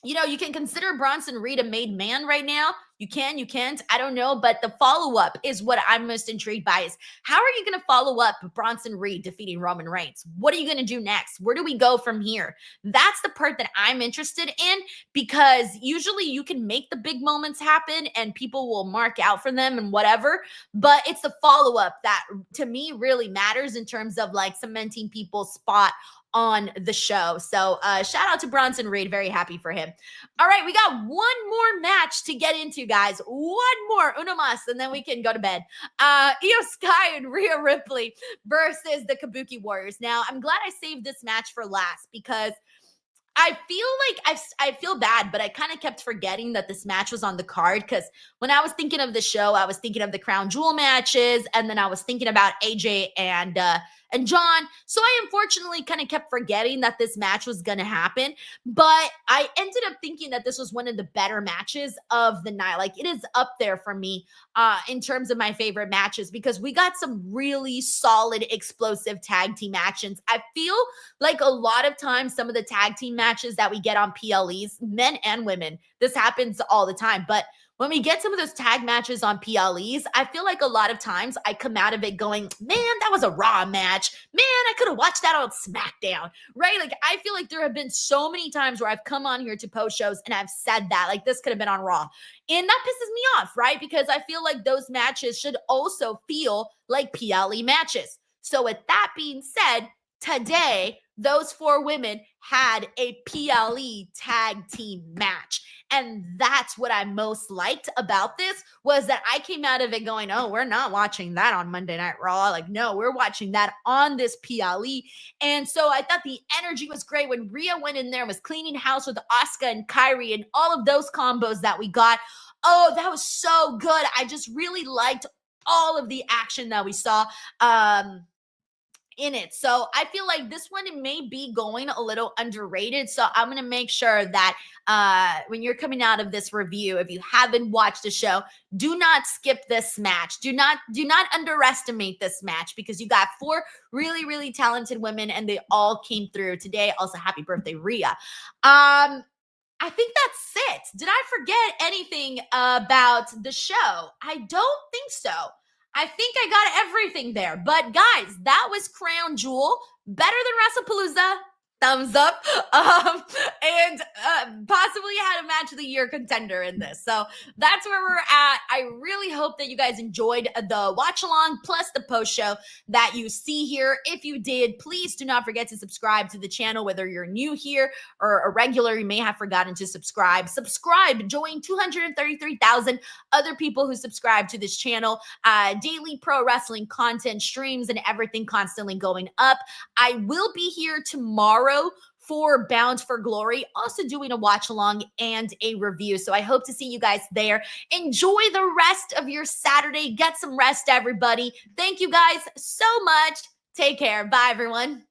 you can consider Bronson Reed a made man right now. You can, you can't, I don't know. But the follow-up is what I'm most intrigued by is how are you going to follow up Bronson Reed defeating Roman Reigns? What are you going to do next? Where do we go from here? That's the part that I'm interested in because usually you can make the big moments happen and people will mark out for them and whatever. But it's the follow-up that to me really matters in terms of cementing people's spot on the show. So shout out to Bronson Reed. Very happy for him. All right, we got one more match to get into, guys. One more, uno más, and then we can go to bed. Io Sky and Rhea Ripley versus the Kabuki Warriors. Now, I'm glad I saved this match for last because I feel like I feel bad, but I kind of kept forgetting that this match was on the card because when I was thinking of the show, I was thinking of the Crown Jewel matches, and then I was thinking about AJ and John. So I unfortunately kind of kept forgetting that this match was going to happen, but I ended up thinking that this was one of the better matches of the night. Like, it is up there for me in terms of my favorite matches because we got some really solid, explosive tag team actions. I feel like a lot of times some of the tag team matches that we get on PLEs, men and women, this happens all the time, but when we get some of those tag matches on PLEs, I feel like a lot of times I come out of it going, man, that was a Raw match. Man, I could have watched that on SmackDown, right? Like, I feel like there have been so many times where I've come on here to post shows and I've said that, like, this could have been on Raw. And that pisses me off, right? Because I feel like those matches should also feel like PLE matches. So with that being said, today, those 4 women had a PLE tag team match. And that's what I most liked about this, was that I came out of it going, oh, we're not watching that on Monday Night Raw. Like, no, we're watching that on this PLE. And so I thought the energy was great when Rhea went in there and was cleaning house with Asuka and Kyrie and all of those combos that we got. Oh, that was so good. I just really liked all of the action that we saw. In it. So I feel like this one may be going a little underrated. So I'm going to make sure that when you're coming out of this review, if you haven't watched the show, do not skip this match. Do not underestimate this match, because you got 4 really, really talented women and they all came through today. Also, happy birthday, Rhea. I think that's it. Did I forget anything about the show? I don't think so. I think I got everything there. But guys, that was Crown Jewel. Better than WrestlePalooza. Thumbs up. And possibly had a match of the year contender in this. So that's where we're at. I really hope that you guys enjoyed the watch along plus the post show that you see here. If you did, please do not forget to subscribe to the channel, whether you're new here or a regular. You may have forgotten to subscribe. Join 233,000 other people who subscribe to this channel. Daily pro wrestling content, streams, and everything constantly going up. I will be here tomorrow for Bound for Glory, also doing a watch along and a review. So I hope to see you guys there. Enjoy the rest of your Saturday. Get some rest, everybody. Thank you guys so much. Take care. Bye, everyone.